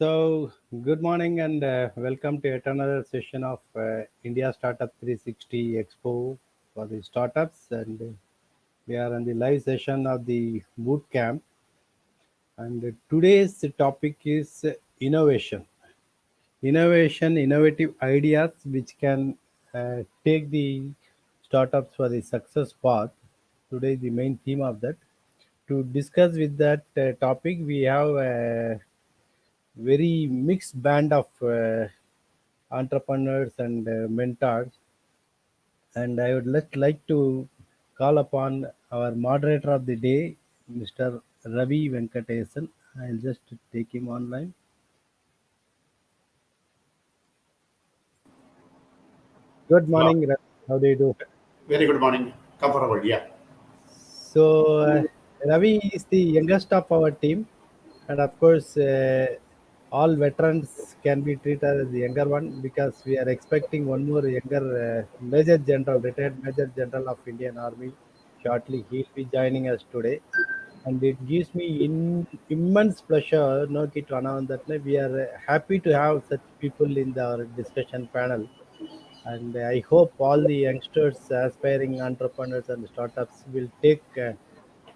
So, good morning and welcome to yet another session of India Startup 360 Expo for the startups. And we are on the live session of the Bootcamp. And today's topic is innovation. Innovative ideas which can take the startups for the success path. Today, the main theme of that. To discuss with that topic, we have a very mixed band of entrepreneurs and mentors. And I would like to call upon our moderator of the day, Mr. Ravi Venkatesan. I'll just take him online. Good Hello. morning, Ravi. How do you do? Very good morning. Comfortable, yeah. So, Ravi is the youngest of our team, and of course, all veterans can be treated as the younger one because we are expecting one more younger Major General, retired Major General of Indian Army shortly. He'll be joining us today, and it gives me immense pleasure, Noki, to announce that we are happy to have such people in our discussion panel. And I hope all the youngsters, aspiring entrepreneurs, and startups will take a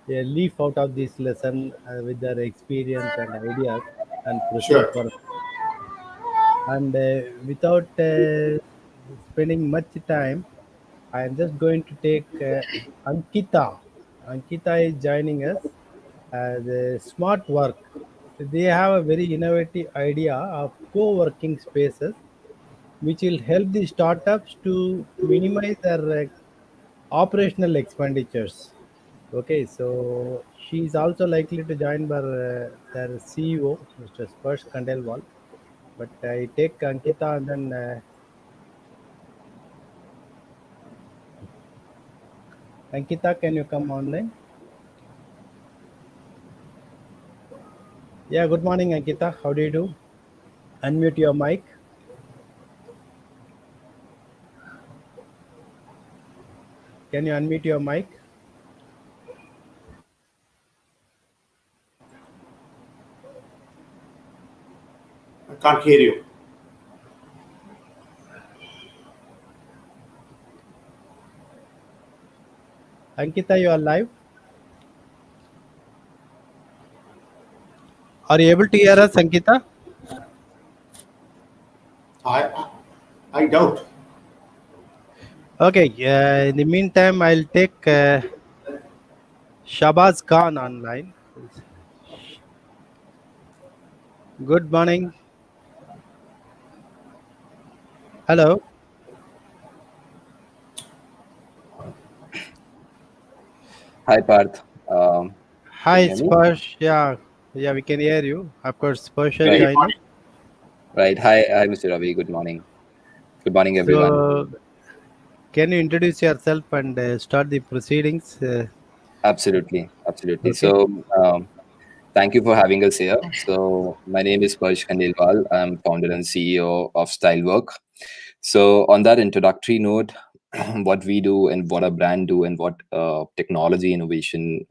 leaf out of this lesson with their experience and ideas and proceed Sure. further. And without spending much time, I am just going to take Ankita. Ankita is joining us as a smart work. They have a very innovative idea of co-working spaces which will help the startups to minimize their operational expenditures. Okay, so she is also likely to join by their CEO, Mr. Sparsh Kandelwal. But I take Ankita and then Ankita, can you come online? Yeah, good morning, Ankita. How do you do? Unmute your mic. Can you unmute your mic? I can't hear you. Ankita, you are live. Are you able to hear us, Ankita? I I doubt. Okay, in the meantime, I'll take Shabazz Khan online. Good morning. Hello. Hi, Parth. Can you Hi, hear me? Sparsh. Yeah, we can hear you. Of course, Sparsh has Right, Very joined us. morning. right. Hi, Mr. Ravi. Good morning. Good morning, everyone. So, can you introduce yourself and start the proceedings? Absolutely, absolutely. Okay. So, thank you for having us here. So, my name is Parsh Khandelwal. I'm founder and CEO of Stylework. So, on that introductory note, what we do and what our brand do and what technology innovation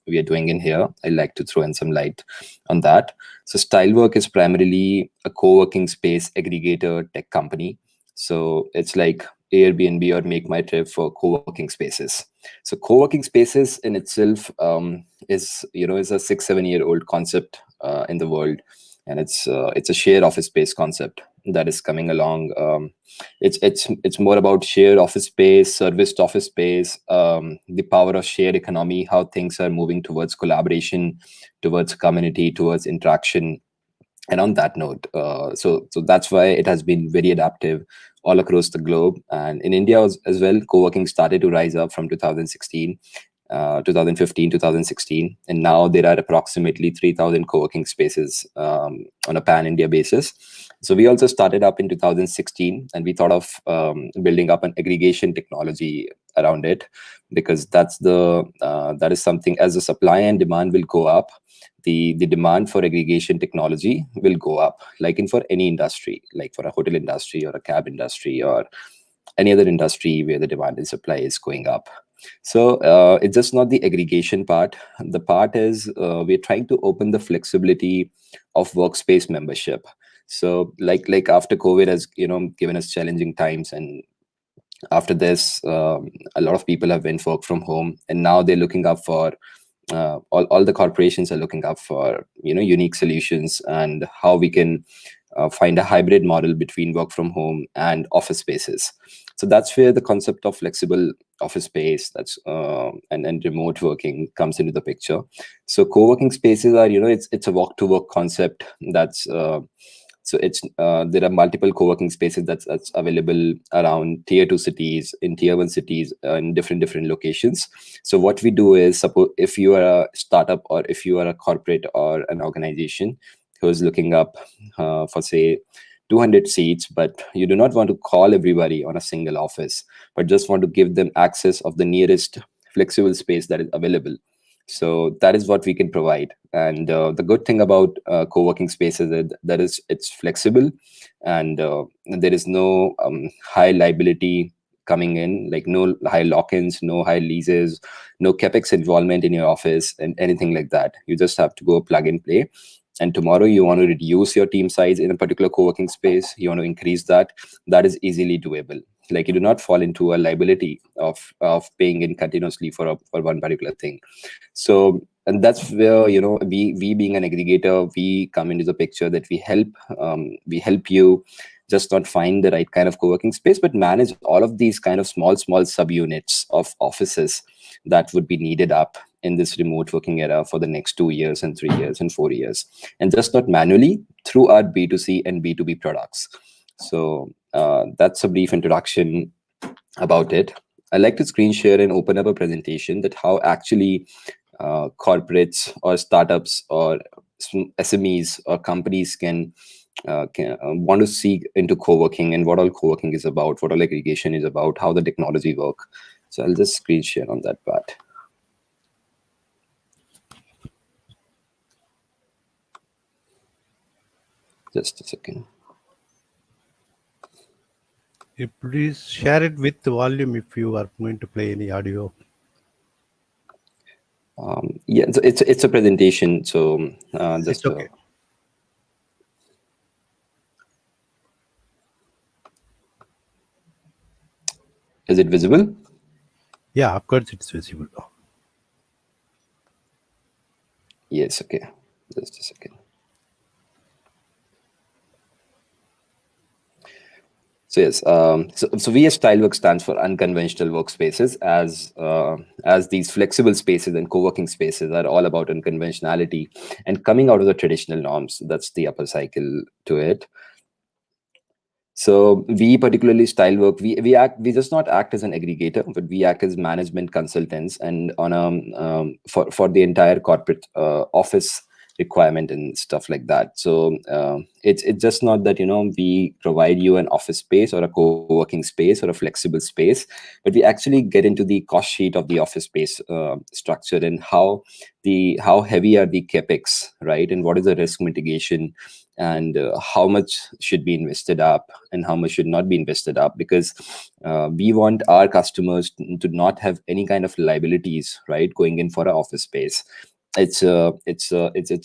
we are doing in here, I'd like to throw in some light on that. So, Stylework is primarily a co-working space aggregator tech company. So, it's like Airbnb or Make My Trip for co-working spaces. So, co-working spaces in itself is a 6 7 year old concept in the world, and it's a shared office space concept that is coming along. It's more about shared office space, serviced office space, the power of shared economy, how things are moving towards collaboration, towards community, towards interaction. And on that note, so that's why it has been very adaptive all across the globe, and in India as well. Co-working started to rise up from 2016, 2015, 2016, and now there are approximately 3,000 co-working spaces on a pan-India basis. So we also started up in 2016, and we thought of building up an aggregation technology around it, because that is something, as the supply and demand will go up, the demand for aggregation technology will go up, like in for any industry, like for a hotel industry or a cab industry or any other industry where the demand and supply is going up. So it's just not the aggregation part. The part is we're trying to open the flexibility of workspace membership. So like after COVID has given us challenging times, and after this a lot of people have went work from home, and now they're looking up for all the corporations are looking up for unique solutions and how we can find a hybrid model between work from home and office spaces. So that's where the concept of flexible office space and remote working comes into the picture. So co-working spaces are it's a walk to work concept. That's so it's there are multiple co-working spaces that's available around tier 2 cities, in tier 1 cities, in different locations. So what we do is, suppose if you are a startup or if you are a corporate or an organization who is looking up for say 200 seats, but you do not want to call everybody on a single office, but just want to give them access of the nearest flexible space that is available. So that is what we can provide. And the good thing about co-working spaces is that is it's flexible, and there is no high liability coming in, like no high lock-ins, no high leases, no capex involvement in your office and anything like that. You just have to go plug and play. And tomorrow you want to reduce your team size in a particular co-working space, you want to increase that is easily doable. Like, you do not fall into a liability of paying in continuously for one particular thing. So, and that's where we being an aggregator, we come into the picture, that we help you just not find the right kind of co-working space, but manage all of these kind of small subunits of offices that would be needed up in this remote working era for the next 2 years and 3 years and 4 years, and just not manually, through our B2C and B2B products. So that's a brief introduction about it. I like to screen share and open up a presentation that how actually corporates or startups or SMEs or companies can want to see into co-working, and what all co-working is about, what all aggregation is about, how the technology work. So I'll just screen share on that part. Just a second. Please share it with volume if you are going to play any audio. Yeah, it's a presentation, so just It's okay. Is it visible? Yeah, of course it's visible. Yes, okay. Just a second. So yes, so we as Stylework stands for unconventional workspaces, as these flexible spaces and co-working spaces are all about unconventionality and coming out of the traditional norms. That's the upper cycle to it. So we, particularly Stylework, we just not act as an aggregator, but we act as management consultants, and on for the entire corporate office requirement and stuff like that. So it's just not that we provide you an office space or a co-working space or a flexible space, but we actually get into the cost sheet of the office space structure, and how heavy are the capex, right, and what is the risk mitigation, and how much should be invested up and how much should not be invested up, because we want our customers to not have any kind of liabilities, right, going in for an office space. It's a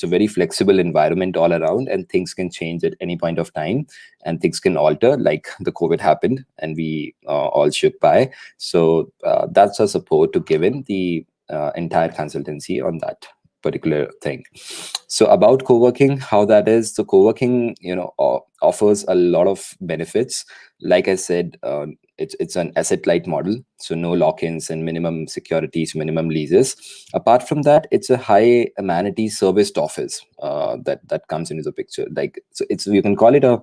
very flexible environment all around, and things can change at any point of time, and things can alter, like the COVID happened and we all shook by. So that's our support to give in the entire consultancy on that particular thing. So about co-working, how that is, so co-working offers a lot of benefits. Like I said, it's an asset light model, so no lock-ins and minimum securities, minimum leases. Apart from that, it's a high amenity serviced office that comes into the picture. Like, so it's, you can call it a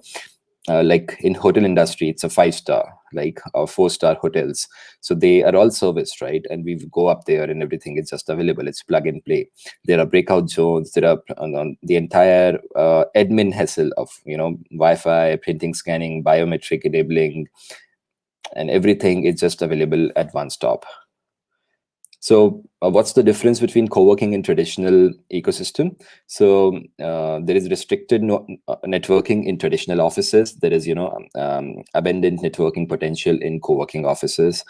like in hotel industry, it's a 5-star, like, or 4-star hotels. So they are all serviced, right? And we go up there and everything is just available. It's plug and play. There are breakout zones. There are the entire admin hassle of Wi-Fi, printing, scanning, biometric enabling, and everything is just available at one stop. So what's the difference between co-working and traditional ecosystem? So there is restricted networking in traditional offices. There is abundant networking potential in co-working offices.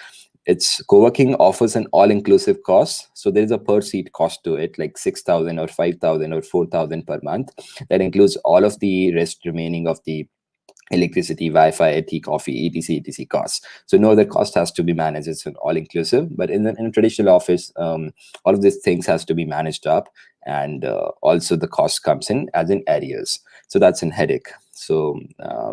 It's co-working offers an all-inclusive cost, so there is a per seat cost to it, like 6,000 or 5,000 or 4,000 per month. That includes all of the rest remaining of the electricity, Wi-Fi, tea, coffee, etc costs. So no other cost has to be managed. It's an all-inclusive. But in a traditional office, all of these things has to be managed up, and also the cost comes in as in arrears. So that's an headache. So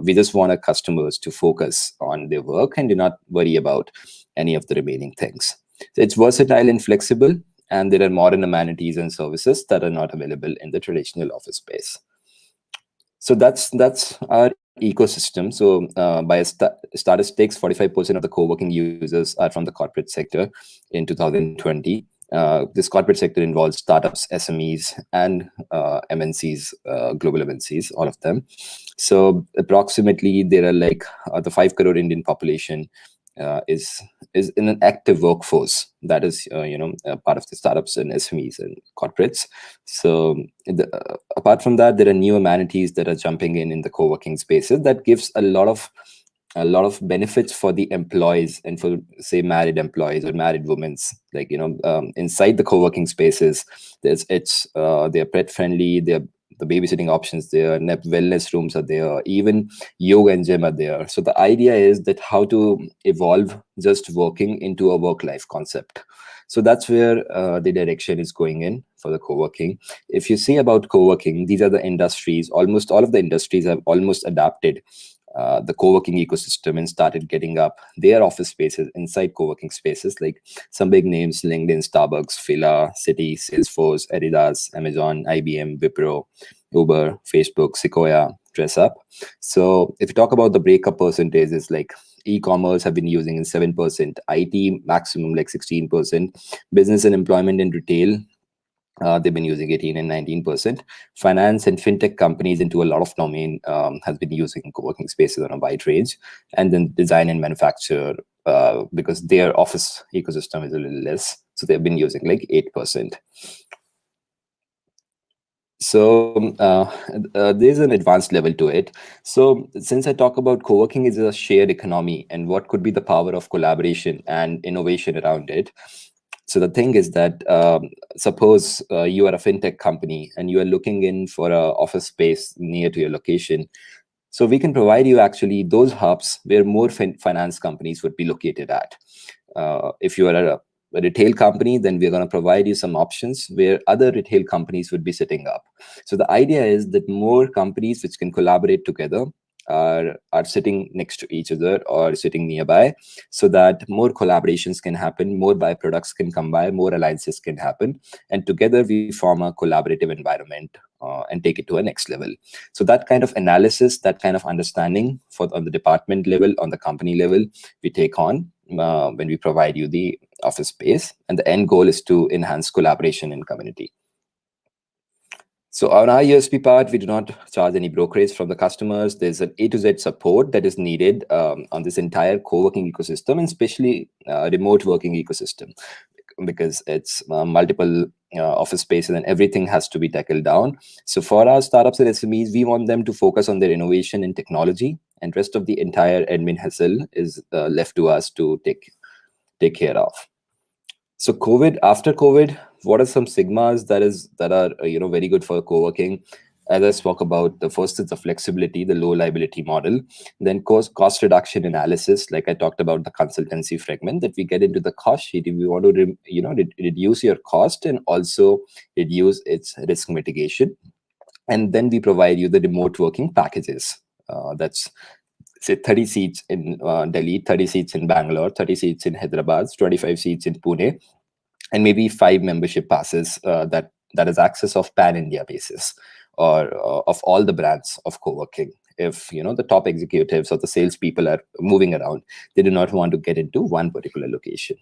we just want our customers to focus on their work and do not worry about any of the remaining things. So it's versatile and flexible, and there are modern amenities and services that are not available in the traditional office space. So that's our ecosystem. So by statistics, 45% of the co-working users are from the corporate sector in 2020. This corporate sector involves startups, SMEs, and MNCs, global MNCs, all of them. So approximately there are like the 5 crore Indian population is in an active workforce that is part of the startups and SMEs and corporates. So apart from that, there are new amenities that are jumping in the co-working spaces that gives a lot of benefits for the employees and for, say, married employees or married women's. Like, inside the co-working spaces, they're pet friendly, they're the babysitting options there, wellness rooms are there, even yoga and gym are there. So the idea is that how to evolve just working into a work-life concept. So that's where the direction is going in for the co-working. If you see about co-working, these are the industries, almost all of the industries have almost adapted the co-working ecosystem and started getting up their office spaces inside co-working spaces, like some big names: LinkedIn, Starbucks, Fila, Citi, Salesforce, Adidas, Amazon, IBM, Wipro, Uber, Facebook, Sequoia, DressUp. So if you talk about the breakup percentages, like e-commerce have been using in 7%, IT maximum like 16%, business and employment and retail, they've been using 18 and 19%. Finance and fintech companies into a lot of domain has been using co-working spaces on a wide range. And then design and manufacture, because their office ecosystem is a little less, so they've been using like 8%. So there's an advanced level to it. So since I talk about co-working is a shared economy and what could be the power of collaboration and innovation around it. So the thing is that suppose you are a fintech company and you are looking in for a office space near to your location. So we can provide you actually those hubs where more finance companies would be located at. If you are a retail company, then we're going to provide you some options where other retail companies would be setting up. So the idea is that more companies which can collaborate together are sitting next to each other or sitting nearby, so that more collaborations can happen, more byproducts can come by, more alliances can happen, and together we form a collaborative environment and take it to a next level. So that kind of analysis, that kind of understanding on the department level, on the company level, we take on when we provide you the office space, and the end goal is to enhance collaboration in community. So on our USP part, we do not charge any brokerage from the customers. There's an A to Z support that is needed on this entire co-working ecosystem, and especially remote working ecosystem, because it's multiple office spaces and everything has to be tackled down. So for our startups and SMEs, we want them to focus on their innovation and technology, and rest of the entire admin hassle is left to us to take care of. So after COVID, what are some sigmas that are very good for co-working? As I spoke about, the first is the flexibility, the low liability model. Then cost reduction analysis, like I talked about the consultancy fragment, that we get into the cost sheet. If we want to reduce your cost and also reduce its risk mitigation. And then we provide you the remote working packages. That's say 30 seats in Delhi, 30 seats in Bangalore, 30 seats in Hyderabad, 25 seats in Pune, and maybe 5 membership passes that is access of pan-India basis, or of all the brands of co-working. If the top executives or the salespeople are moving around, they do not want to get into one particular location.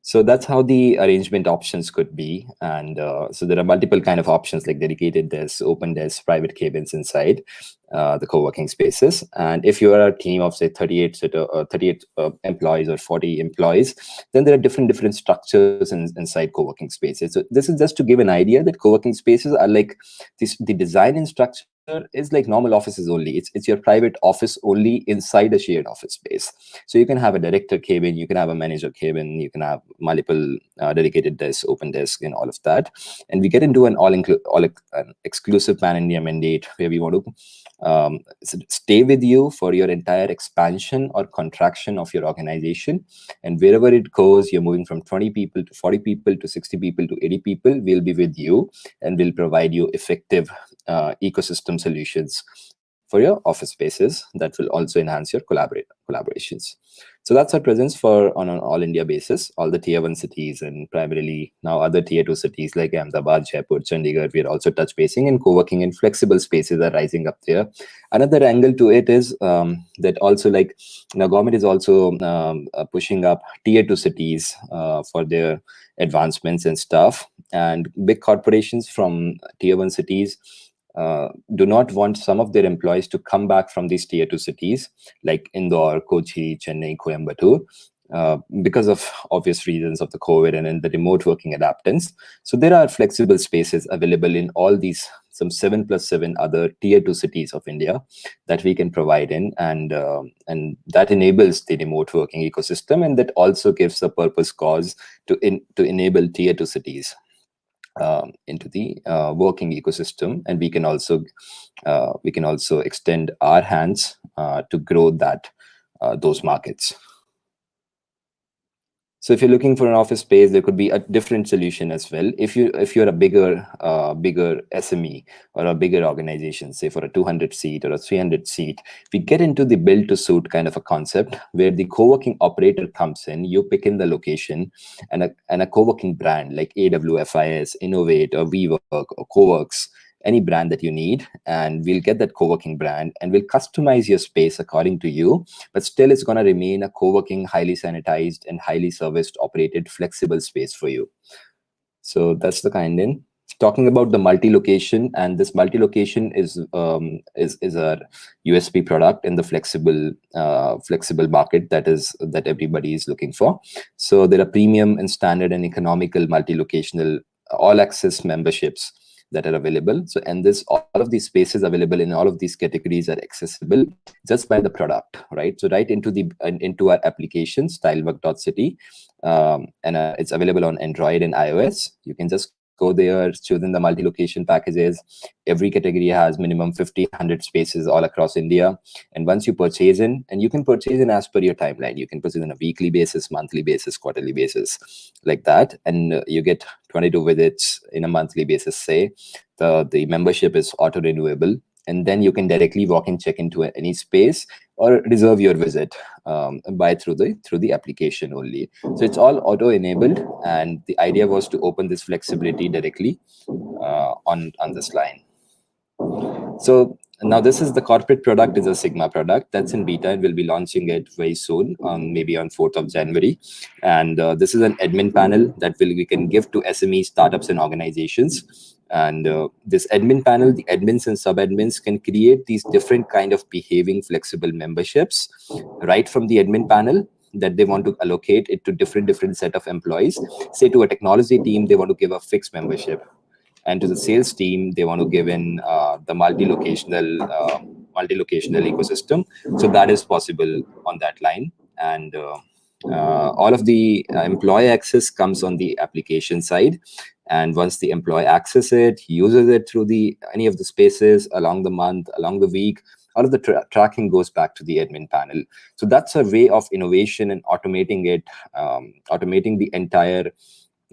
So that's how the arrangement options could be. And so there are multiple kind of options, like dedicated desks, open desks, private cabins inside the co-working spaces. And if you are a team of say 38 employees or 40 employees, then there are different structures inside co-working spaces. So this is just to give an idea that co-working spaces are like the design and structure is like normal offices only. It's your private office only inside a shared office space. So you can have a director cabin, you can have a manager cabin, you can have multiple dedicated desks, open desk, and all of that. And we get into an an exclusive pan India mandate where we want to stay with you for your entire expansion or contraction of your organization. And wherever it goes, you're moving from 20 people to 40 people to 60 people to 80 people, we'll be with you and we'll provide you effective ecosystem solutions for your office spaces that will also enhance your collaborations. So that's our presence on an all India basis, all the tier 1 cities, and primarily now other tier 2 cities like Ahmedabad, Jaipur, Chandigarh. We are also touch basing, and co-working and flexible spaces are rising up there. Another angle to it is that also, like, government is also pushing up tier 2 cities for their advancements and stuff. And big corporations from tier 1 cities do not want some of their employees to come back from these tier 2 cities like Indore, Kochi, Chennai, Coimbatore, because of obvious reasons of the COVID and the remote working adaptance. So there are flexible spaces available in all these, some 7+7 other tier 2 cities of India that we can provide in, and that enables the remote working ecosystem, and that also gives a purpose cause to enable tier 2 cities into the working ecosystem. And we can also extend our hands to grow those markets. So if you're looking for an office space, there could be a different solution as well. If you're a bigger SME or a bigger organization, say for a 200 seat or a 300 seat, we get into the build to suit kind of a concept where the co-working operator comes in. You pick in the location, and a co-working brand like AWFIS, Innovate, or WeWork, or CoWorks, any brand that you need, and we'll get that co-working brand and we'll customize your space according to you, but still it's going to remain a co-working, highly sanitized and highly serviced, operated, flexible space for you. So that's the kind in. Talking about the multi-location, and this multi-location is our USP product in the flexible market that everybody is looking for. So there are premium and standard and economical multi-locational all access memberships that are available. So, and all of these spaces available in all of these categories are accessible just by the product, right? So right into our application, stylework.city, and it's available on Android and iOS. You can just go there, choose in the multi-location packages. Every category has minimum 1,500 spaces all across India. And once you purchase in, and you can purchase in as per your timeline, you can purchase on a weekly basis, monthly basis, quarterly basis, like that. And you get 22 visits in a monthly basis, say. The membership is auto-renewable. And then you can directly walk and check into any space or reserve your visit through the application only. So it's all auto-enabled, and the idea was to open this flexibility directly on this line. So now this is the corporate product, is a Sigma product that's in beta, and we'll be launching it very soon, maybe on 4th of January. And this is an admin panel that we can give to SME startups and organizations. And this admin panel, the admins and sub-admins can create these different kind of behaving flexible memberships right from the admin panel that they want to allocate it to different set of employees. Say to a technology team, they want to give a fixed membership. And to the sales team, they want to give in the multi-locational ecosystem. So that is possible on that line. And all of the employee access comes on the application side. And once the employee accesses it, uses it through any of the spaces along the month, along the week, all of the tracking goes back to the admin panel. So that's a way of innovation and automating it, automating the entire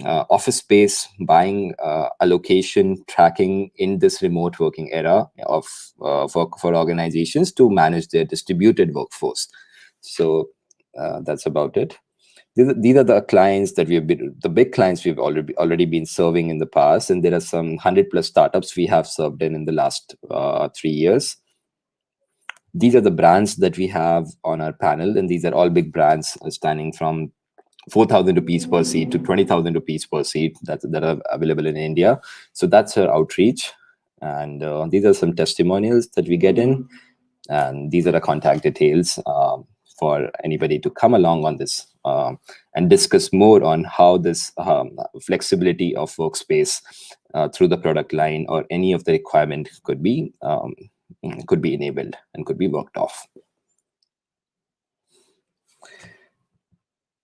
office space buying, allocation, tracking in this remote working era of for organizations to manage their distributed workforce. So that's about it. These are the clients that the big clients we've already been serving in the past, and there are some 100+ startups we have served in the last 3 years. These are the brands that we have on our panel, and these are all big brands spanning from 4,000 rupees per seat to 20,000 rupees per seat that are available in India. So that's our outreach. And these are some testimonials that we get in. And these are the contact details for anybody to come along on this and discuss more on how this flexibility of workspace through the product line or any of the requirement could be enabled and could be worked off.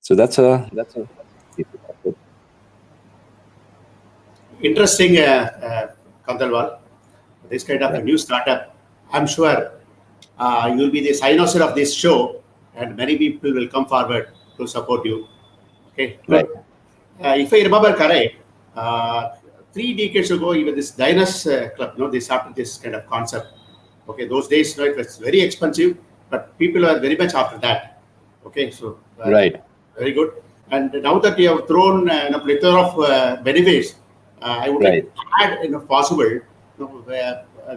So that's a Interesting, Kandalwal. This kind of a new startup. I'm sure you'll be the cynosure of this show, and many people will come forward to support you. Okay, good. Right. If I remember correct, 3 decades ago, even this Diners Club, they started this kind of concept. Okay, those days, it was very expensive, but people are very much after that. Okay, so right. Very good. And now that you have thrown a plethora of benefits, I would like to add, if possible,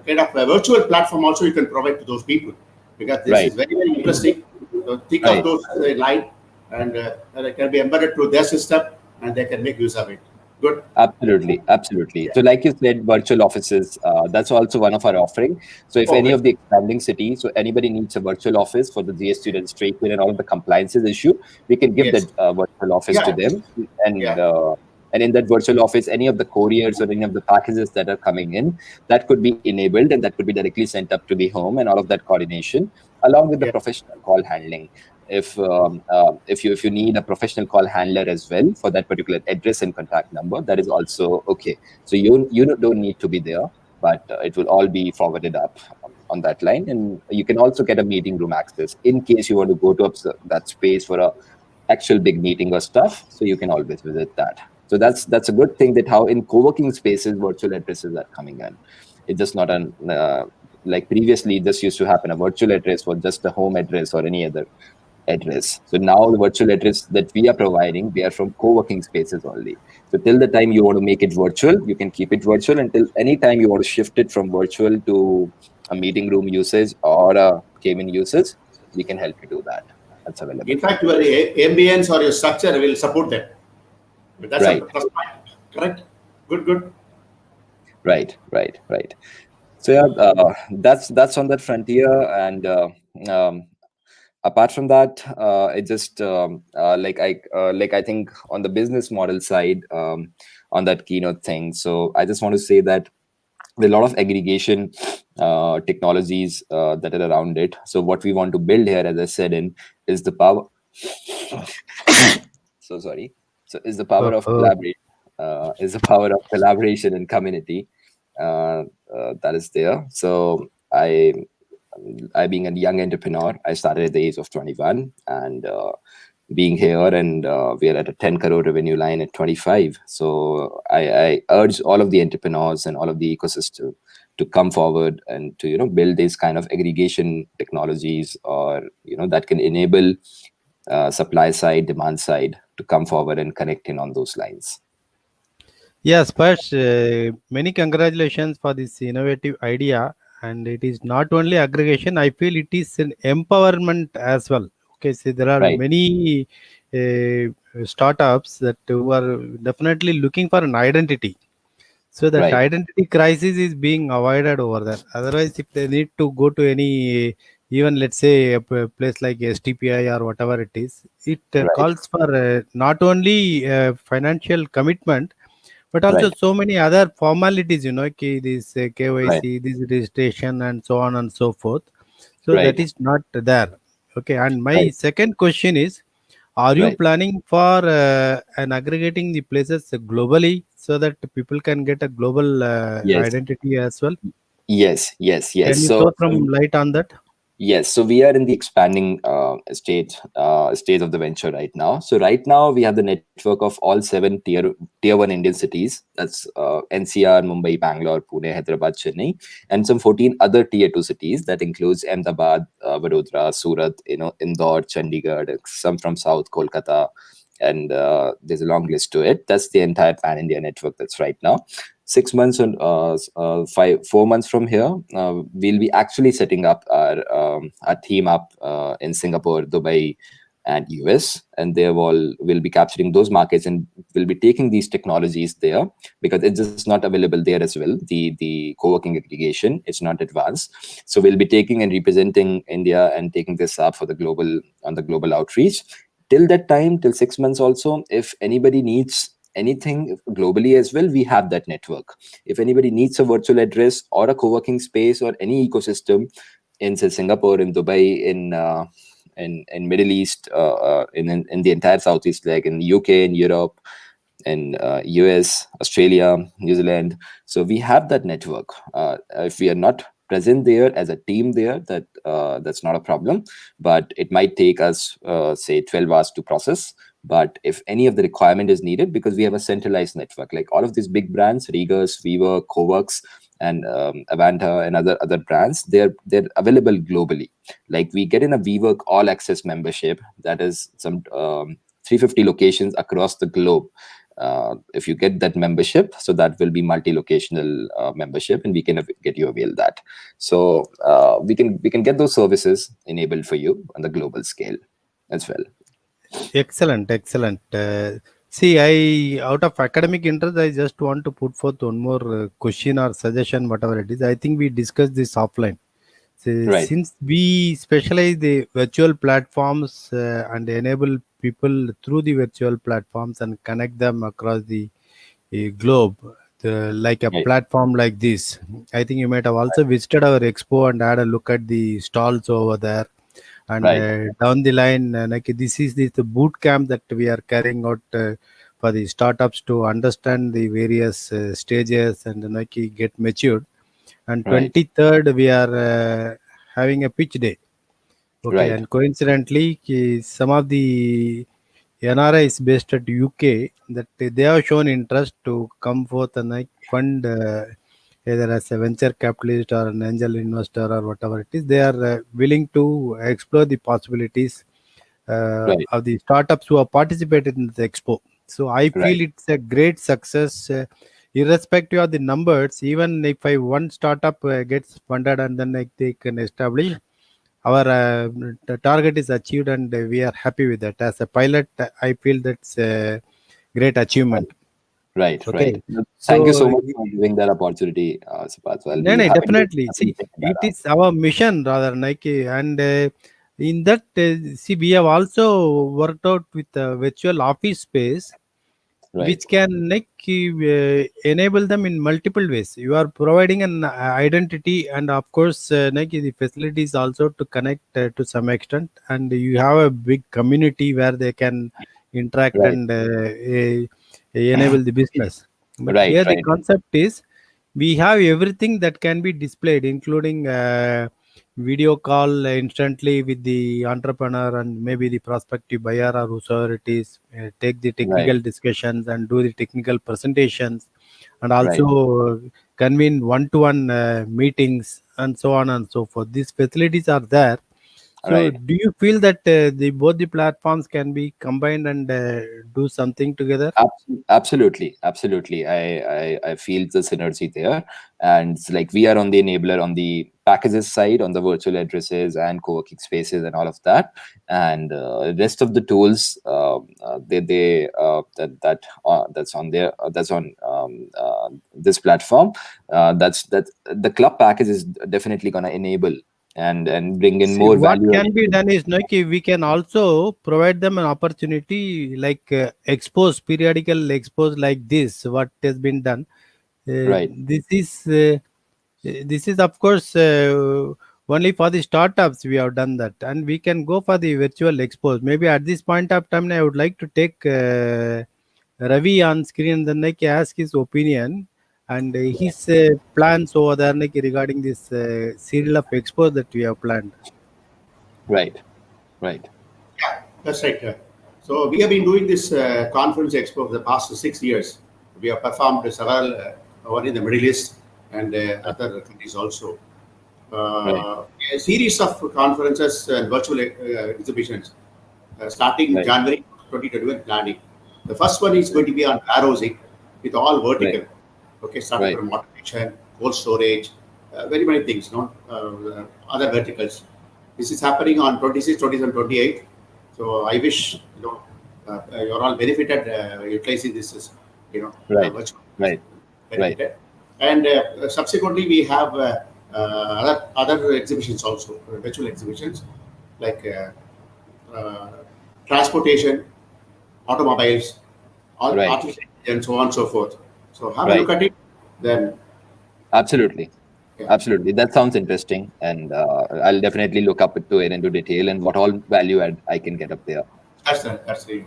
kind of a virtual platform also you can provide to those people, because this is very, very interesting. So think of those line, and it can be embedded to their system, and they can make use of it. Good. Absolutely. Yeah. So like you said, virtual offices, that's also one of our offering. So if any of the expanding cities, so anybody needs a virtual office for the GST registration and all of the compliances issue, we can give that virtual office to them. And in that virtual office, any of the couriers or any of the packages that are coming in, that could be enabled and that could be directly sent up to the home, and all of that coordination along with the professional call handling. If you need a professional call handler as well for that particular address and contact number, that is also okay. So you don't need to be there, but it will all be forwarded up on that line, and you can also get a meeting room access in case you want to go to that space for a actual big meeting or stuff. So you can always visit that. So that's a good thing, that how in co-working spaces virtual addresses are coming in. It's just not an like previously this used to happen, a virtual address was just a home address or any other address. So now the virtual address that we are providing, they are from co-working spaces only. So till the time you want to make it virtual, you can keep it virtual, until any time you want to shift it from virtual to a meeting room usage or a cabin usage, we can help you do that. That's available. In fact, your ambience or your structure will support that. That's a plus point. Correct. Good. Right. So yeah, that's on that frontier, and apart from that, it just like I think on the business model side, on that keynote thing. So I just want to say that there are a lot of aggregation technologies that are around it. So what we want to build here, as I said, is the power. So sorry. So is the power of collaboration. Is the power of collaboration and community that is there. So I being a young entrepreneur, I started at the age of 21, and being here, and we are at a 10 crore revenue line at 25. So I urge all of the entrepreneurs and all of the ecosystem to come forward and to build these kind of aggregation technologies, or that can enable supply side, demand side to come forward and connect in on those lines. Yes, first, many congratulations for this innovative idea. And it is not only aggregation, I feel it is an empowerment as well. Okay, so there are many startups that who are definitely looking for an identity. So that identity crisis is being avoided over there. Otherwise, if they need to go to any, even let's say a place like STPI or whatever it is, it calls for not only financial commitment, but also so many other formalities, this KYC, this registration, and so on and so forth. So that is not there. Okay. And my second question is, are you planning for an aggregating the places globally so that people can get a global identity as well? Yes. Can you throw some light on that? Yes, so we are in the expanding stage of the venture right now. So right now we have the network of all 7 tier 1 Indian cities. That's NCR, Mumbai, Bangalore, Pune, Hyderabad, Chennai, and some 14 other tier 2 cities. That includes Ahmedabad, Vadodara, Surat, Indore, Chandigarh, some from South, Kolkata, and there's a long list to it. That's the entire Pan India network that's right now. 6 months and 4 months from here, we'll be actually setting up our team up in Singapore, Dubai, and US, and we'll be capturing those markets, and we'll be taking these technologies there, because it's just not available there as well. The co-working aggregation, it's not advanced. So we'll be taking and representing India and taking this up for the global outreach, till that time, till 6 months also, if anybody needs anything globally as well, we have that network. If anybody needs a virtual address or a co-working space or any ecosystem in, say, Singapore, in Dubai, in Middle East, in the entire Southeast, like in UK, in Europe, in US, Australia, New Zealand. So we have that network. If we are not present there as a team there, that's not a problem. But it might take us, say, 12 hours to process. But if any of the requirement is needed, because we have a centralized network, like all of these big brands, Regus, Weaver, Coworks, and Avanta, and other brands, they're available globally. Like we get in a WeWork all access membership, that is some 350 locations across the globe. If you get that membership, so that will be multi-locational membership, and we can get you avail that. So we can get those services enabled for you on the global scale as well. Excellent, excellent. See, I out of academic interest, I just want to put forth one more question or suggestion, whatever it is. I think we discussed this offline. So, Right. since we specialize the virtual platforms and enable people through the virtual platforms and connect them across the globe, like a Right. platform like this, I think you might have also visited our expo and had a look at the stalls over there. And Right. down the line, like this is the boot camp that we are carrying out for the startups to understand the various stages and like get matured. And Right. 23rd we are having a pitch day. Okay, Right. and coincidentally, some of the NRIs based at UK that they have shown interest to come forth and like fund either as a venture capitalist or an angel investor or whatever it is. They are willing to explore the possibilities Right. of the startups who have participated in the expo. So I Right. feel it's a great success, irrespective of the numbers. Even if one startup gets funded and then like they can establish, our the target is achieved and we are happy with that. As a pilot, I feel that's a great Right. achievement. Right. Right. Okay, Thank you so so much for giving that opportunity, Siddharth. I'll no, be no, definitely. happy to See, take that it up. is our mission rather, Nike, and in that, see, we have also worked out with a virtual office space, Right. which can like enable them in multiple ways. You are providing an identity, and of course, like the facilities also to connect to some extent, and you have a big community where they can interact Right. and enable the business. But Right. here the Right. concept is we have everything that can be displayed, including video call instantly with the entrepreneur and maybe the prospective buyer or whosoever it is, take the Right. technical discussions and do the technical presentations, and Right. also convene one-to-one meetings and so on and so forth. These facilities are there. So Right. do you feel that the both the platforms can be combined and do something together? Absolutely, absolutely. I feel the synergy there, and it's like we are on the enabler on the packages side, on the virtual addresses and co-working spaces and all of that, and rest of the tools that's on there, that's on this platform. That the club package is definitely going to enable and bring in See, more what value can be addition. done is like we can also provide them an opportunity like periodical expos like this. What has been done? Uh, Right. this is uh, this is of course only for the startups we have done that, and we can go for the virtual expos. Maybe at this point of time, I would like to take Ravi on screen and then like ask his opinion and his plans over there like regarding this serial of expos that we have planned. Right. Right. Yeah, that's right. So we have been doing this conference expo for the past 6 years. We have performed several, one in the Middle East and other countries also. Right. A series of conferences and virtual exhibitions starting Right. January 2021 planning. The first one is going to be on warehousing with all Right. vertical. Okay, starting Right. from automation, cold storage, very many things, no? Other verticals. This is happening on 26, 27, 28. So I wish you're all benefited utilizing this as Right. virtual Right. Right. benefited. And subsequently we have other exhibitions also, virtual exhibitions like uh, transportation, automobiles, all Right. artificial and so on and so forth. So have a look Right. at it. Then, Absolutely. yeah, Absolutely. That sounds interesting. And I'll definitely look up to it into detail and what all value add I can get up there. that's the.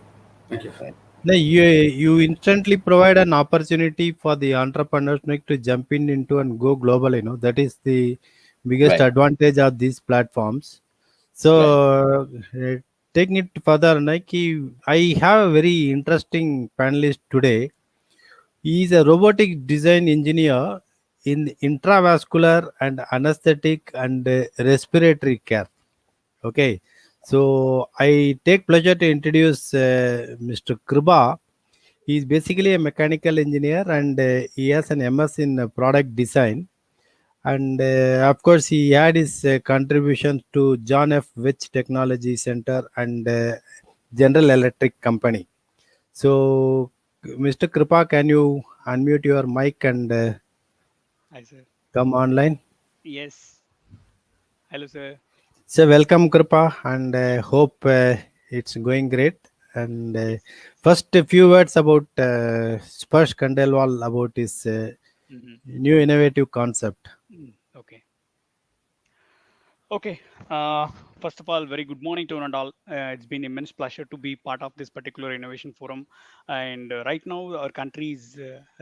Thank you. Right. No, you instantly provide an opportunity for the entrepreneurs like to jump in into and go global. That is the biggest Right. advantage of these platforms. Right. So taking it further, Nike, I have a very interesting panelist today. He is a robotic design engineer in intravascular and anesthetic and respiratory care. Okay, so I take pleasure to introduce Mr. Kruba. He is basically a mechanical engineer and he has an MS in product design. And of course, he had his contributions to John F. Witch Technology Center and General Electric Company. So, Mr. Kripa, can you unmute your mic and Hi, sir. come online? Yes. Hello, sir. So, welcome, Kripa, and hope it's going great. And Yes. first, a few words about Sparsh Kandelwal about his Mm-hmm. new innovative concept. Okay. Okay. Uh, First of all, very good morning to one and all. It's been immense pleasure to be part of this particular innovation forum. And right now, our country is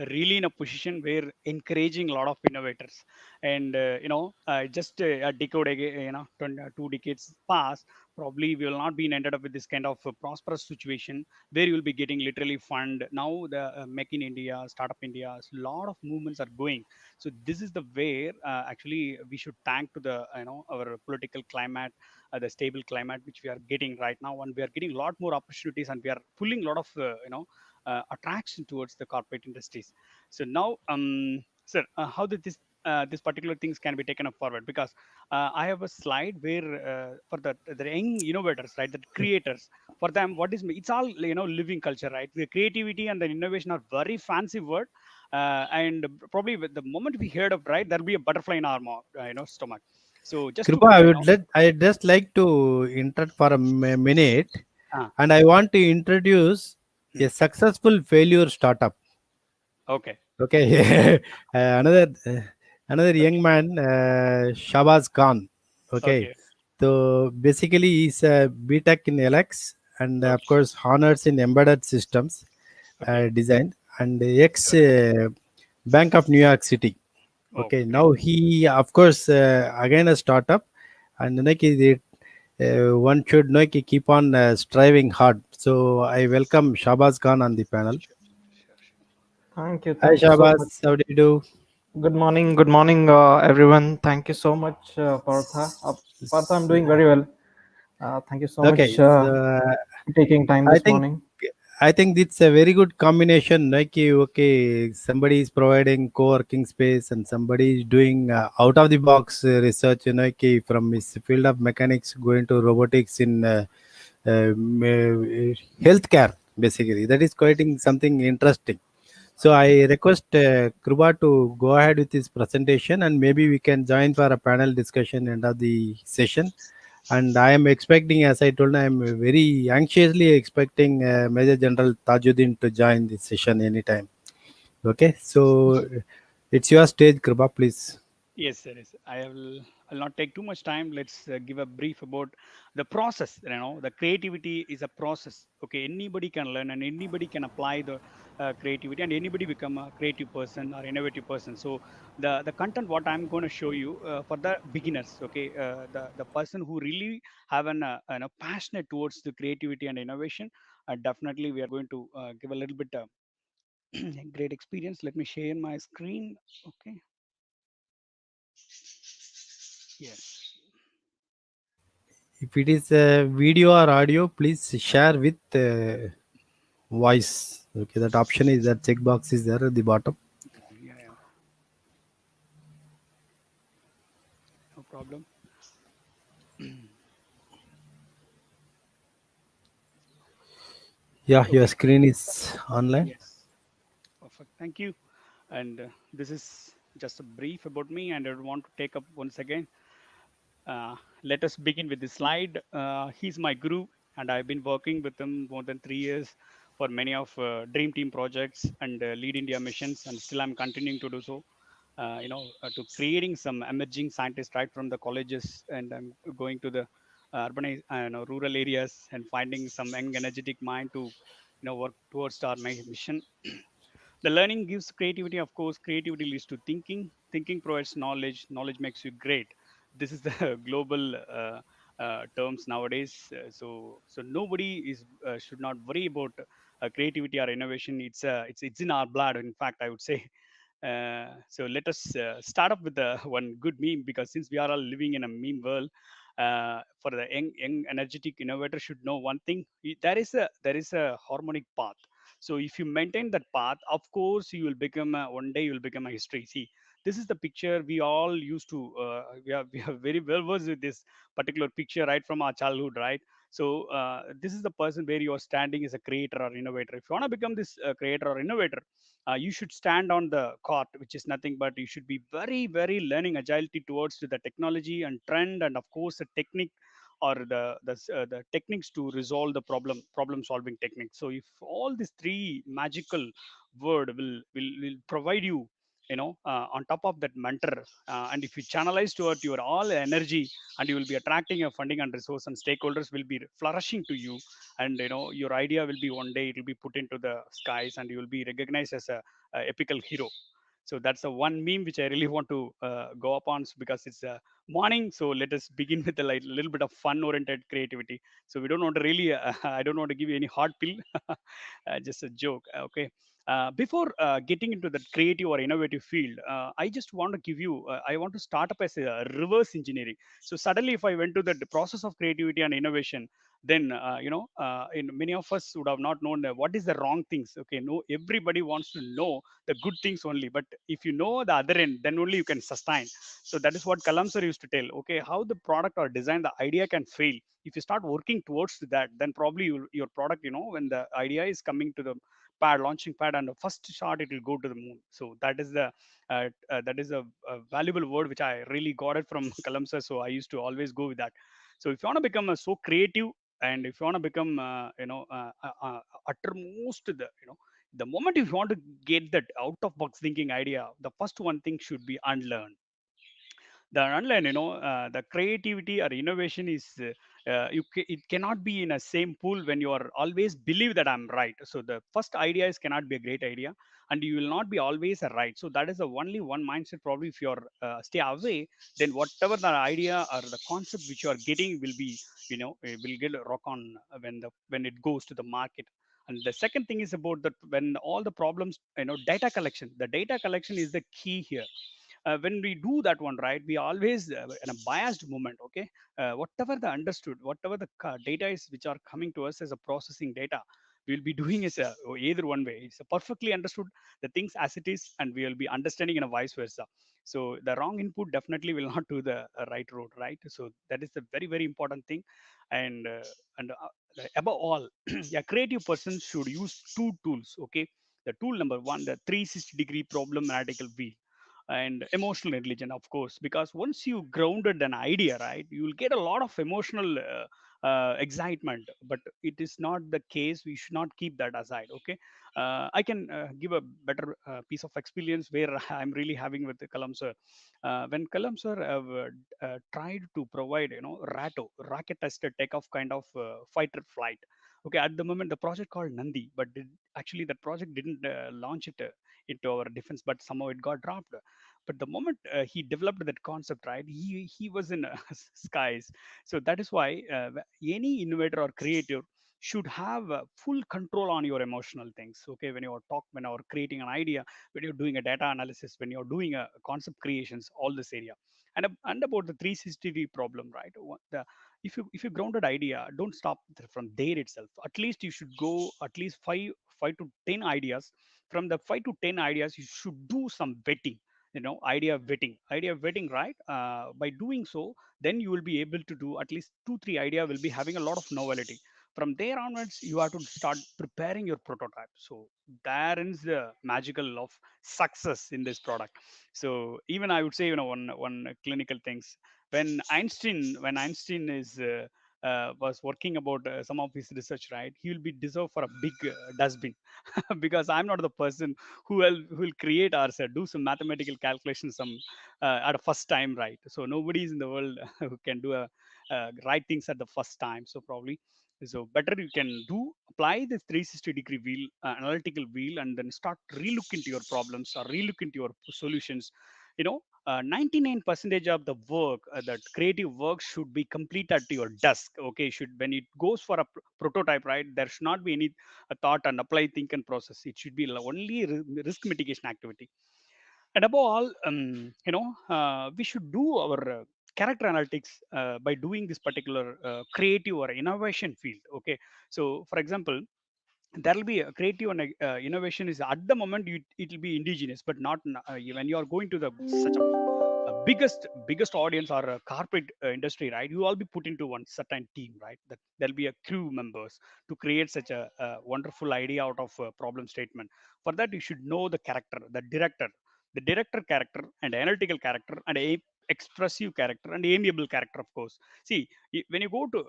really in a position where encouraging a lot of innovators. And just a decade, 2 decades past, probably we will not be ended up with this kind of prosperous situation where you will be getting literally fund. Now the Make in India, Startup India, a lot of movements are going. So this is the way actually we should thank to the our political climate, the stable climate which we are getting right now, and we are getting a lot more opportunities, and we are pulling a lot of attraction towards the corporate industries. So now, sir, how did this particular things can be taken up forward? Because I have a slide where for the young innovators, right, the creators, for them, what is it's all living culture, right? The creativity and the innovation are very fancy word, and probably with the moment we heard of, right, there'll be a butterfly in our stomach. So just to Kripa, I just like to interrupt for a minute, uh, and I want to introduce a hmm, successful failure startup. okay, Okay, another young okay, man, Shabazz Khan. Okay, okay, so basically he's a BTech in LX and of okay, course honors in embedded systems okay, design and ex okay. Bank of New York City. Oh, Okay, great. now he of course again a startup, and one should keep on striving hard. So I welcome Shabazz Khan on the panel. Sure, sure, sure. Thank you. Hi Thank you so much. Shabazz, how do you do? Good morning. Good morning, everyone. Thank you so much, Partha. Partha, I'm doing very well. Thank you so Okay, much so for taking time I this think morning. I think it's a very good combination. Okay, somebody is providing co-working space and somebody is doing out of the box research. From his field of mechanics going to robotics in healthcare. Basically, that is quite something interesting. So I request Kruba to go ahead with his presentation and maybe we can join for a panel discussion end of the session. And I am expecting, as I told, I am very anxiously expecting Major General Tajuddin to join this session anytime. Okay, so it's your stage, Kruba, please. Yes, sir. Yes. I'll not take too much time. Let's give a brief about the process. The creativity is a process. Okay, anybody can learn and anybody can apply the creativity, and anybody become a creative person or innovative person. So the content what I'm going to show you for the beginners. Okay, the person who really have passionate towards the creativity and innovation. Definitely, we are going to give a little bit great experience. Let me share my screen. Okay. Yes. If it is video or audio, please share with voice. Okay, that option is that checkbox is there at the bottom. Yeah, yeah, no problem. Yeah, your Okay, screen is online. yes, perfect. Thank you. And this is just a brief about me, and I don't want to take up once again. Let us begin with this slide. He's my guru. and I've been working with them more than 3 years for many of dream team projects and lead India missions, and still I'm continuing to do so. To creating some emerging scientists right from the colleges, and I'm going to the rural areas and finding some young energetic mind to work towards our mission. The learning gives creativity. Of course, creativity leads to thinking. Thinking provides knowledge. Knowledge makes you great. This is the global terms nowadays. So nobody is should not worry about creativity or innovation. It's in our blood, in fact, I would say. So let us start up with the one good meme, because since we are all living in a meme world, for the young energetic innovator should know one thing: there is a harmonic path. So if you maintain that path, of course you will become one day you will become a history. See, this is the picture we all used to we are very well versed with this particular picture right from our childhood, right? So this is the person where you are standing as a creator or innovator. If you want to become this creator or innovator, you should stand on the court, which is nothing but you should be very very learning agility towards to the technology and trend, and of course the technique or the techniques to resolve the problem solving techniques. So if all these three magical word will provide you, on top of that mentor, and if you channelize toward your all energy, and you will be attracting your funding and resource, and stakeholders will be flourishing to you, and your idea will be one day it will be put into the skies, and you will be recognized as a epical hero. So that's the one meme which I really want to go upon, because it's a morning. So let us begin with a little bit of fun oriented creativity. So we don't want to really I don't want to give you any hard pill. Just a joke, okay? Before getting into that creative or innovative field, I just want to give you I want to start up as a reverse engineering. So suddenly if I went to the process of creativity and innovation, then in many of us would have not known what is the wrong things. Okay, no, everybody wants to know the good things only, but if you know the other end, then only you can sustain. So that is what Kalam sir used to tell. Okay, how the product or design, the idea can fail. If you start working towards that, then probably your product, when the idea is coming to the pad, launching pad, and the first shot it will go to the moon. So that is a valuable word which I really got it from Kalam sir. So I used to always go with that. So if you want to become so creative, and if you want to become uttermost the moment if you want to get that out of box thinking idea, the first one thing should be unlearn. The online, the creativity or innovation is it cannot be in a same pool when you are always believe that I'm right. So the first idea is cannot be a great idea, and you will not be always a right. So that is the only one mindset. Probably if you're stay away, then whatever the idea or the concept which you are getting will be, will get a rock on when it goes to the market. And the second thing is about that when all the problems, data collection. The data collection is the key here. When we do that one right, we always in a biased moment. Okay, whatever the understood, whatever the data is which are coming to us as a processing data, we will be doing is either one way. It's a perfectly understood the things as it is, and we will be understanding in a vice versa. So the wrong input definitely will not do the right road, right? So that is the very very important thing. And above all, a creative person should use two tools. Okay, the tool number one, the 360-degree problem analytical wheel, and emotional intelligence, of course, because once you grounded an idea, right, you will get a lot of emotional excitement. But it is not the case. We should not keep that aside. Okay, I can give a better piece of experience where I'm really having with Kalam sir. When Kalam sir have tried to provide, rato rocket tested takeoff kind of fighter flight. Okay, at the moment the project called Nandi, but actually that project didn't launch it into our defense, but somehow it got dropped. But the moment he developed that concept, right, he was in skies. So that is why any innovator or creator should have full control on your emotional things. Okay, when you're creating an idea, when you're doing a data analysis, when you're doing a concept creations, all this area. And about the 360 problem, right? If you grounded idea, don't stop from there itself. At least you should go at least five to 10 ideas. From the 5 to 10 ideas, you should do some vetting. Idea vetting, right? By doing so, then you will be able to do at least 2 3 idea will be having a lot of novelty. From there onwards, you have to start preparing your prototype. So there is the magical of success in this product. So even I would say, one clinical things, when Einstein is was working about some of his research, right? He will be deserved for a big dustbin because I'm not the person who will create or do some mathematical calculations some at a first time, right? So nobody is in the world who can do a right things at the first time. So probably so better you can do apply this 360-degree wheel, analytical wheel, and then start relook into your problems or relook into your solutions. 99 percentage of the work, that creative work should be complete at your desk. Okay, should when it goes for a prototype, right? There should not be any thought and apply, think, and process. It should be only risk mitigation activity. And above all, we should do our character analytics by doing this particular creative or innovation field. Okay, so for example, there will be a creative and innovation is at the moment it will be indigenous, but not when you are going to the such a biggest audience or a corporate industry, right? You all be put into one certain team, right? That there'll be a crew members to create such a wonderful idea out of a problem statement. For that, you should know the character, the director character, and analytical character, and a expressive character, and amiable character, of course. See, when you go to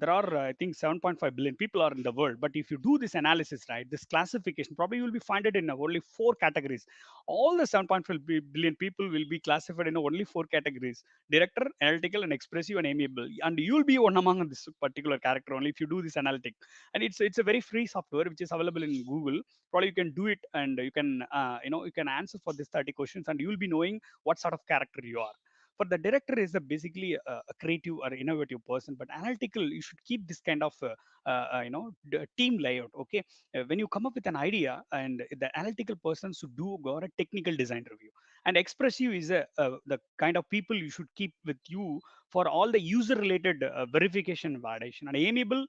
there are I think 7.5 billion people are in the world, but if you do this analysis, right, this classification, probably you will be find it in only four categories. All the 7.5 billion people will be classified in only four categories: director, analytical, and expressive, and amiable. And you'll be one among this particular character only if you do this analytic. And it's a very free software which is available in Google. Probably you can do it, and you can you can answer for this 30 questions, and you will be knowing what sort of character you are. For the director is basically a creative or innovative person, but analytical, you should keep this kind of team layout. Okay, when you come up with an idea, and the analytical person should do go a technical design review. And expressive is the kind of people you should keep with you for all the user related verification and validation. And amiable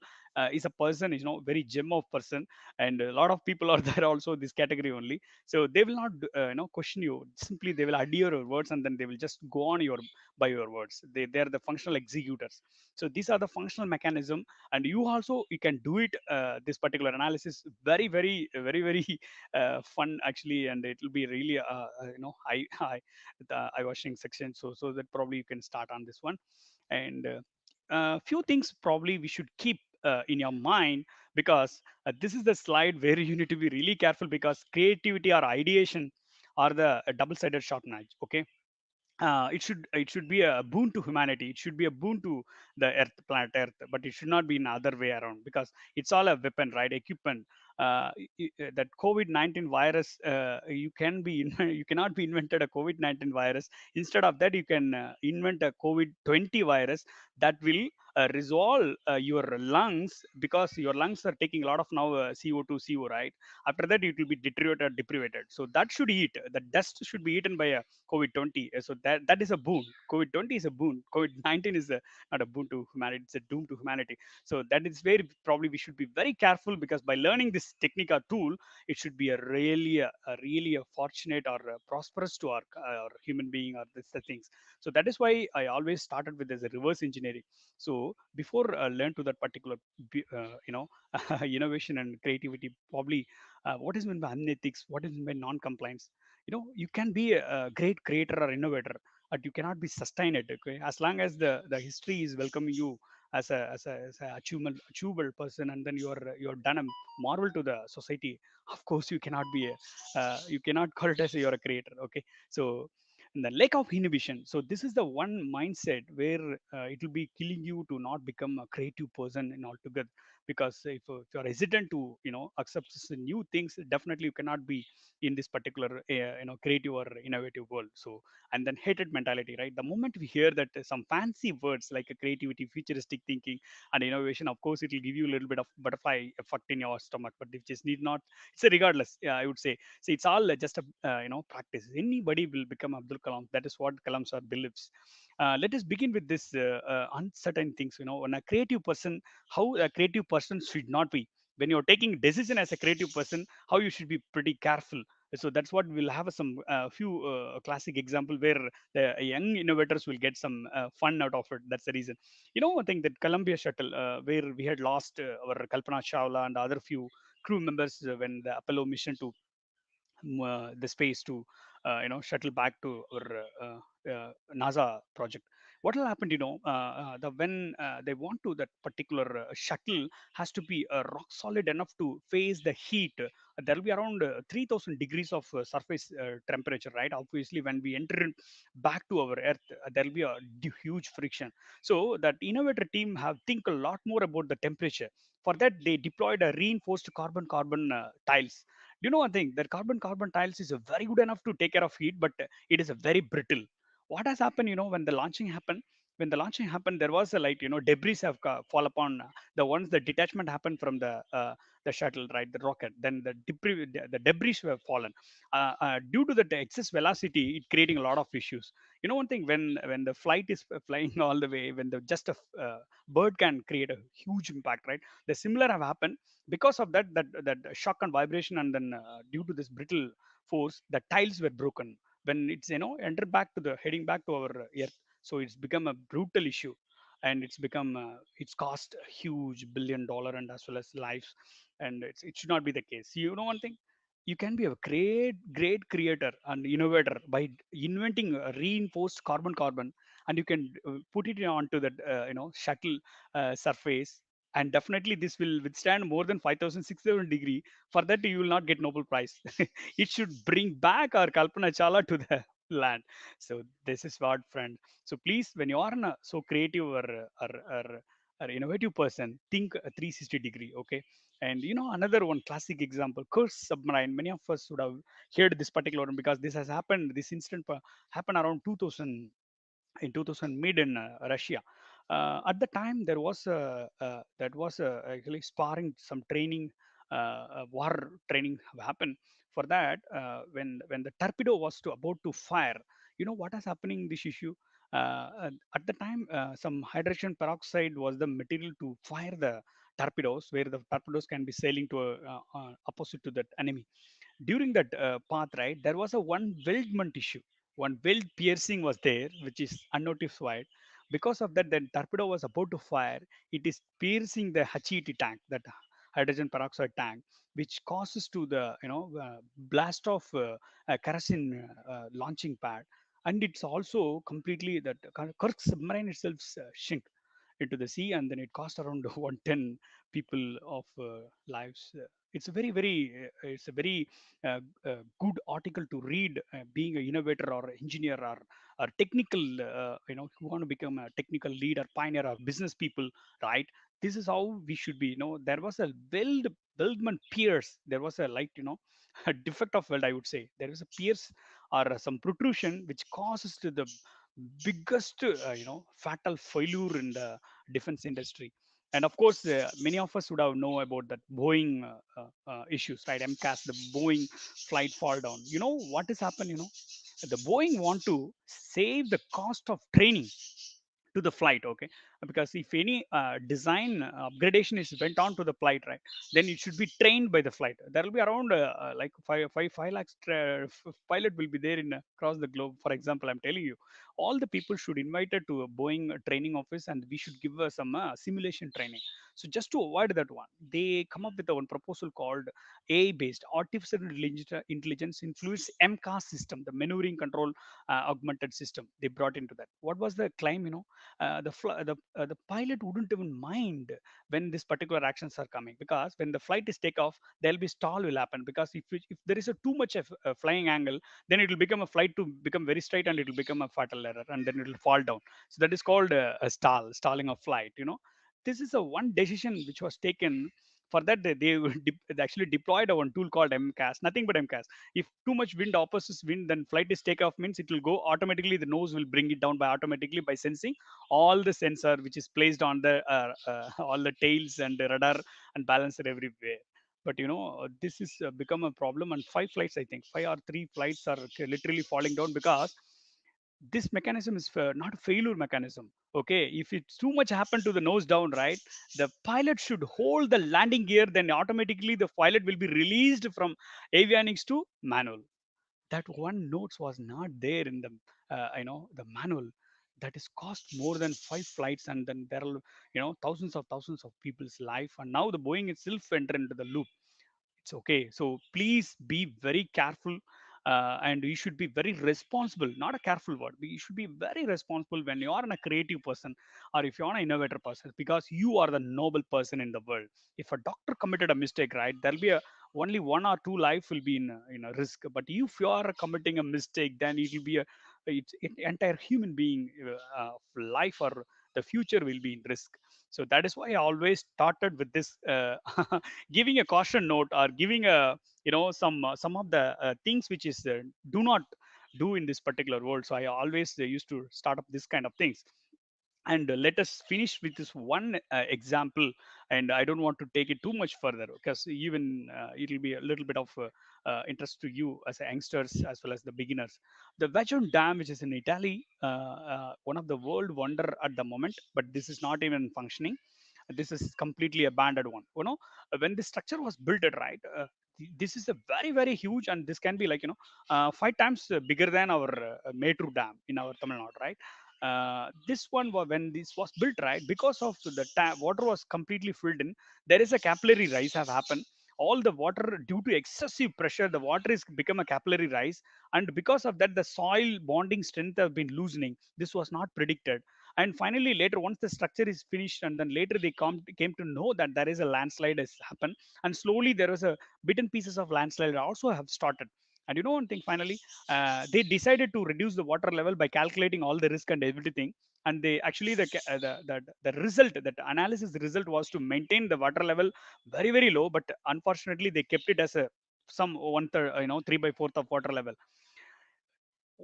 is a person, very gem of person, and a lot of people are there also this category only. So they will not question you, simply they will adhere your words, and then they will just go on your by your words. They are the functional executors. So these are the functional mechanism. And you also you can do it this particular analysis very fun actually, and it will be really I washing section. So that probably you can start on this one. And few things probably we should keep in your mind, because this is the slide where you need to be really careful, because creativity or ideation are the double-sided sharp knives. Okay, it should be a boon to humanity, it should be a boon to the earth, planet earth, but it should not be in other way around, because it's all a weapon, right? Equipment. That COVID-19 virus, you can be you cannot be invented a COVID-19 virus. Instead of that, you can invent a COVID-20 virus that will resolve your lungs, because your lungs are taking a lot of now CO2 CO, right? After that, it will be deteriorated, deprivated. So that should eat, the dust should be eaten by a COVID-20. So that is a boon. COVID-20 is a boon. COVID-19 is not a boon to humanity. It's a doom to humanity. So that is where probably we should be very careful, because by learning this technique or tool, it should be a really a fortunate or a prosperous to our human being or this the things. So that is why I always started with as a reverse engineering. So before learn to that particular innovation and creativity, probably what is meant by unethics, what is meant by non-compliance. You can be a great creator or innovator, but you cannot be sustained it. Okay, as long as the history is welcoming you as a achievable person, and then you're done a marvel to the society. Of course, you cannot call it as you're a creator. Okay, so the lack of inhibition. So this is the one mindset where it will be killing you to not become a creative person in altogether. Because if you're hesitant to accept new things, definitely you cannot be in this particular creative or innovative world. So, and then hated mentality, right? The moment we hear that some fancy words like a creativity, futuristic thinking, and innovation, of course it will give you a little bit of butterfly effect in your stomach, but it just need not. It's a regardless, yeah, I would say. See, it's all just a practice. Anybody will become Abdul Kalam. That is what Kalam sir believes. Let us begin with this uncertain things. When a creative person, how a creative person should not be. When you're taking decision as a creative person, how you should be pretty careful. So that's what we'll have some few classic example where the young innovators will get some fun out of it. That's the reason. I think that Columbia shuttle, where we had lost our Kalpana Chawla and other few crew members when the Apollo mission to the space to shuttle back to our NASA project. what will happen, the when they want to, that particular shuttle has to be rock solid enough to face the heat. There will be around 3000 degrees of surface temperature, right? Obviously, when we enter back to our earth, there will be a huge friction. So that innovator team have think a lot more about the temperature. For that, they deployed a reinforced carbon carbon tiles. Do you know one thing? That carbon carbon tiles is very good enough to take care of heat, but it is a very brittle. What has happened, when the launching happened, there was a light, debris have fall upon the ones, the detachment happened from the shuttle, right, the rocket. Then the debris have fallen due to the excess velocity, it creating a lot of issues. One thing, when the flight is flying all the way, when the just a bird can create a huge impact, right? The similar have happened because of that shock and vibration, and then due to this brittle force, the tiles were broken when it's enter back to the heading back to our earth. So it's become a brutal issue, and it's cost a huge $1 billion, and as well as lives. And it should not be the case. One thing, you can be a great creator and innovator by inventing a reinforced carbon carbon, and you can put it onto that shuttle surface, and definitely this will withstand more than 5600 degree. For that, you will not get Nobel Prize. It should bring back our Kalpana Chawla to the land. So this is what, friend. So please, when you are so creative or innovative person, think a 360 degree, okay? And another one classic example, Kursk submarine. Many of us would have heard this particular one, because this has happened. This incident happened around 2000, in 2000 mid in Russia. At the time, there was actually sparring, some training, war training have happened. For that, when the torpedo was about to fire, what is happening? This issue. At the time, some hydrogen peroxide was the material to fire the torpedoes, where the torpedoes can be sailing to opposite to that enemy. During that path, right, there was a one weldment issue. One weld piercing was there, which is unnotified. Because of that, the torpedo was about to fire. It is piercing the HET tank, that hydrogen peroxide tank, which causes to the blast of kerosene launching pad. And it's also completely that Kirk submarine itself sink into the sea, and then it cost around 110 people of lives. It's a very good article to read, being an innovator or engineer, or technical, who want to become a technical leader, pioneer, or business people, right? This is how we should be. There was a weldment pierce. There was a light, a defect of weld, I would say. There is a pierce or some protrusion which causes to the biggest, fatal failure in the defense industry. And of course, many of us would have know about that Boeing issues, right? MCAS, the Boeing flight fall down. What has happened? The Boeing want to save the cost of training to the flight, okay? Because if any design upgradation is went on to the flight, right, then it should be trained by the flight. There will be around like 5 lakhs pilot will be there in across the globe. For example, I'm telling you, all the people should invited to a Boeing training office, and we should give some simulation training. So just to avoid that one, they come up with one proposal called AI based artificial intelligence influence MCAS system, the maneuvering control augmented system they brought into that. What was the claim? The pilot wouldn't even mind when these particular actions are coming, because when the flight is take off, there'll be stall will happen, because if there is a too much of a flying angle, then it will become a flight to become very straight, and it will become a fatal error, and then it will fall down. So that is called a stalling of flight. This is a one decision which was taken. For that, they actually deployed a one tool called MCAS, nothing but MCAS. If too much wind, opposite wind, then flight is take off means it will go automatically. The nose will bring it down by automatically by sensing all the sensor which is placed on the all the tails and the radar and balancer everywhere. But this is become a problem, and five flights, I think, five or three flights are literally falling down, because this mechanism is not a failure mechanism. Okay, if it's too much happened to the nose down, right, the pilot should hold the landing gear, then automatically the pilot will be released from avionics to manual. That one notes was not there in the the manual. That is cost more than five flights, and then there are thousands of people's life, and now the Boeing itself enter into the loop. It's okay. So please be very careful. and you should be very responsible, not a careful word, but you should be very responsible when you are a creative person, or if you're an innovator person, because you are the noble person in the world. If a doctor committed a mistake, right, there'll be a only one or two life will be in a risk. But if you are committing a mistake, then it will be a it entire human being life or the future will be in risk. So that is why I always started with this giving a caution note, or giving a some of the things which is do not do in this particular world. So I always used to start up this kind of things. And let us finish with this one example. And I don't want to take it too much further, because even it will be a little bit of interest to you as a youngsters as well as the beginners. The Vajron Dam, which is in Italy, one of the world wonder at the moment, but this is not even functioning. This is completely abandoned one. When this structure was built, right, this is a very very huge, and this can be like 5 times bigger than our Metru Dam in our Tamil Nadu, right? This one when this was built, right, because of the water was completely filled in, there is a capillary rise have happened. All the water, due to excessive pressure, the water is become a capillary rise, and because of that the soil bonding strength have been loosening. This was not predicted. And finally later, once the structure is finished, and then later they came to know that there is a landslide has happened, and slowly there was a bitten pieces of landslide also have started. And you know one thing, finally they decided to reduce the water level by calculating all the risk and everything. And they actually the result, that analysis result was to maintain the water level very very low. But unfortunately they kept it as a some one third, 3/4 of water level.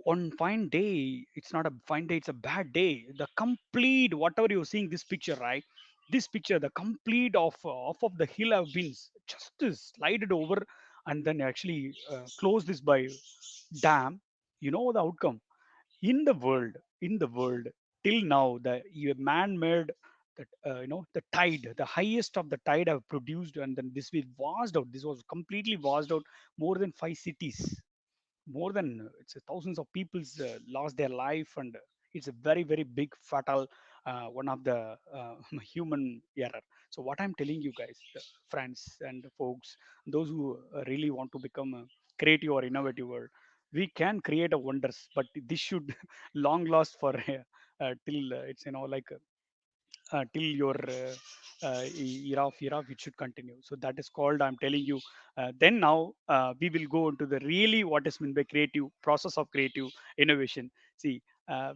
On fine day, it's not a fine day, it's a bad day. The complete, whatever you're seeing this picture, right, this picture, the complete of off of the hill have been just slided over, and then actually close this by dam. You know the outcome in the world, in the world till now, the man-made, that the tide, the highest of the tide have produced, and then this was washed out. This was completely washed out more than 5 cities, more than it's thousands of people's lost their life. And it's a very very big fatal one of the human error. So what I'm telling you guys, friends and folks, those who really want to become a creative or innovative world, we can create a wonders, but this should long last for till it's like till your year of it should continue. So that is called, I'm telling you. Then now we will go into the really what is meant by creative process of creative innovation. See,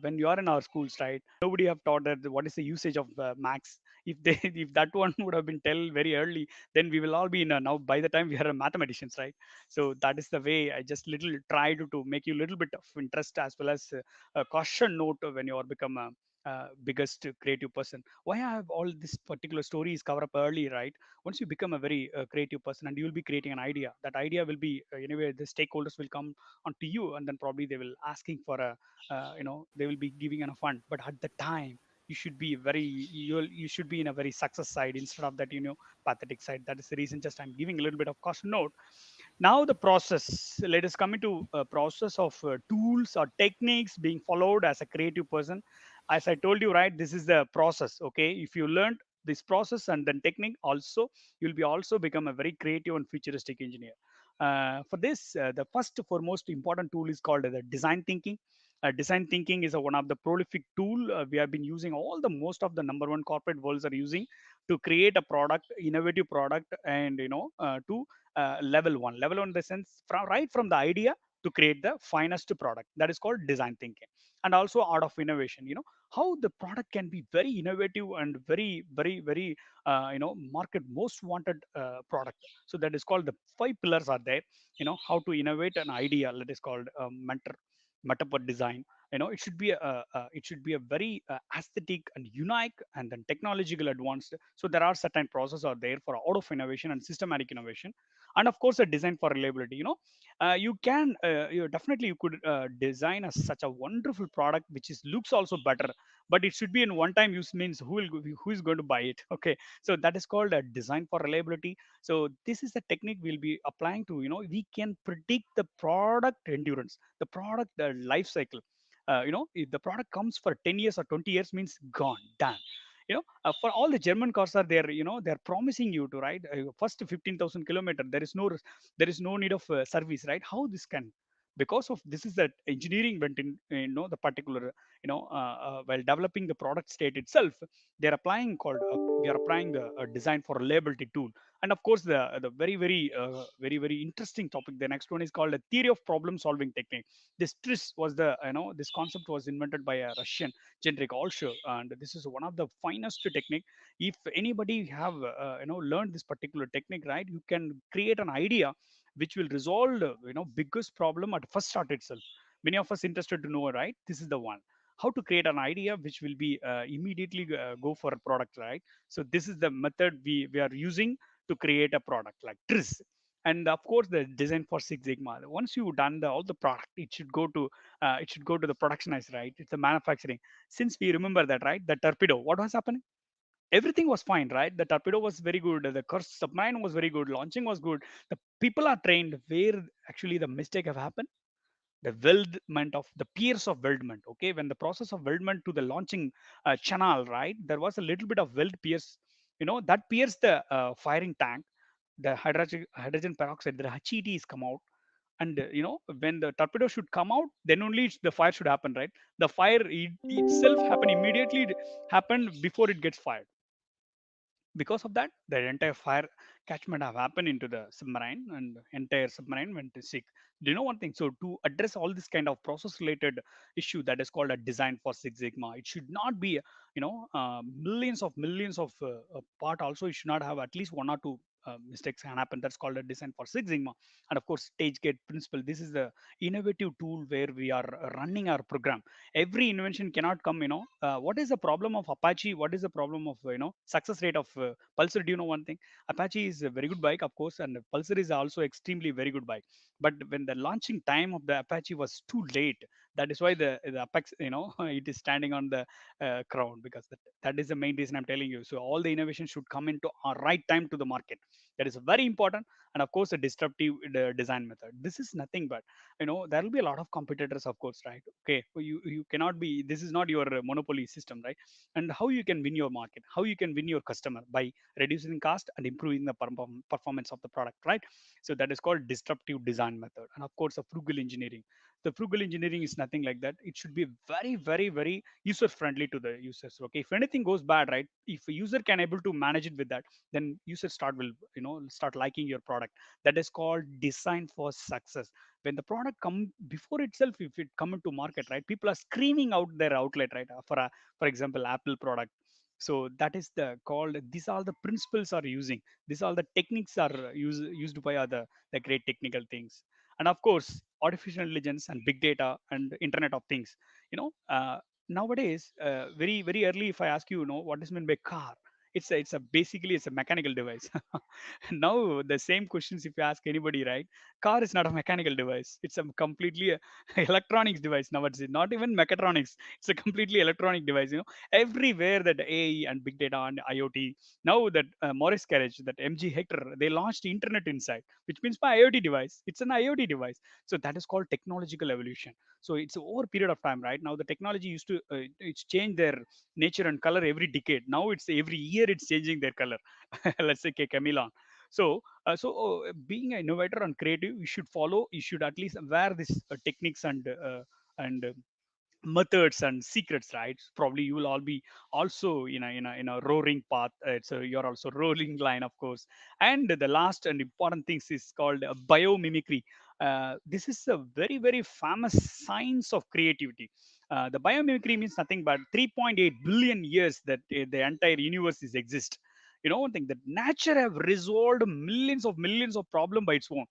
when you are in our schools, right, nobody have taught that what is the usage of max. If they if that one would have been tell very early, then we will all be in now by the time we are mathematicians, right? So that is the way I just little try to make you a little bit of interest, as well as a caution note when you are become a biggest creative person. Why I have all this particular stories cover up early, right? Once you become a very creative person, and you will be creating an idea, that idea will be anyway the stakeholders will come onto you, and then probably they will asking for a they will be giving an a fund. But at the time, you should be very, you should be in a very success side instead of that pathetic side. That is the reason just I'm giving a little bit of caution note. Now the process, let us come into a process of tools or techniques being followed as a creative person. As I told you, right, this is the process. Okay, if you learned this process and then technique also, you'll be also become a very creative and futuristic engineer. For this, the first foremost important tool is called the design thinking. Design thinking is one of the prolific tool we have been using, all the most of the number one corporate worlds are using to create a product, innovative product. And to level one in the sense, from right from the idea to create the finest product, that is called design thinking. And also art of innovation, how the product can be very innovative and very very very market most wanted product. So that is called, the five pillars are there. How to innovate an idea, that is called metaphor design. It should be a very aesthetic and unique, and then technological advanced. So there are certain processes are there for out of innovation and systematic innovation. And of course a design for reliability. You can you definitely you could design such a wonderful product which is looks also better, but it should be in one time use, means who is going to buy it. Okay, so that is called a design for reliability. So this is the technique we'll be applying to, we can predict the product endurance, the product the life cycle. If the product comes for 10 years or 20 years, means gone, done. For all the German cars are there, they're promising you to ride first 15,000 kilometer, there is no need of service, right? How this can Because of this is that engineering went in, the particular, while developing the product state itself, they're applying called we are applying the design for reliability tool. And of course the very interesting topic, the next one is called a theory of problem solving technique. This tris was the, this concept was invented by a Russian generic also, and this is one of the finest technique. If anybody have learned this particular technique, right, you can create an idea which will resolve the, biggest problem at first start itself. Many of us interested to know, right, this is the one, how to create an idea which will be immediately go for a product, right? So this is the method we are using to create a product like tris. And of course the design for Six Sigma, once you done all the product, it should go to the productionize, right? It's the manufacturing. Since we remember that, right, the torpedo, what was happening, everything was fine, right? The torpedo was very good, the course submarine was very good, launching was good, the people are trained. Where actually the mistake have happened, the weldment of the piers of weldment. Okay, when the process of weldment to the launching channel, right, there was a little bit of weld piers, that pierce the firing tank, the hydrogen peroxide, the HET is come out. And when the torpedo should come out, then only the fire should happen, right? The fire itself happen immediately, it happened before it gets fired. Because of that, the entire fire catchment have happened into the submarine, and entire submarine went to sick. Do you know one thing? So to address all this kind of process related issue, that is called a design for Six Sigma. It should not be millions of part also. You should not have at least one or two mistakes can happen. That's called a design for Six Sigma. And of course stage gate principle, this is the innovative tool where we are running our program. Every invention cannot come, what is the problem of Apache, what is the problem of success rate of Pulsar? Do you know one thing? Apache is a very good bike, of course, and Pulsar is also extremely very good bike. But when the launching time of the Apache was too late, that is why the Apex, it is standing on the crown, because that is the main reason I'm telling you. So all the innovation should come into a right time to the market. That is very important. And of course, a disruptive design method. This is nothing but, there will be a lot of competitors, of course, right? Okay, you cannot be, this is not your monopoly system, right? And how you can win your market, how you can win your customer by reducing cost and improving the performance of the product, right? So that is called disruptive design method. And of course, a frugal engineering. The frugal engineering is nothing like that. It should be very user friendly to the users. Okay, if anything goes bad, right, if a user can able to manage it with that, then users start liking your product. That is called design for success. When the product come before itself, if it come into market, right, people are screaming out their outlet, right, for example Apple product. So that is the called, these are the principles are using, these are the techniques are used by other, the great technical things. And of course artificial intelligence and big data and internet of things. Nowadays, very early, if I ask you, what is meant by car, it's a basically it's a mechanical device. Now the same questions if you ask anybody, right? Car is not a mechanical device, it's a completely electronics device. Now it's not even mechatronics, it's a completely electronic device. Everywhere that AI and big data and IoT. Now that Morris Carriage, that MG Hector, they launched internet inside, which means by IoT device, it's an IoT device. So that is called technological evolution. So it's over a period of time, right? Now the technology used to it's changed their nature and color every decade. Now it's every year it's changing their color. Let's say chameleon. So being an innovator and creative, you should follow, you should at least wear this techniques and methods and secrets, right? Probably you will all be also in a roaring path. So you're also rolling line, of course. And the last and important things is called biomimicry. This is a very famous science of creativity. The biomimicry means nothing but 3.8 billion years that the entire universe is exist. One thing, that nature have resolved millions of problem by its own.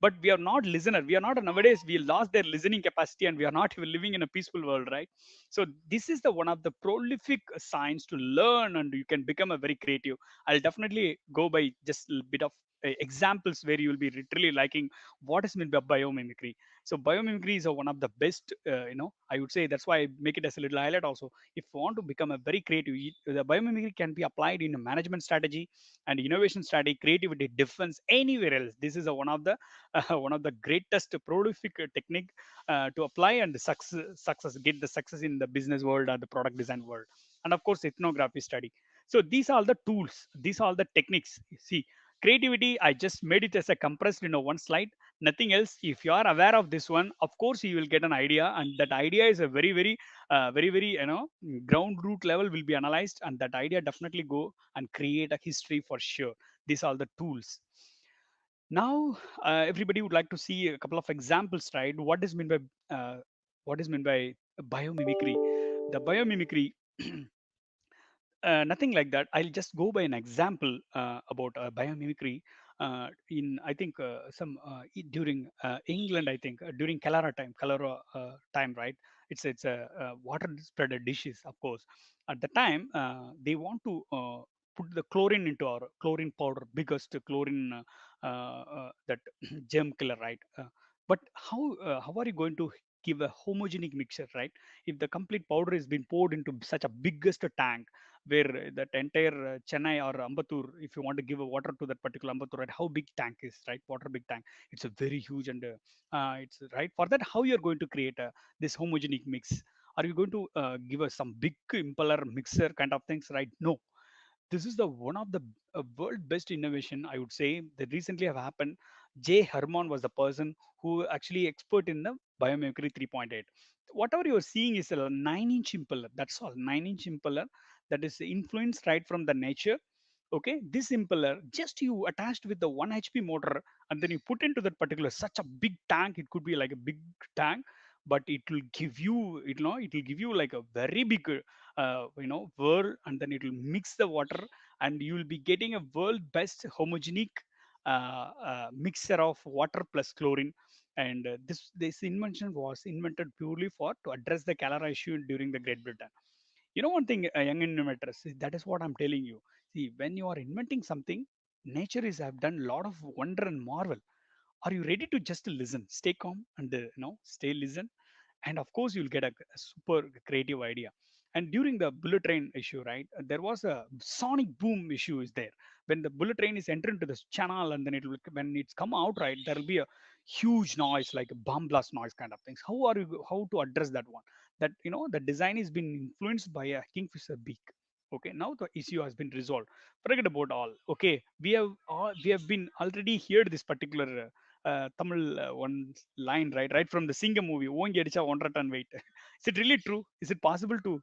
But we are not listener, we are not, nowadays we lost their listening capacity, and we are not even living in a peaceful world, right? So this is the one of the prolific science to learn, and you can become a very creative. I'll definitely go by just a bit of examples where you will be literally liking what is meant by biomimicry. So biomimicry is one of the best, I would say, that's why I make it as a little highlight also. If you want to become a very creative, the biomimicry can be applied in a management strategy and innovation strategy, creativity, defense, anywhere else. This is a one of the greatest prolific technique to apply and success get the success in the business world and the product design world. And of course ethnography study. So these are the tools, these are the techniques. See, creativity, I just made it as a compressed one slide. Nothing else. If you are aware of this one, of course you will get an idea, and that idea is a very ground root level will be analyzed, and that idea definitely go and create a history for sure. These are the tools. Now everybody would like to see a couple of examples, right? What is meant by biomimicry? The biomimicry, nothing like that. I'll just go by an example about biomimicry. In I think some during England, I think during cholera time, right? It's a water spreader dishes, of course. At the time, they want to put the chlorine into our chlorine powder, biggest chlorine that germ killer, right? But how are you going to give a homogenic mixture, right? If the complete powder has been poured into such a biggest tank, where that entire Chennai or Ambattur, if you want to give a water to that particular Ambattur, right, how big tank is, right? Water big tank. It's a very huge, and it's right for that. How you're going to create this homogenic mix? Are you going to give us some big impeller mixer kind of things, right? No, this is the one of the world best innovation, I would say, that recently have happened. Jay Herman was the person who actually expert in the biomimicry 3.8. Whatever you're seeing is a 9-inch impeller, that's all. 9-inch impeller that is influenced right from the nature. Okay, this impeller just you attached with the 1 HP motor, and then you put into that particular such a big tank. It could be like a big tank, but it will give you, it will give you like a very big world, and then it will mix the water, and you will be getting a world best homogenic mixture of water plus chlorine. And this invention was invented purely for to address the cholera issue during the Great Britain. One thing, young innovators, that is what I'm telling you. See, when you are inventing something, nature is have done a lot of wonder and marvel. Are you ready to just listen, stay calm, and stay listen? And of course you'll get a super creative idea. And during the bullet train issue, right, there was a sonic boom issue is there. When the bullet train is entering to this channel, and then it will, when it's come out, right, there will be a huge noise, like a bomb blast noise kind of things. How to address that one? That the design is been influenced by a kingfisher beak. Okay, now the issue has been resolved. Forget about all. Okay, we have been already heard this particular Tamil one line, right from the Singa movie. "ஓங்கி அடிச்சா 1.5 ton weight." Is it really true? Is it possible to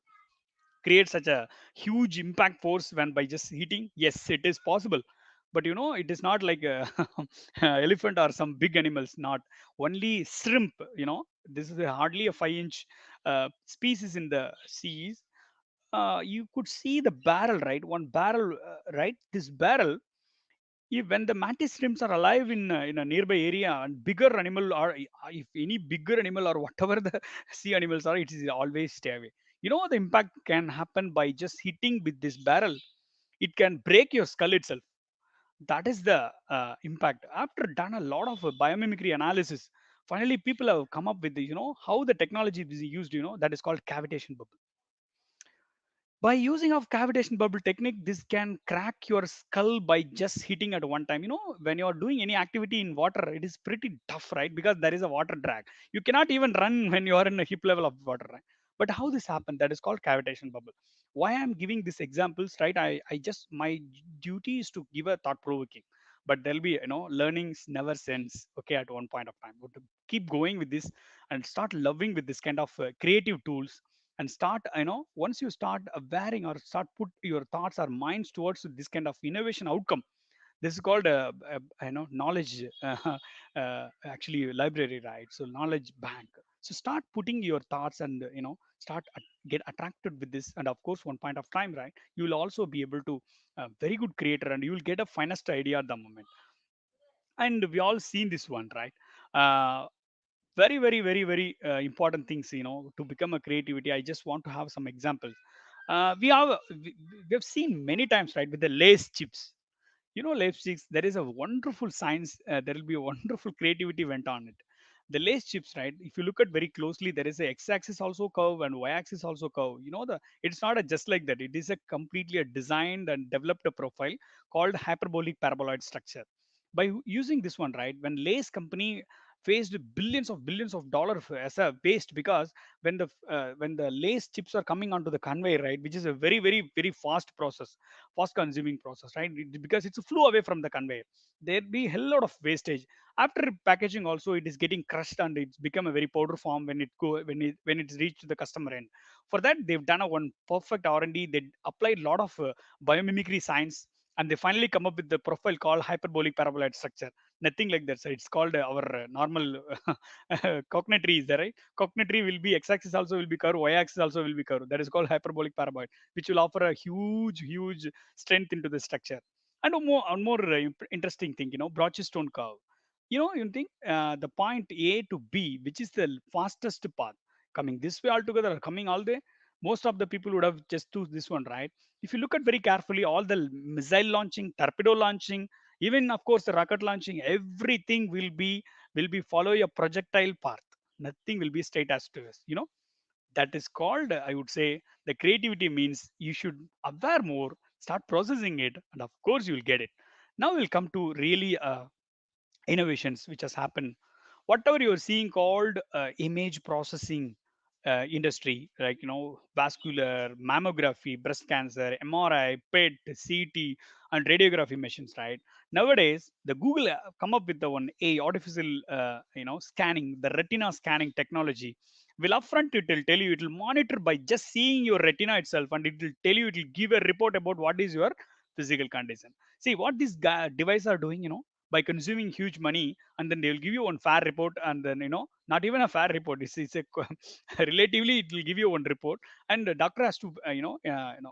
create such a huge impact force when by just heating? Yes, it is possible. But it is not like a elephant or some big animals. Not only shrimp. This is hardly a 5-inch species in the seas. You could see the barrel, right? One barrel, right? This barrel, if when the mantis shrimps are alive in a nearby area, and bigger animal, or if any bigger animal or whatever the sea animals are, it is always stay away. The impact can happen by just hitting with this barrel. It can break your skull itself. That is the impact. After done a lot of biomimicry analysis, finally people have come up with how the technology is used. That is called cavitation bubble. By using of cavitation bubble technique, this can crack your skull by just hitting at one time. When you are doing any activity in water, it is pretty tough, right? Because there is a water drag. You cannot even run when you are in a hip level of water, right? But how this happened, that is called cavitation bubble. Why I'm giving these examples, right? I just, my duty is to give a thought provoking, but there'll be learnings never ends. Okay, at one point of time, but to keep going with this and start loving with this kind of creative tools, and start, once you start wearing or start put your thoughts or minds towards this kind of innovation outcome. This is called knowledge actually library, right? So knowledge bank. So start putting your thoughts, and start get attracted with this, and of course one point of time, right, you will also be able to very good creator, and you will get a finest idea at the moment. And we all seen this one, right? Very very very very important things, to become a creativity. I just want to have some examples. We have seen many times, right, with the lace chips. Leipzig, there is a wonderful science. There will be a wonderful creativity went on it. The lace chips, right? If you look at very closely, there is a x-axis also curve and y-axis also curve. It's not a just like that. It is a completely a designed and developed a profile called hyperbolic paraboloid structure. By using this one, right? When lace company faced billions of dollars as a waste, because when the lace chips are coming onto the conveyor, right, which is a very fast process, fast consuming process, right, because it's flew away from the conveyor, there'd be a hell lot of wastage. After packaging also, it is getting crushed and it's become a very powder form when it's reached the customer end. For that, they've done a one perfect R&D. They applied a lot of biomimicry science, and they finally come up with the profile called hyperbolic paraboloid structure. Nothing like that. So it's called our normal cognitory, is there, right? Cognitory will be x-axis also will be curved, y-axis also will be curved. That is called hyperbolic paraboloid, which will offer a huge strength into the structure. And one more interesting thing, Brochestone curve. You think the point A to B, which is the fastest path, coming this way altogether or coming all day, most of the people would have just choose this one, right? If you look at very carefully, all the missile launching, torpedo launching, even of course the rocket launching, everything will be follow a projectile path. Nothing will be straight as to us. That is called, I would say, the creativity means you should aware more, start processing it, and of course you will get it. Now we'll come to really innovations which has happened. Whatever you're seeing called image processing industry, like vascular, mammography, breast cancer, MRI, PET, CT, and radiography machines, right? Nowadays the Google come up with the one a artificial scanning, the retina scanning technology. Will upfront, it will tell you, it will monitor by just seeing your retina itself, and it will tell you, it will give a report about what is your physical condition. See what these devices are doing, by consuming huge money, and then they will give you one fair report, and then not even a fair report, it's a relatively it will give you one report, and the doctor has to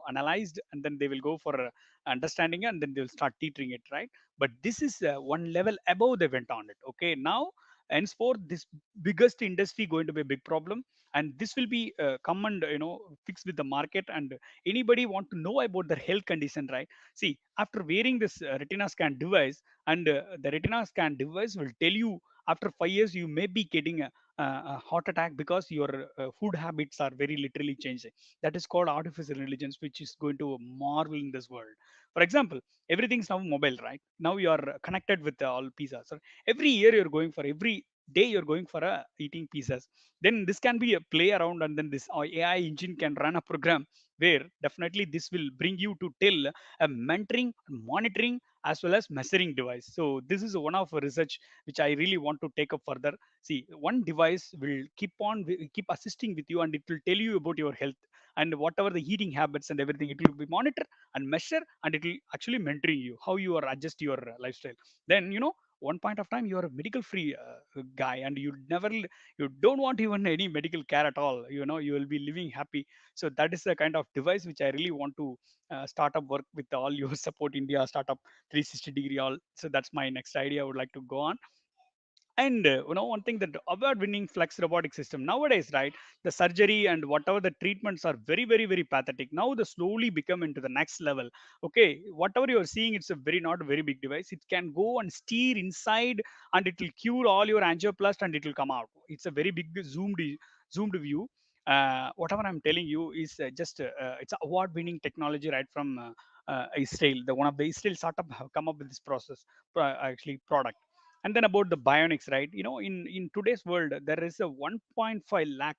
analyzed, and then they will go for understanding, and then they'll start teaching it, right? But this is one level above they went on it. Okay, now henceforth this biggest industry going to be a big problem, and this will be come and fixed with the market, and anybody want to know about their health condition, right? See, after wearing this retina scan device, and the retina scan device will tell you after 5 years you may be getting a heart attack because your food habits are very literally changing. That is called artificial intelligence, which is going to marvel in this world. For example, everything's now mobile, right? Now you are connected with all pizzas. So every year you're going for every day you're going for eating pizzas. Then this can be a play around, and then this AI engine can run a program where definitely this will bring you to tell a mentoring, monitoring, as well as measuring device. So this is one of a research which I really want to take up further. See, one device will keep assisting with you, and it will tell you about your health and whatever the eating habits and everything. It will be monitor and measure, and it will actually mentoring you how you are adjust your lifestyle. Then one point of time you are a medical free guy, and you don't want even any medical care at all. You will be living happy. So that is the kind of device which I really want to startup work with all your support India startup 360 degree all. So that's my next idea I would like to go on. And one thing, that award winning flex robotic system nowadays, right? The surgery and whatever the treatments are very pathetic. Now the slowly become into the next level. Okay, whatever you're seeing, it's a very not a very big device. It can go and steer inside, and it will cure all your angioplast, and it will come out. It's a very big zoomed view. Whatever I'm telling you is just it's award winning technology, right, from Israel. The one of the Israel startup have come up with this process, actually product. And then about the bionics, right? In today's world, there is a 1.5 lakh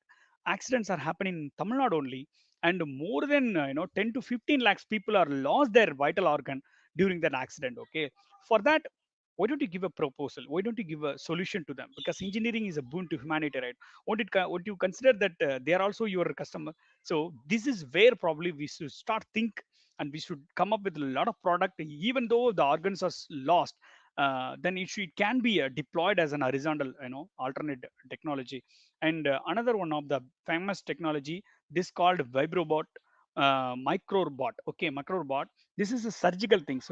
accidents are happening in Tamil Nadu only, and more than 10 to 15 lakhs people are lost their vital organ during that accident. Okay, for that, why don't you give a proposal? Why don't you give a solution to them? Because engineering is a boon to humanity, right? Won't you consider that they are also your customer? So this is where probably we should start think, and we should come up with a lot of product, even though the organs are lost. Then it can be deployed as an horizontal alternate technology. And another one of the famous technology, this called vibrobot, microbot. Okay, microbot, this is a surgical things.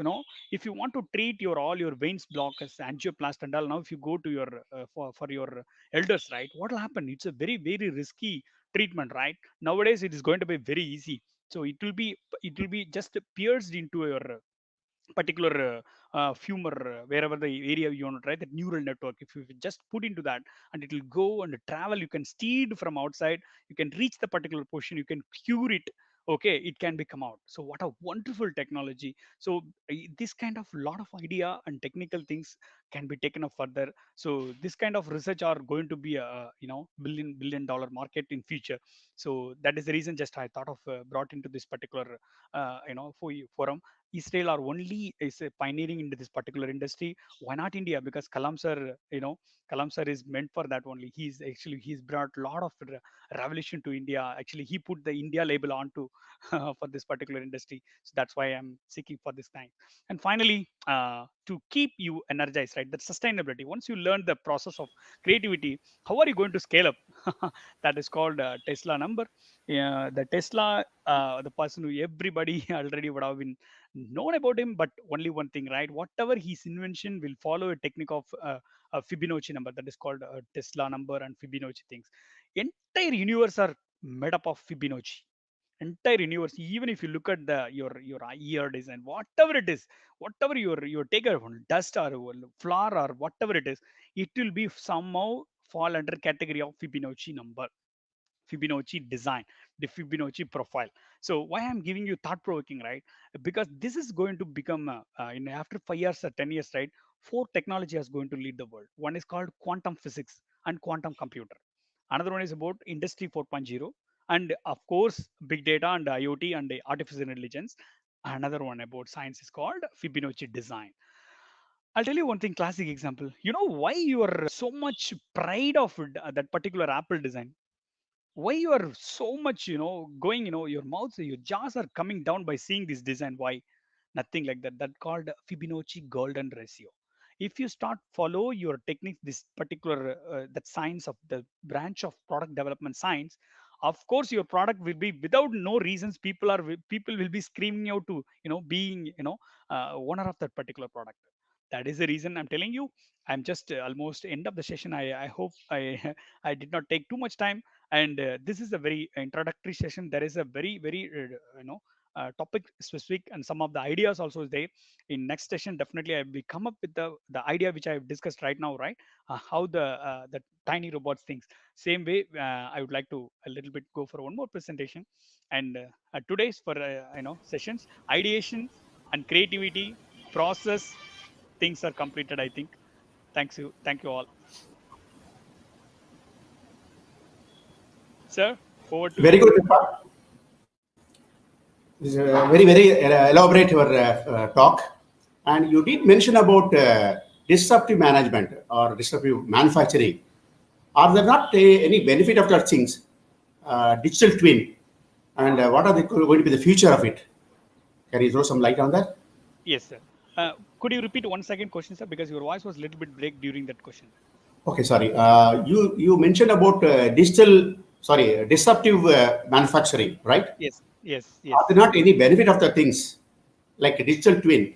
If you want to treat your all your veins block as angioplast and all, now if you go to your for your elders, right, what will happen? It's a very risky treatment, right? Nowadays it is going to be very easy. So it will be just pierced into your particular humor, wherever the area you want to try that neural network. If you just put into that, and it will go and travel, you can steer from outside, you can reach the particular position, you can cure it. okay, it can be come out. So what a wonderful technology. So this kind of lot of idea and technical things can be taken up further. So this kind of research are going to be a, billion dollar market in future. So that is the reason just I thought of brought into this particular forum. Israel are only is pioneering into this particular industry. Why not India? Because Kalam sir, Kalam sir is meant for that only. He's brought a lot of revolution to India. Actually, he put the India label onto for this particular industry. So that's why I'm seeking for this time. And finally, to keep you energized, right? That sustainability. Once you learn the process of creativity, how are you going to scale up? That is called Tesla number. Yeah, the Tesla, the person who everybody already would have been known about him, but only one thing, right? Whatever his invention will follow a technique of a Fibonacci number, that is called Tesla number and Fibonacci things. Entire universe are made up of Fibonacci. Entire universe, even if you look at your ear design, whatever it is, whatever your take a dust or flower or whatever it is, it will be somehow fall under category of Fibonacci number, Fibonacci design, the Fibonacci profile. So why I'm giving you thought provoking, right? Because this is going to become in after 5 years or 10 years, right? Four technology is going to lead the world. One is called quantum physics and quantum computer. Another one is about industry 4.0, and of course big data and IoT and artificial intelligence. Another one about science is called Fibonacci design. I'll tell you one thing, classic example. You know why you are so much pride of that particular Apple design? Why you are so much going, your mouth, your jaws are coming down by seeing this design? Why? Nothing like that. That called Fibonacci golden ratio. If you start follow your technique, this particular that science of the branch of product development science, of course your product will be without no reasons, people will be screaming out to being owner of that particular product. That is the reason I'm telling you. I'm just almost end of the session. I hope I I did not take too much time. And this is a very introductory session. There is a very topic specific, and some of the ideas also is there. In next session, definitely I will come up with the idea which I have discussed right now, right? How the tiny robots things. Same way, I would like to a little bit go for one more presentation. And today's for sessions, ideation and creativity process things are completed, I think. Thank you all. Sir, over to Very you. good, Deepak. This is a very elaborate your talk, and you did mention about disruptive management or disruptive manufacturing. Are there not any benefit of that things, digital twin, and what are going to be the future of it? Can you throw some light on that? Yes, sir. Could you repeat one second question, sir? Because your voice was a little bit break during that question. Okay, sorry. You mentioned about disruptive manufacturing, right? Yes, yes, Are yes. there not any benefit of the things like a digital twin?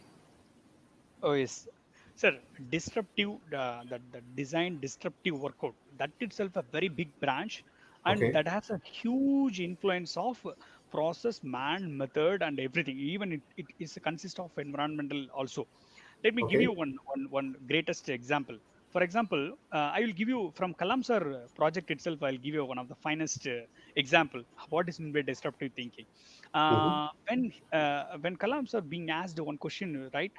Oh, yes. Sir, disruptive, the design disruptive workout, that itself a very big branch, and Okay, that has a huge influence of process, man, method, and everything. Even it is consists of environmental also. Let me give okay. you one greatest example. For example, I will give you from Kalam sir project itself. I'll give you one of the finest example. What is meant by disruptive thinking? Mhm. When Kalam sir being asked one question, right?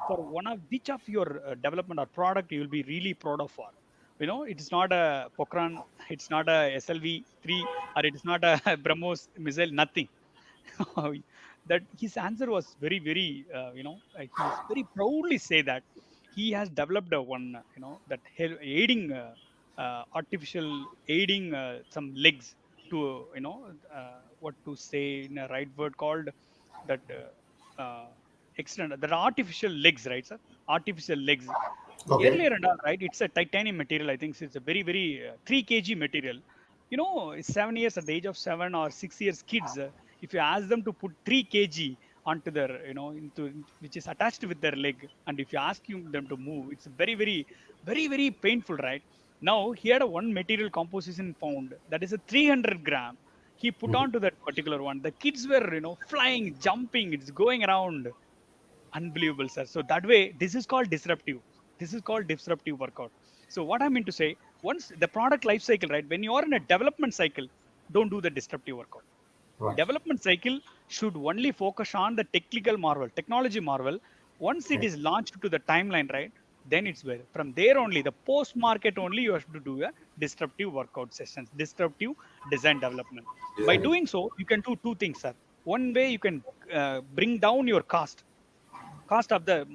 For one of which of your development or product you will be really proud of for? It is not a Pokhran, it's not a SLV 3, or it is not a BrahMos missile. Nothing. That his answer was very he's very proudly say that he has developed a one that aiding artificial aiding some legs to what to say in a right word called that extend that artificial legs, right, sir? Artificial legs. Okay, Earlier and all, right, it's a titanium material. I think it's a very 3 kg material. 7 years, at the age of 7 or 6 years kids, if you ask them to put 3 kg onto their into which is attached with their leg, and if you ask them to move, it's very painful, right? Now he had a one material composition found that is a 300 gram. He put mhm. onto that particular one. The kids were flying, jumping, it's going around. Unbelievable, sir. So that way, this is called disruptive. This is called disruptive workout. So what I mean to say, once the product life cycle, right? When you are in a development cycle, don't do the disruptive workout. Right. Development cycle should only focus on the technology marvel. Once it Okay. is launched to the timeline, right? Then it's where from there only the post market only you have to do a disruptive workout sessions, disruptive design development. By Designing. doing so, you can do two things, sir. One way you can bring down your cost of the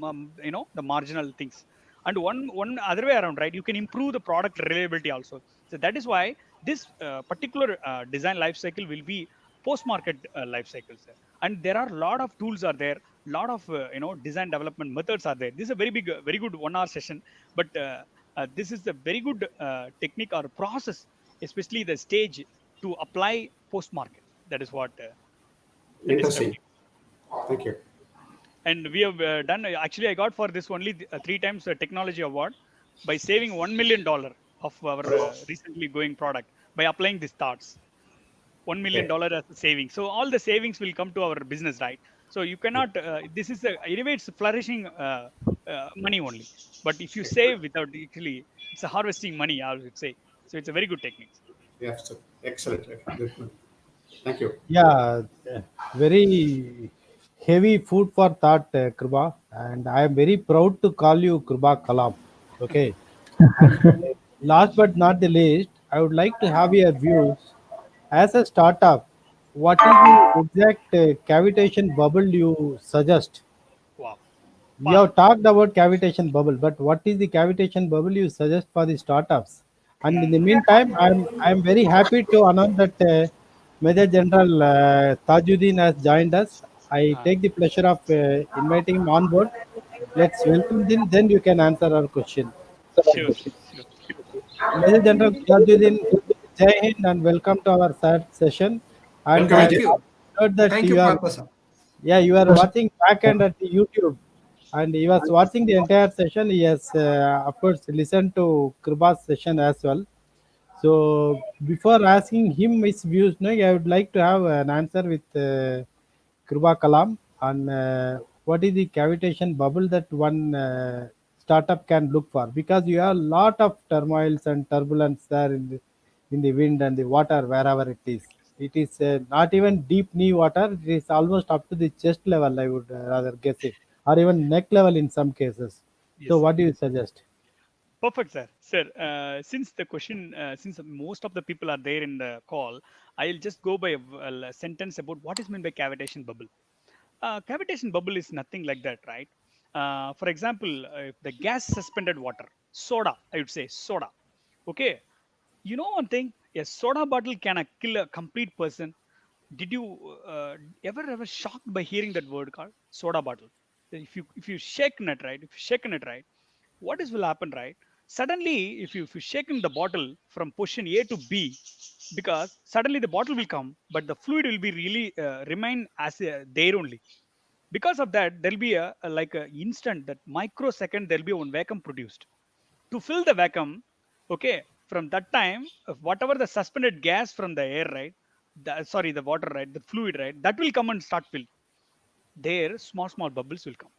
the marginal things, and one other way around, right? You can improve the product reliability also. So that is why this particular design life cycle will be post market life cycle, sir. And there are a lot of tools are there, lot of design development methods are there. This is a very big very good 1 hour session, but this is a very good technique or process, especially the stage to apply post market. That is what the Interesting. disruptive. Thank you. And we have done, actually I got for this only three times a technology award by saving $1 million of our recently going product by applying these thoughts. $1 million Okay. as a saving, so all the savings will come to our business, right? So you cannot this is a, anyway it's flourishing money only, but if you save without actually, it's a harvesting money, I would say. So it's a very good technique. Yes, sir. Excellent. Good. Thank you. Yeah, very heavy food for thought, Kruba, and I am very proud to call you Kruba Kalam. Okay, and last but not the least, I would like to have your views as a startup. What is the exact cavitation bubble you suggest? Wow. We Pa. have talked about cavitation bubble, but what is the cavitation bubble you suggest for the startups? And in the meantime, I'm very happy to announce that Major General Tajuddin has joined us. I uh, take the pleasure of inviting him on board. Let's welcome him. Then you can answer our question. sure, sure. Major General Tajuddin, Jai Hind and welcome to our third session. And Welcome I Thank again. you. heard that Thank you you, are, Partha sir. yeah, you are watching back end at the YouTube, and he was watching the entire session. He has, of course, listened to Kripa's session as well. So before asking him his views, no, I would like to have an answer with Kripa Kalam on what is the cavitation bubble that one startup can look for, because you have a lot of turmoils and turbulence there in the wind and the water wherever it is. It is not even deep knee water; it is almost up to the chest level. I would rather guess it, or even neck level in some cases. So, Yes, sir. what do you suggest? Perfect, sir. Sir, since the question, since most of the people are there in the call, I'll just go by a sentence about what is meant by cavitation bubble. Cavitation bubble is nothing like that, right? For example, if the gas suspended water, soda, I would say soda. Okay, you know one thing, a soda bottle can kill a complete person. Did you ever shocked by hearing that word called soda bottle? If you shaken it right, if you shaken it right, what is will happen, right? Suddenly, if you shaken the bottle from position A to B, because suddenly the bottle will come, but the fluid will be really remain as there only. Because of that, there'll be a like a instant that microsecond there'll be one vacuum produced to fill the vacuum. Okay, from that time, whatever the suspended gas from the air, right? Sorry, the water, right? The fluid, right? That will come and start fill. There, small bubbles will come.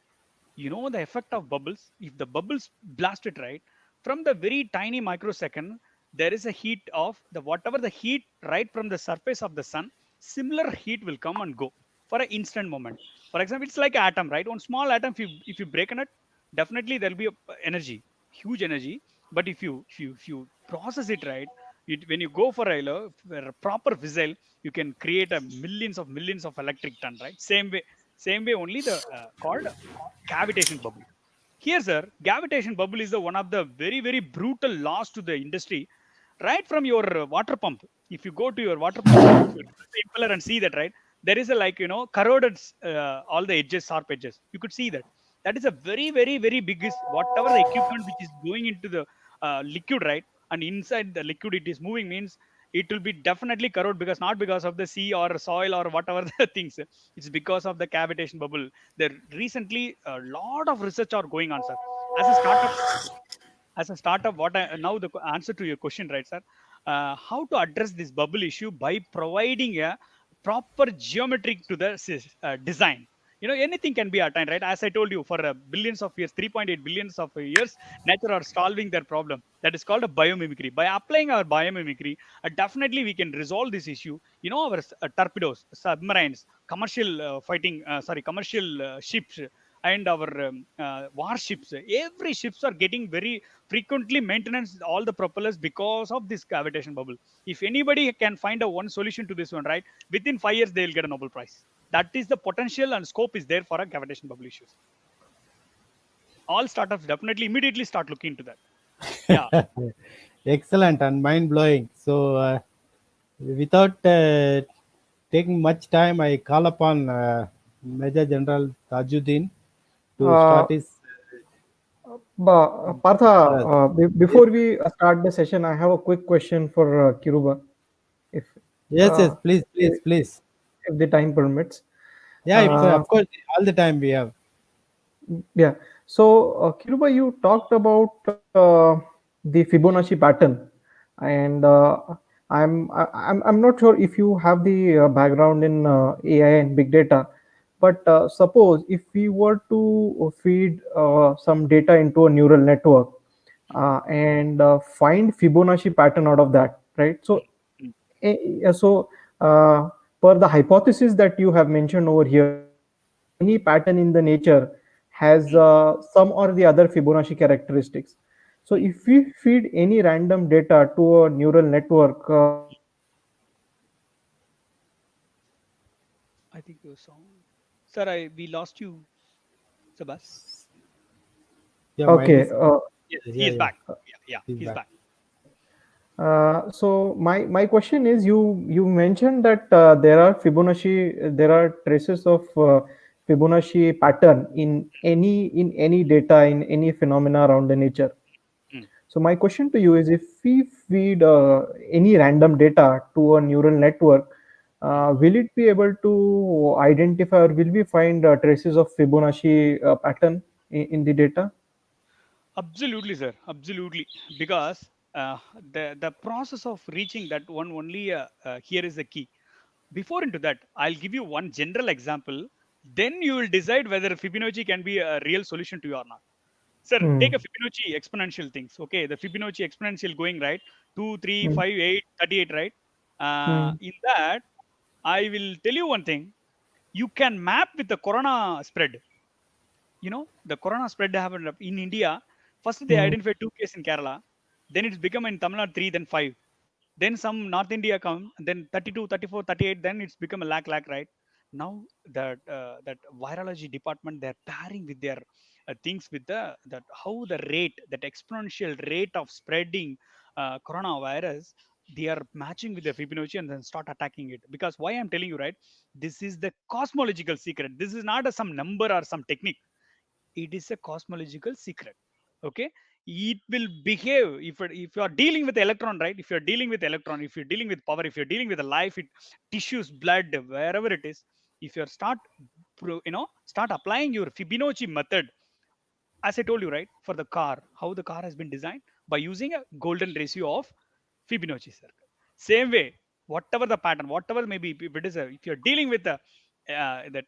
You know the effect of bubbles. If the bubbles blast it, right, from the very tiny microsecond, there is a heat of the whatever the heat right from the surface of the sun. Similar heat will come and go for an instant moment. For example, it's like an atom, right? One small atom, if you break in it, definitely there'll be a energy, huge energy. But if you process it right, when you go for a proper vessel, you can create a millions of electric ton, right? Same way only the called cavitation bubble. Here, sir, cavitation bubble is the one of the very brutal loss to the industry. Right from your water pump, if you go to your water pump, your impeller and see that, right, there is a like corroded all the edges, sharp edges. You could see that. That is a very biggest whatever the equipment which is going into the liquid, right, and inside the liquid it is moving means it will be definitely corrode, because not because of the sea or soil or whatever the things. It's because of the cavitation bubble. There recently a lot of research are going on, sir. As a startup, what I now the answer to your question, right, sir? How to address this bubble issue by providing a proper geometric to the design. Anything can be attained, right? As I told you, for billions of years, 3.8 billions of years, nature are solving their problem. That is called a biomimicry. By applying our biomimicry, definitely we can resolve this issue. Our torpedoes, submarines, commercial commercial ships, and our warships, every ships are getting very frequently maintenance all the propellers because of this cavitation bubble. If anybody can find a one solution to this one, right, within 5 years they'll get a Nobel Prize. That is the potential and scope is there for a cavitation bubble issues. All startups definitely immediately start looking into that. Yeah. Excellent and mind blowing. So, without taking much time, I call upon Major General Tajuddin to Uh, start his Partha, for us. Yes, before we start the session, I have a quick question for Kiruba, if yes, yes. uh, Please, please, if please. if the time permits. Yeah, if, Uh, of course, all the time we have. Yeah. So, Kiruba, you talked about the Fibonacci pattern, and I'm not sure if you have the background in AI and big data, but suppose if we were to feed some data into a neural network and find Fibonacci pattern out of that, right? So, Mm. so per the hypothesis that you have mentioned over here, any pattern in the nature has Mm. some or the other Fibonacci characteristics. So Mm. if we feed any random data to a neural network, I think you saw. Sir, we lost you, Sabas. Yeah, mine okay, is. Yes, he Yeah, is yeah. back. Yeah, He's he's back. back. so my question is, you mentioned that there are traces of Fibonacci pattern in any data in any phenomena around the nature. Mm. So my question to you is, if we feed any random data to a neural network, Mm. will it be able to identify, or will we find traces of Fibonacci pattern in the data? Absolutely, sir. Absolutely. Because the process of reaching that one only here is the key. Before into that, I'll give you one general example. Then you will decide whether Fibonacci can be a real solution to you or not. Sir, Hmm. take a Fibonacci exponential things. Okay, the Fibonacci exponential going right, 2, 3, Hmm. 5, 8, 38, right? Hmm. In that, I will tell you one thing. You can map with the corona spread. The corona spread happened in India. First they Hmm. identified 2 cases in Kerala, then it's become in Tamil Nadu 3, then 5, then some North India come, then 32, 34, 38, then it's become a lakh, right? Now that virology department, they're pairing with their things with the that how the rate, that exponential rate of spreading coronavirus, they are matching with the Fibonacci and then start attacking it. Because why I'm telling you, right, this is the cosmological secret. This is not some number or some technique. It is a cosmological secret. Okay, it will behave. If you are dealing with electron, right, if you're dealing with electron, if you're dealing with power, if you're dealing with a life, tissues, blood, wherever it is, if you start start applying your Fibonacci method, as I told you, right, for the car, how the car has been designed by using a golden ratio of Fibonacci circle. Same way, whatever the pattern, whatever maybe, if it is if you're dealing with the that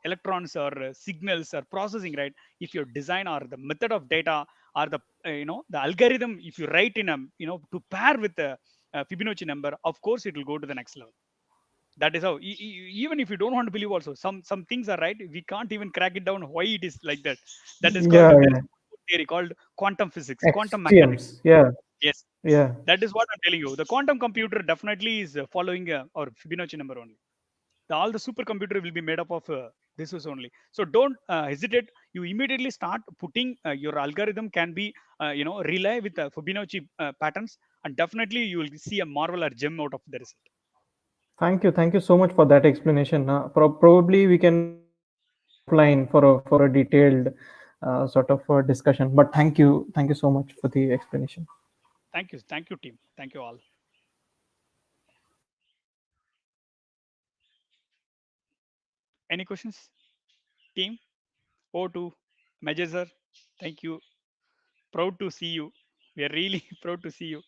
electrons or signals or processing, right, if your design or the method of data or the the algorithm, if you write in a to pair with the Fibonacci number, of course it will go to the next level. That is how, even if you don't want to believe also, some things are right, we can't even crack it down why it is like that. That is called, Yeah, there is yeah. a theory called quantum physics, quantum mechanics. Axioms. Yeah, Yes, yeah. that is what I'm telling you. The quantum computer definitely is following our Fibonacci number only. All the supercomputer will be made up of this is only. So don't hesitate. You immediately start putting your algorithm can be rely with Fibonacci patterns, and definitely you will see a marvel or gem out of the result. Thank you so much for that explanation. Probably we can connect offline for a detailed sort of discussion. But thank you so much for the explanation. Thank you, team. Thank you all. Any questions, team? Over to Major sir. Thank you. Proud to see you. We are really proud to see you,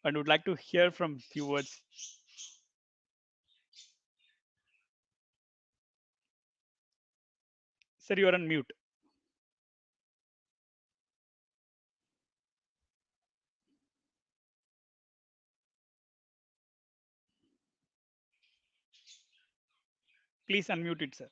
and would like to hear from few words. Sir, you are on mute. Please unmute it, sir.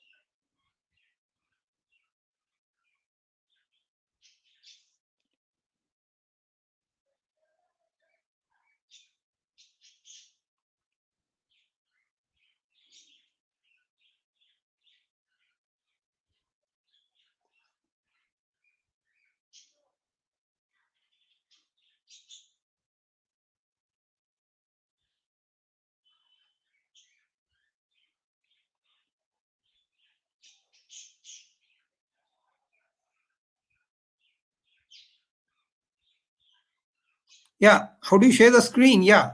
Yeah. How do you share the screen? Yeah.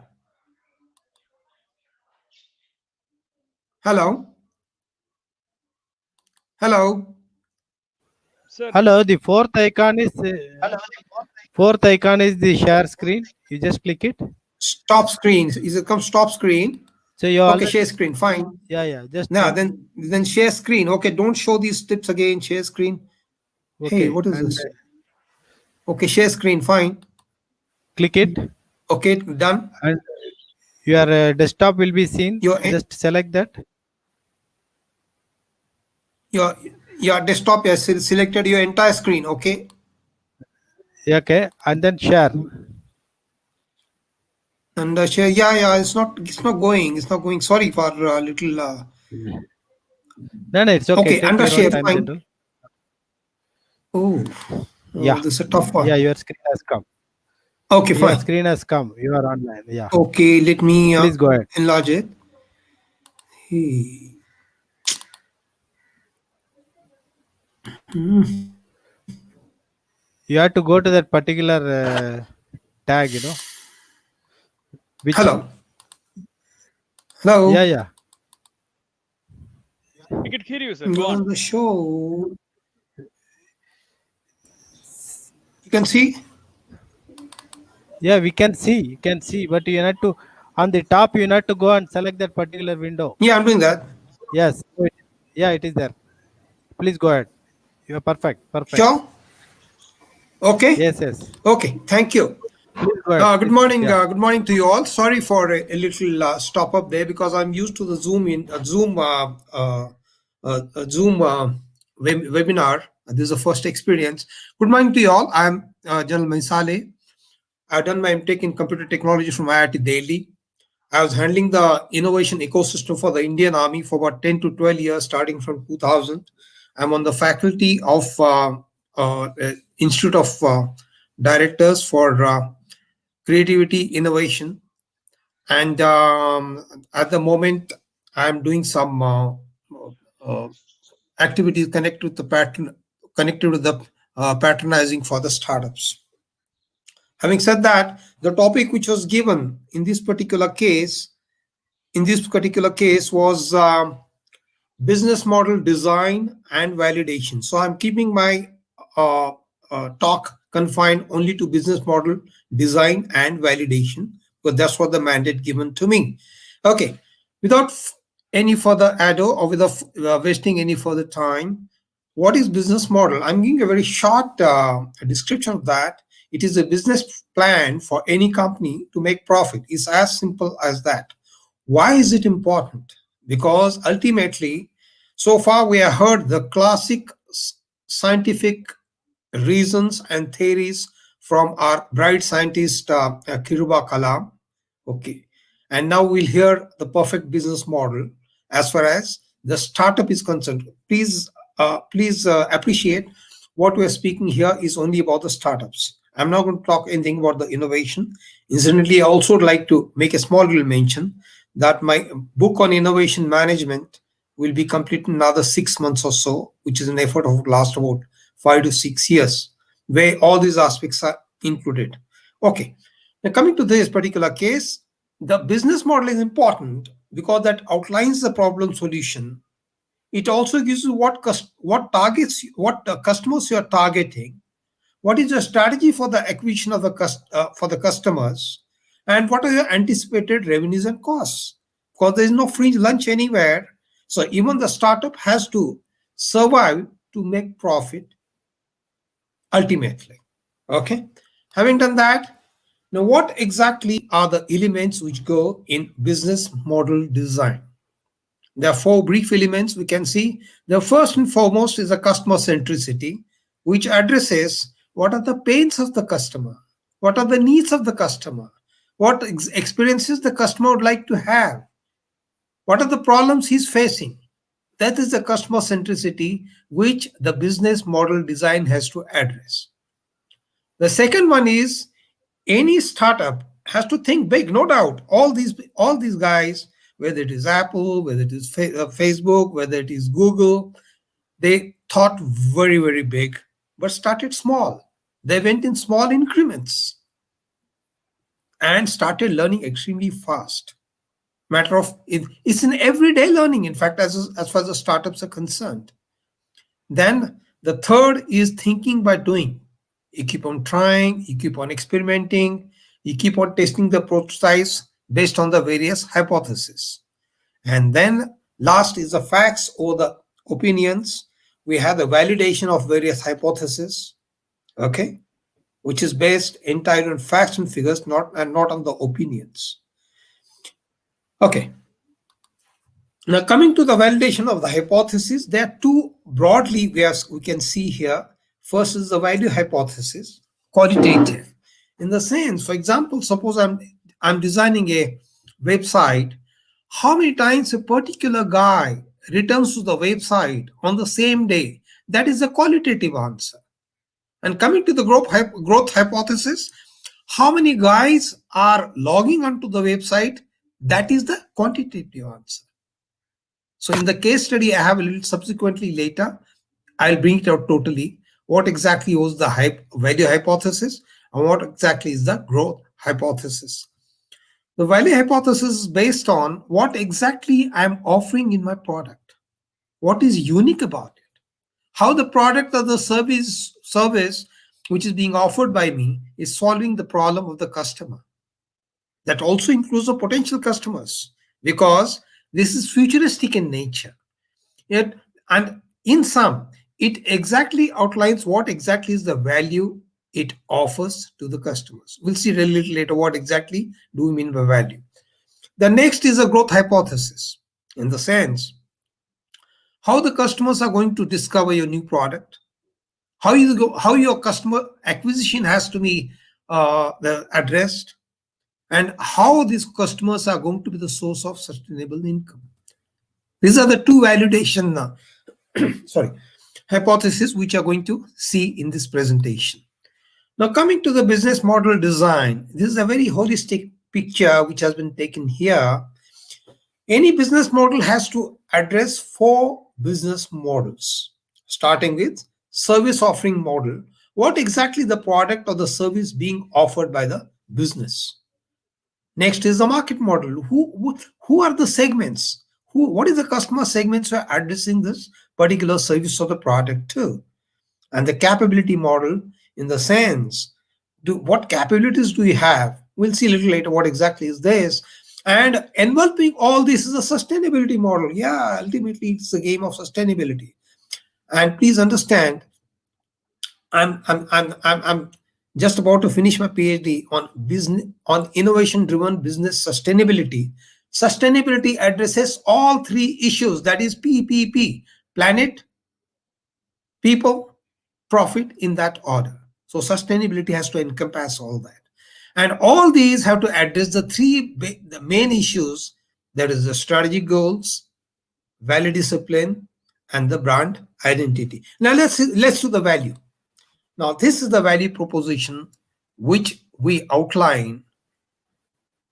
Hello. Hello. Sir, Hello, the fourth icon is the share screen. You just click it. Stop screen. Is it come stop screen? So you Okay, already, share screen. Fine. yeah, just Now then share screen. Okay, don't show these tips again. Share screen. Hey, okay, what is and this? Okay, share screen. Fine. click it, Okay, done. and your desktop will be seen. Your Just select that. your your desktop has selected your entire screen. Okay. Yeah, okay, and then share. And share. Yeah. It's not going. It's not going. Sorry for a little. No, it's okay. Okay, Take under your own share. time, Fine. general. Oh, Yeah, this is a tough yeah, one. your screen has come. Okay, Your fine. screen has come. You are online. Yeah, Okay, let me please go ahead. enlarge it. Hey. You have to go to that particular tag. Which? Hello. Hello. Yeah. we can hear you, sir. You're Go on. on the show. You can see? Yeah, we can see. You can see, but you have to, on the top, you have to go and select that particular window. Yeah, I'm doing that. Yes. Yeah, it is there. Please go ahead. You are perfect. Perfect. Sure. Okay. Yes. Okay. Thank you. Please go ahead. Good Please. morning. Yeah. Good morning to you all. Sorry for a little stop up there because I'm used to the Zoom webinar. This is the first experience. Good morning to you all. I'm General Mansale. I've done my MTech in computer technology from IIT Delhi. I was handling the innovation ecosystem for the Indian Army for about 10 to 12 years, starting from 2000. I'm on the faculty of Institute of Directors for Creativity Innovation. And at the moment, I'm doing some activities connected with the patronizing for the startups. Having said that, the topic which was given in this particular case was business model design and validation. So I'm keeping my talk confined only to business model design and validation because that's what the mandate given to me. Okay, without any further ado or without wasting any further time, what is business model? I'm giving a very short description of that. It is a business plan for any company to make profit. It's as simple as that. Why is it important? Because ultimately, so far we have heard the classic scientific reasons and theories from our bright scientist Kiruba Kalam. Okay. And now we'll hear the perfect business model as far as the startup is concerned. Please appreciate what we're speaking here is only about the startups. I'm not going to talk anything about the innovation. Incidentally, I also would like to make a small little mention that my book on innovation management will be complete in another 6 months or so, which is an effort of last about 5 to 6 years, where all these aspects are included. Okay. Now coming to this particular case, the business model is important because that outlines the problem solution. It also gives you what targets, what customers you are targeting, what is your strategy for the acquisition of for the customers, and what are your anticipated revenues and costs. Because there is no free lunch anywhere, so even the startup has to survive to make profit ultimately. Okay. Having done that, now what exactly are the elements which go in business model design? There are 4 brief elements we can see. The first and foremost is a customer centricity, which addresses what are the pains of the customer, what are the needs of the customer, what experiences the customer would like to have, what are the problems he's facing. That is the customer centricity which the business model design has to address. The second one is any startup has to think big, no doubt. All these guys, whether it is Apple, whether it is Facebook, whether it is Google, they thought very, very big, but started small. They went in small increments and started learning extremely fast. Matter of it's an everyday learning, in fact, as far as the startups are concerned. Then the third is thinking by doing. You keep on trying, you keep on experimenting, you keep on testing the prototypes based on the various hypotheses. And then last is the facts or the opinions. We have the validation of various hypotheses, okay, which is based entirely on facts and figures, not on the opinions. Okay. Now, coming to the validation of the hypothesis, there are 2 broadly we can see here. First is the value hypothesis, qualitative. In the sense, for example, suppose I'm designing a website. How many times a particular guy returns to the website on the same day? That is a qualitative answer. And coming to the growth hypothesis, how many guys are logging onto the website? That is the quantitative answer. So in the case study I have a little subsequently later, I'll bring it out totally. What exactly was the value hypothesis and what exactly is the growth hypothesis? The value hypothesis is based on what exactly I'm offering in my product. What is unique about it? How the product or the service which is being offered by me is solving the problem of the customer. That also includes the potential customers, because this is futuristic in nature. And in sum, it exactly outlines what exactly is the value it offers to the customers. We'll see a little later what exactly do we mean by value. The next is a growth hypothesis, in the sense how the customers are going to discover your new product, how your customer acquisition has to be addressed, and how these customers are going to be the source of sustainable income. These are the 2 validation hypotheses which are going to see in this presentation. Now, coming to the business model design, this is a very holistic picture which has been taken here. Any business model has to address 4 business models, starting with service offering model. What exactly the product or the service being offered by the business? Next is the market model. Who are the segments? What is the customer segments who are addressing this particular service or the product to? And the capability model, in the sense, what capabilities do you have? We'll see a little later what exactly is this. And enveloping all this is a sustainability model. Yeah, ultimately it's a game of sustainability. And please understand, I'm just about to finish my PhD on innovation-driven business sustainability. Sustainability addresses all 3 issues, that is PPP: planet, people, profit, in that order. So sustainability has to encompass all that. And all these have to address the main issues, that is the strategic goals, value discipline, and the brand identity. Now let's do the value. Now, this is the value proposition which we outline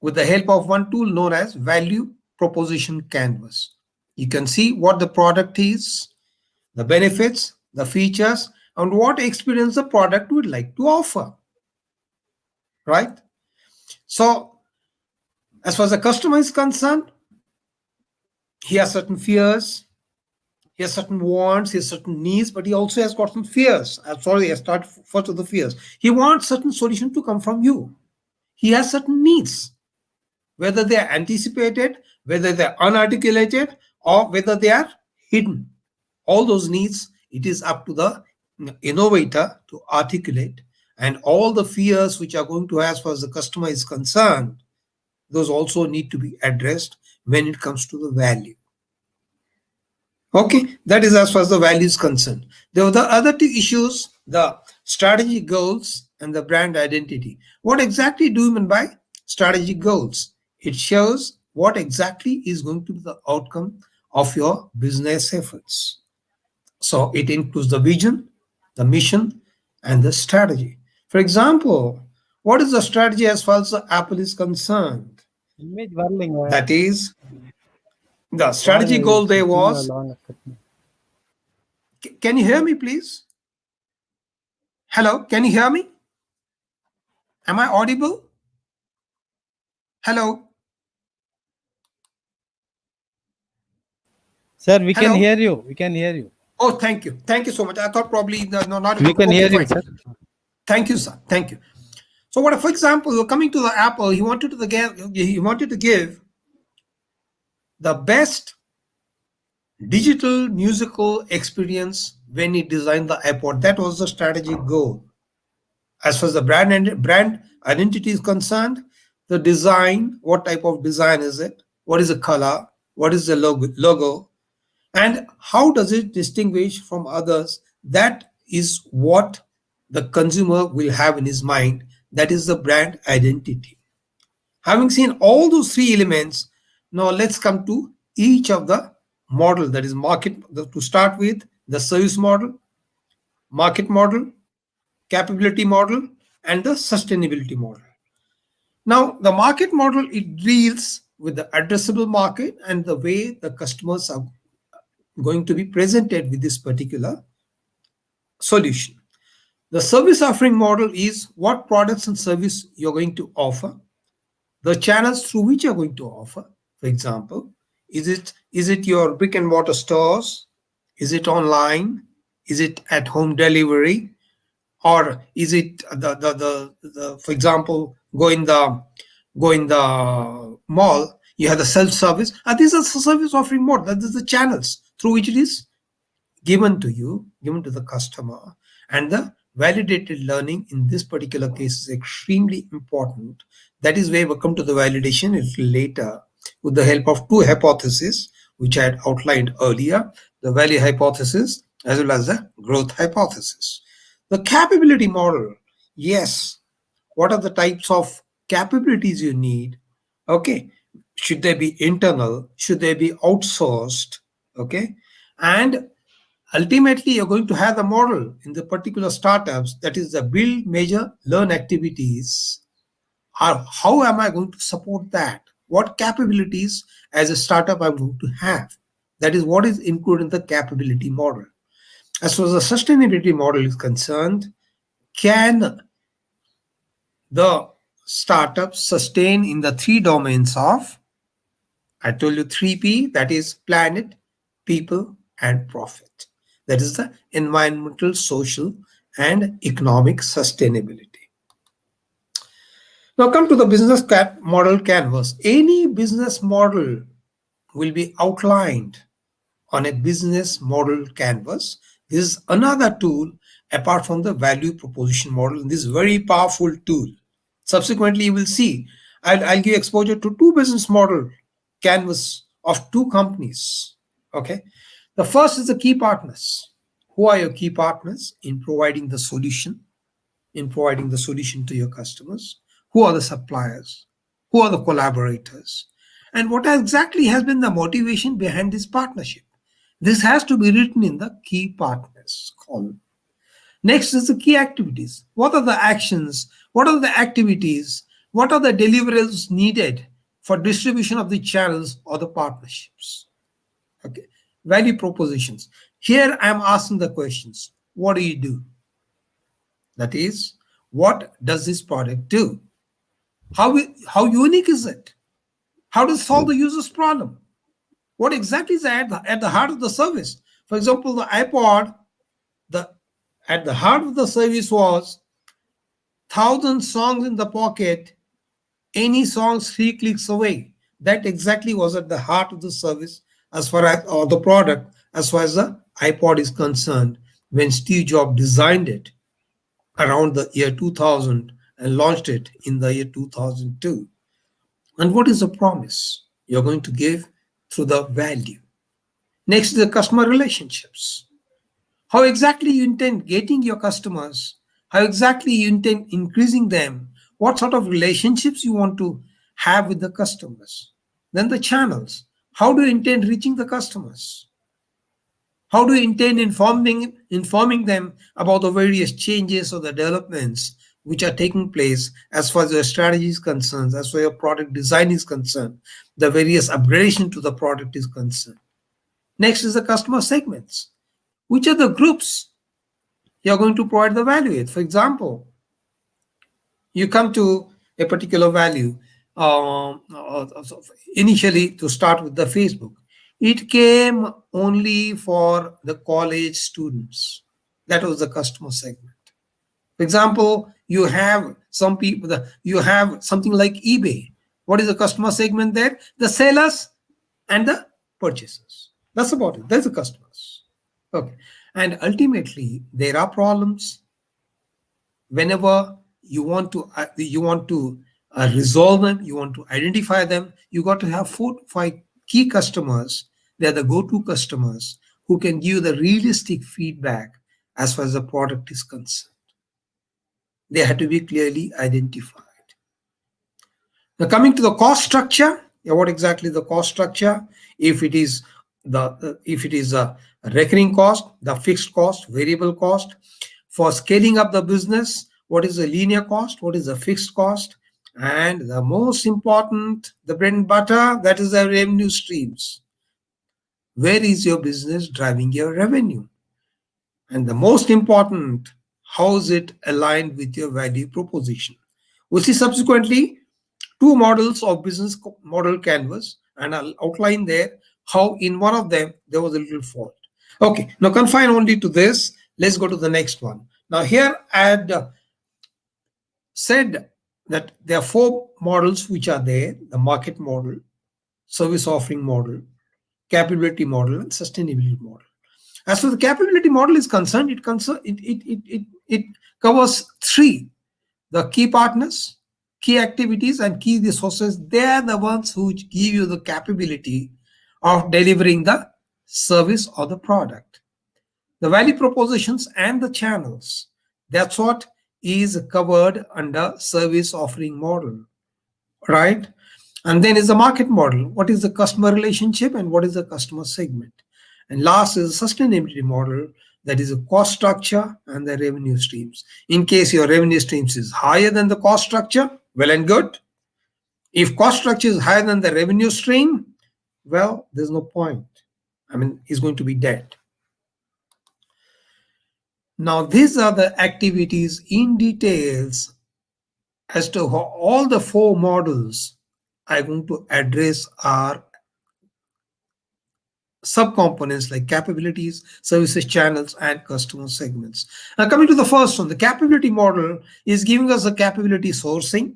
with the help of one tool known as value proposition canvas. You can see what the product is, the benefits, the features, and what experience the product would like to offer. Right? So, as far as the customer is concerned, he has certain fears, he has certain wants, he has certain needs, but he also has got some fears. I'm sorry, I start first with the fears. He wants certain solution to come from you. He has certain needs, whether they are anticipated, whether they are unarticulated, or whether they are hidden. All those needs It is up to the innovator to articulate, and all the fears which are going to, as far as the customer is concerned, those also need to be addressed when it comes to the value. Okay, that is as far as the value is concerned. There were the other two issues, the strategy goals and the brand identity. What exactly do you mean by strategy goals? It shows what exactly is going to be the outcome of your business efforts. So it includes the vision, the mission, and the strategy. For example, what is the strategy as far as the Apple is concerned? Image வரலைங்க. That is, the strategy பாருங்க, goal there signal was, long. can you hear me please? Hello, can you hear me? Am I audible? Hello? Sir, we can Hello? hear you. We can hear you. Oh, thank you. Thank you so much. I thought probably no, not We can okay, hear you, fine. sir. Thank you, sir. Thank you. So, what, for example, coming to the Apple, he wanted to give the best digital musical experience when he designed the iPod. That was the strategic goal. As far as the brand identity is concerned, the design, what type of design is it? What is the color? What is the logo? And how does it distinguish from others? That is what the consumer will have in his mind. That is the brand identity. Having seen all those three elements, now let's come to each of the model, that is market, to start with the service model, market model, capability model, and the sustainability model. Now, the market model, it deals with the addressable market and the way the customers are going to be presented with this particular solution. The service offering model is what products and service you're going to offer, the channels through which you're going to offer. For example, is it your brick and mortar stores? Is it online? Is it at home delivery? Or is it the for example, go in the mall, you have the self-service. These are the service offering model. That is the channels through which it is given to you, given to the customer. And the validated learning in this particular case is extremely important. That is where we come to the validation a little later with the help of two hypotheses, which I had outlined earlier, the value hypothesis as well as the growth hypothesis. The capability model, yes, what are the types of capabilities you need? Okay, should they be internal? Should they be outsourced? Okay, and ultimately you're going to have the model in the particular startups, that is the build, measure, learn activities. How am I going to support that? What capabilities as a startup I'm going to have? That is what is included in the capability model. As far as the sustainability model is concerned, can the startup sustain in the three domains of, I told you 3P, that is planet, people, and profit. That is the environmental, social, and economic sustainability. Now come to the business model canvas. Any business model will be outlined on a business model canvas. This is another tool apart from the value proposition model. This is very powerful tool. Subsequently, you will see I'll give exposure to two business model canvas of two companies. Okay, the first is the key partners. Who are your key partners in providing the solution? In providing the solution to your customers? Who are the suppliers? Who are the collaborators? And what exactly has been the motivation behind this partnership? This has to be written in the key partners column. Next is the key activities. What are the actions? What are the activities? What are the deliverables needed for distribution of the channels or the partnerships? Okay. Value propositions. Here I am asking the questions. What do you do? That is, what does this product do? How unique is it? How does it solve the user's problem? What exactly is at the heart of the service? For example, the iPod, at the heart of the service was 1,000 songs in the pocket, any songs 3 clicks away. That exactly was at the heart of the service as far as, or the product, as far as the iPod is concerned. when Steve Jobs designed it around the year 2000 and launched it in the year 2002. And what is the promise you're going to give through the value? Next is the customer relationships. How exactly you intend getting your customers, how exactly you intend increasing them, what sort of relationships you want to have with the customers. Then the channels. How do you intend reaching the customers? How do you intend informing them about the various changes or the developments which are taking place as far as your strategy is concerned, as far as your product design is concerned, the various upgradation to the product is concerned. Next is the customer segments. Which are the groups you're going to provide the value with? For example, you come to a particular value. Initially, to start with the Facebook, it came only for the college students. That was the customer segment. For example, you have some people, you have something like eBay. What is the customer segment there? The sellers and the purchasers. That's about it. That's the customers. Okay. And ultimately, there are problems. Whenever you want to resolve them, you want to identify them, you got to have 4 to 5 key customers. They're the go-to customers who can give the realistic feedback as far as the product is concerned. They have to be clearly identified. Now, coming to the cost structure, what exactly the cost structure? If it is a recurring cost, the fixed cost, variable cost. For scaling up the business, what is the linear cost? What is the fixed cost? And the most important, the bread and butter, that is the revenue streams. Where is your business driving your revenue? And the most important, how is it aligned with your value proposition? We'll see subsequently 2 models of business model canvas, and I'll outline there how in one of them there was a little fault. Okay, now confine only to this. Let's go to the next one. Now here I had said that there are 4 models which are there: the market model, service offering model, capability model, and sustainability model. As far as the capability model is concerned, it covers 3: the key partners, key activities, and key resources. They are the ones who give you the capability of delivering the service or the product. The value propositions and the channels, that's what is covered under service offering model, right? And then is the market model. What is the customer relationship and what is the customer segment? And last is the sustainability model, that is a cost structure and the revenue streams. In case your revenue streams is higher than the cost structure, well and good. If cost structure is higher than the revenue stream, well, there's no point. I mean, it's going to be dead. Now, these are the activities in details as to how all the 4 models are going to address our subcomponents like capabilities, services, channels, and customer segments. Now, coming to the first one, the capability model is giving us the capability sourcing,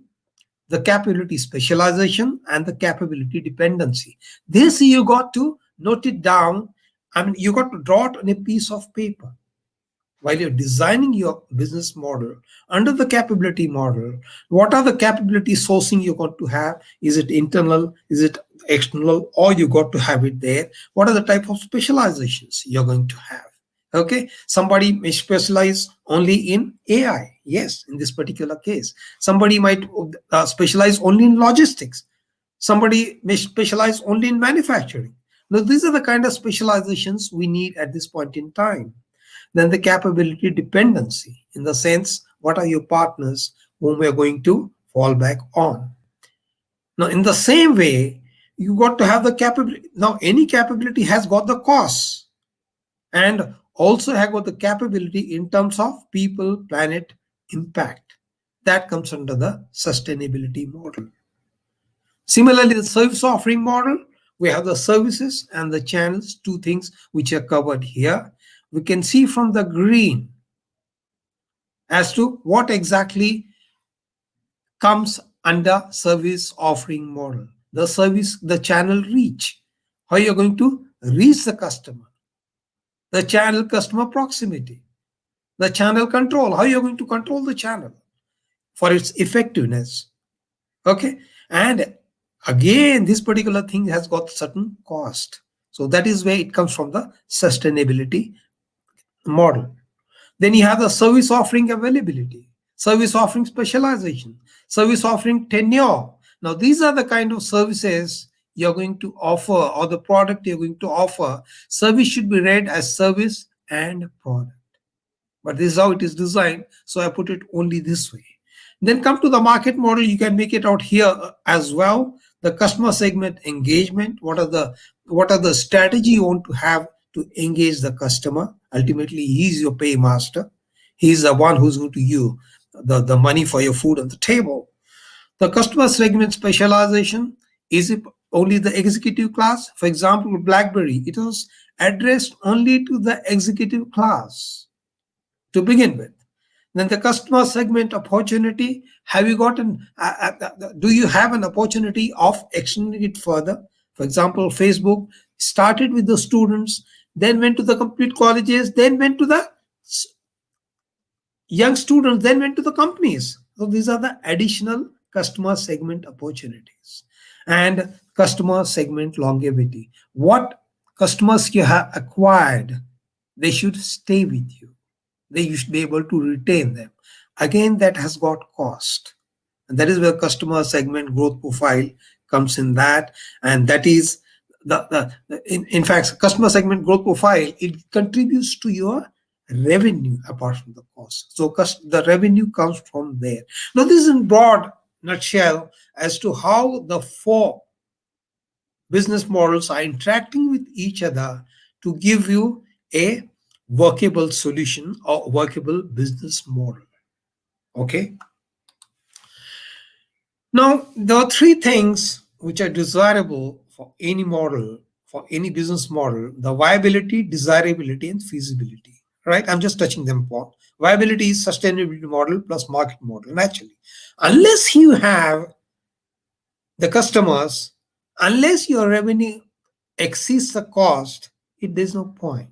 the capability specialization, and the capability dependency. This you got to note it down. I mean, you got to draw it on a piece of paper. While you're designing your business model under the capability model, what are the capability sourcing you got to have? Is it internal? Is it external? Or you got to have it there? What are the type of specializations you're going to have? Okay, somebody may specialize only in AI. Yes, in this particular case, somebody might specialize only in logistics. Somebody may specialize only in manufacturing. Now, these are the kind of specializations we need at this point in time. Then the capability dependency, in the sense, what are your partners whom we are going to fall back on? Now, in the same way, you got to have the capability. Now, any capability has got the costs and also have got the capability in terms of people, planet, impact. That comes under the sustainability model. Similarly, the service offering model, we have the services and the channels, 2 things which are covered here. We can see from the green as to what exactly comes under service offering model. The service, the channel reach, how you're going to reach the customer, the channel customer proximity, The channel control, how you're going to control the channel for its effectiveness. Okay. And again, this particular thing has got certain cost. So that is where it comes from, the sustainability model. Then you have the service offering availability, service offering specialization, service offering tenure. Now, these are the kind of services you're going to offer, or the product you're going to offer. Service should be read as service and product. But this is how it is designed, so I put it only this way. Then come to the market model. You can make it out here as well. The customer segment engagement. What are the strategy you want to have to engage the customer? Ultimately, he's your paymaster. He's the one who's going to you the money for your food on the table. The customer segment specialization, is it only the executive class? For example, BlackBerry, it was addressed only to the executive class to begin with. Then the customer segment opportunity, have you gotten, do you have an opportunity of extending it further? For example, Facebook started with the students, then went to the complete colleges, then went to the young students, then went to the companies. So these are the additional customer segment opportunities. And customer segment longevity. What customers you have acquired, they should stay with you. They should be able to retain them. Again, that has got cost. And that is where customer segment growth profile comes in that. And that is, in fact, customer segment growth profile, it contributes to your revenue apart from the cost. So the revenue comes from there. Now, this is in broad nutshell as to how the four business models are interacting with each other to give you a workable solution or workable business model. Okay. Now, there are three things which are desirable for any model, for any business model: the viability, desirability, and feasibility. Right? I'm just touching them upon. Viability is sustainability model plus market model. Naturally, unless you have the customers, unless your revenue exceeds the cost, there's no point.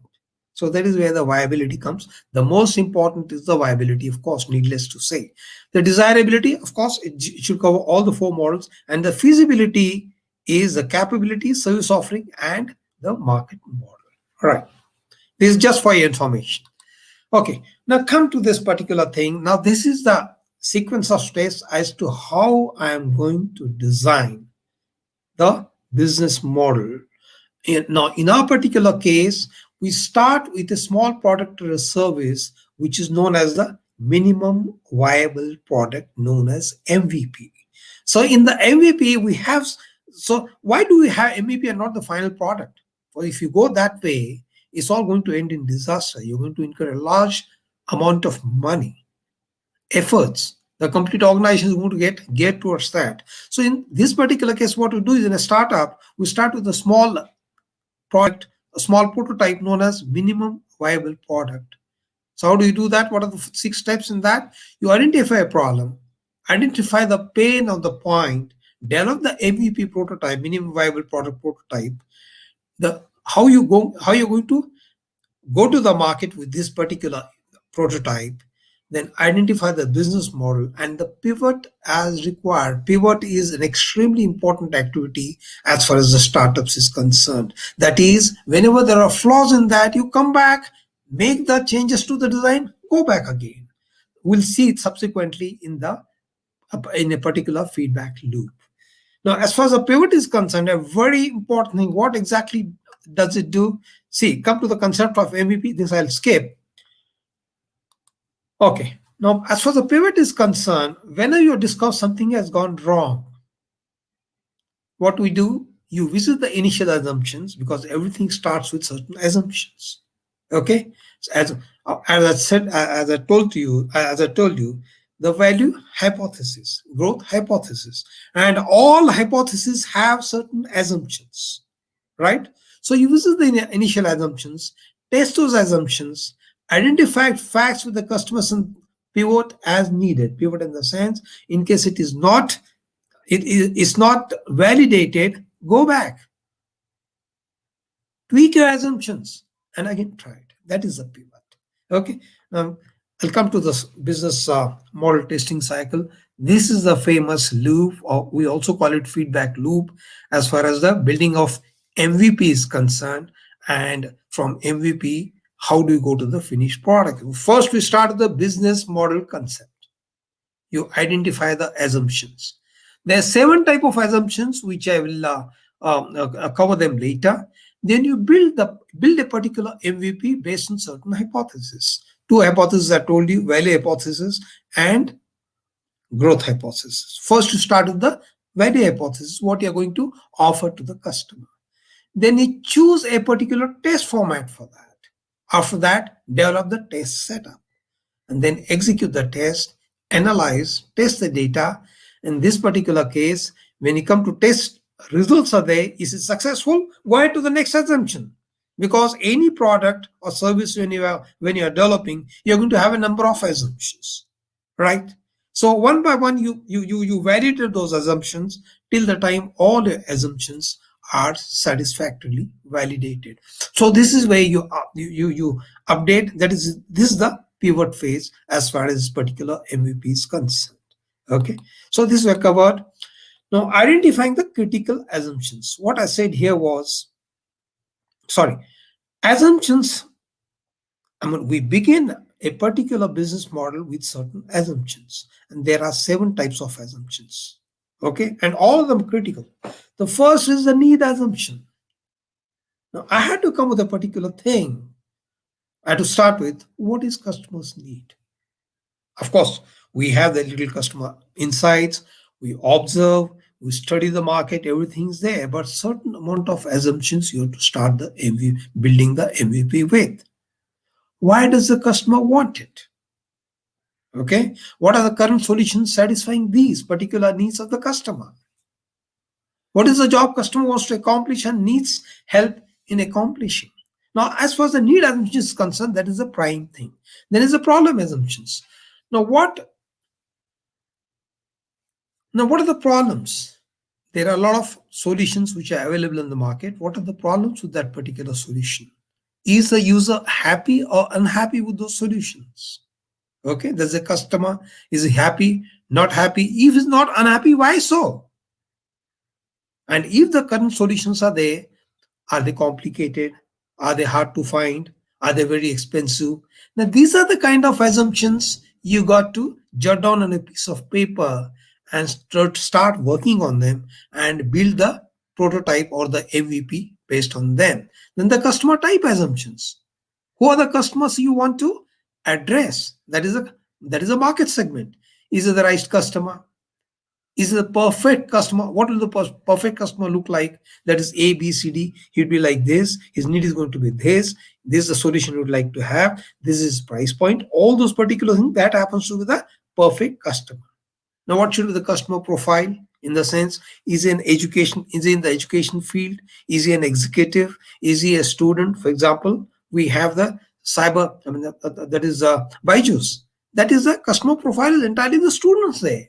So that is where the viability comes. The most important is the viability, of course, needless to say. The desirability, of course, it should cover all the four models. And the feasibility is the capability, service offering, and the market model. All right. This is just for your information. Okay. Now come to this particular thing. Now this is the sequence of steps as to how I am going to design the business model. Now, in our particular case, we start with a small product or a service, which is known as the minimum viable product, known as MVP. So in the MVP, we have, so why do we have MVP and not the final product? Well, if you go that way, it's all going to end in disaster. You're going to incur a large amount of money, efforts. The complete organization is going to get geared towards that. So in this particular case, what we do is, in a startup, we start with a small product, a small prototype known as minimum viable product. So how do you do that? What are the 6 steps in that? You identify a problem, identify the pain of the point, develop the MVP prototype, minimum viable product prototype. How you're going to go to the market with this particular prototype, then identify the business model and the pivot as required. Pivot is an extremely important activity as far as the startups is concerned. That is, whenever there are flaws in that, you come back, make the changes to the design, go back again. We'll see it subsequently in a particular feedback loop. Now, as far as the pivot is concerned, a very important thing, what exactly does it do? See, come to the concept of MVP. This I'll skip. Okay. Now, as far as the pivot is concerned, whenever you discover something has gone wrong, what we do, you visit the initial assumptions, because everything starts with certain assumptions. Okay. So as I told you, the value hypothesis, growth hypothesis, and all hypotheses have certain assumptions, right? So you visit the initial assumptions, test those assumptions, identify facts with the customers, and pivot as needed. Pivot in the sense, in case it is not validated, go back, tweak your assumptions, and again try it. That is the pivot. Okay. I'll come to the business model testing cycle. This is the famous loop, or we also call it feedback loop, as far as the building of MVP is concerned. And from MVP, how do you go to the finished product? First, we start with the business model concept. You identify the assumptions. There are 7 type of assumptions which I will cover them later. Then you build a particular MVP based on certain hypotheses. 2 hypotheses I told you: value hypothesis and growth hypothesis. First, you start with the value hypothesis, what you are going to offer to the customer. Then you choose a particular test format for that. After that, develop the test setup and then execute the test, analyze, test the data. In this particular case, when you come to test results are there, is it successful? Go ahead to the next assumption. Because any product or service when you are developing, you're going to have a number of assumptions, right? So one by one, you validate those assumptions till the time all the assumptions are satisfactorily validated. So this is where you update. This is the pivot phase as far as this particular MVP is concerned. Okay, so this we covered. Now, identifying the critical assumptions. What I said here was, assumptions. I mean, we begin a particular business model with certain assumptions, and there are 7 types of assumptions. Okay, and all of them critical. The first is the need assumption. Now, I had to come with a particular thing. I had to start with what is customers' need. Of course, we have the little customer insights, we observe, we study the market, everything's there, but certain amount of assumptions you have to start the building the MVP with. Why does the customer want it? Okay, what are the current solutions satisfying these particular needs of the customer? What is the job customer wants to accomplish and needs help in accomplishing? Now, as far as the need assumption is concerned, that is the prime thing. Then is the problem assumptions. Now, what are the problems? There are a lot of solutions which are available in the market. What are the problems with that particular solution? Is the user happy or unhappy with those solutions? Okay, does the customer, is he happy, not happy? If he's not unhappy, why so? And if the current solutions are there, are they complicated? Are they hard to find? Are they very expensive? Now, these are the kind of assumptions you got to jot down on a piece of paper and start working on them and build the prototype or the MVP based on them. Then the customer type assumptions. Who are the customers you want to address? That is a market segment. Is it the right customer? Is it the perfect customer? What will the perfect customer look like? That is A, B, C, D. He'd be like this. His need is going to be this. This is the solution he would like to have. This is price point. All those particular things that happens to be the perfect customer. Now, what should be the customer profile? In the sense, is he in education? Is he in the education field? Is he an executive? Is he a student? For example, we have the cyber. I mean, that is Byju's. That is the customer profile is entirely the students there.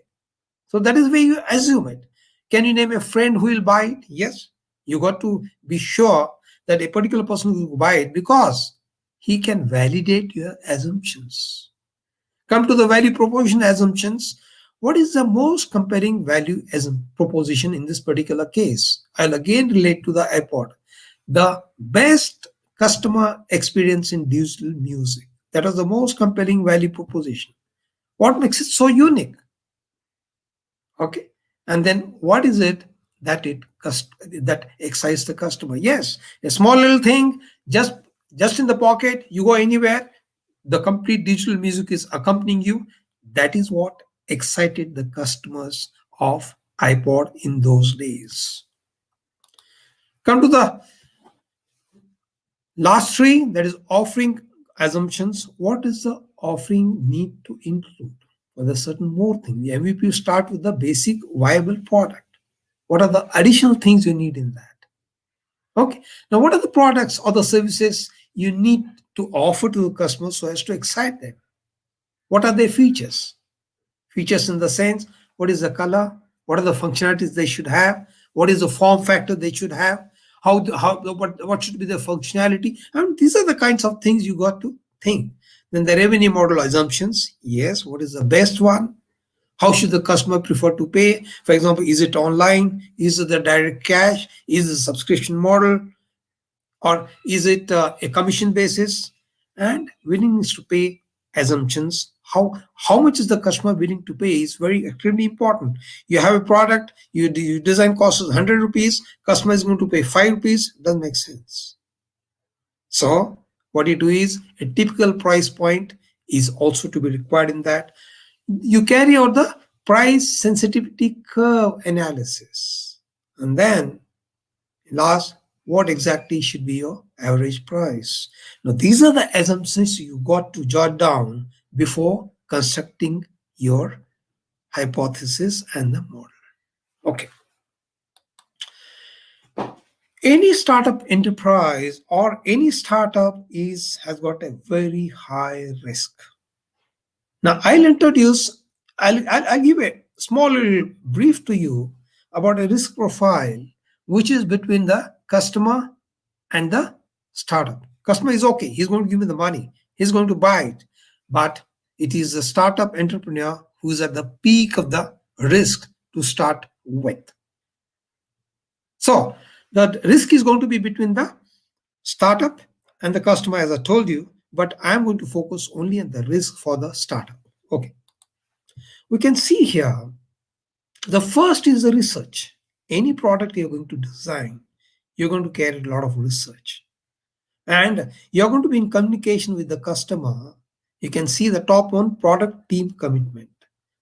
So that is where you assume it. Can you name a friend who will buy it? Yes. You got to be sure that a particular person will buy it because he can validate your assumptions. Come to the value proposition assumptions. What is the most compelling value as a proposition in this particular case? I'll again relate to the iPod. The best customer experience in digital music. That was the most compelling value proposition. What makes it so unique? Okay, and then what is it that that excites the customer? Yes, a small little thing, just in the pocket. You go anywhere, the complete digital music is accompanying you. That is what excited the customers of iPod in those days. Come to the last 3, that is offering assumptions. What is the offering need to include? Well, there's certain more thing. The MVP start with the basic viable product. What are the additional things you need in that? Okay. Now, what are the products or the services you need to offer to the customer so as to excite them? What are their features? Features in the sense, what is the color? What are the functionalities they should have? What is the form factor they should have? What should be the functionality? And these are the kinds of things you got to think. Then the revenue model assumptions. Yes, what is the best one? How should the customer prefer to pay? For example, is it online? Is it the direct cash? Is it a subscription model? Or is it a commission basis? And willingness to pay assumptions. How much is the customer willing to pay is very extremely important. You have a product, you design cost is 100 rupees, customer is going to pay 5 rupees, doesn't make sense. So what you do is a typical price point is also to be required in that. You carry out the price sensitivity curve analysis. And then last, what exactly should be your average price? Now, these are the assumptions you got to jot down before constructing your hypothesis and the model. Okay. Any startup enterprise or any startup has got a very high risk. Now, I'll give a small little brief to you about a risk profile, which is between the customer and the startup. Customer is okay. He's going to give me the money. He's going to buy it. But it is the startup entrepreneur who is at the peak of the risk to start with. So the risk is going to be between the startup and the customer, as I told you, but I'm going to focus only on the risk for the startup. Okay. We can see here, the first is the research. Any product you're going to design, you're going to carry a lot of research. And you're going to be in communication with the customer. You can see the top one, product team commitment.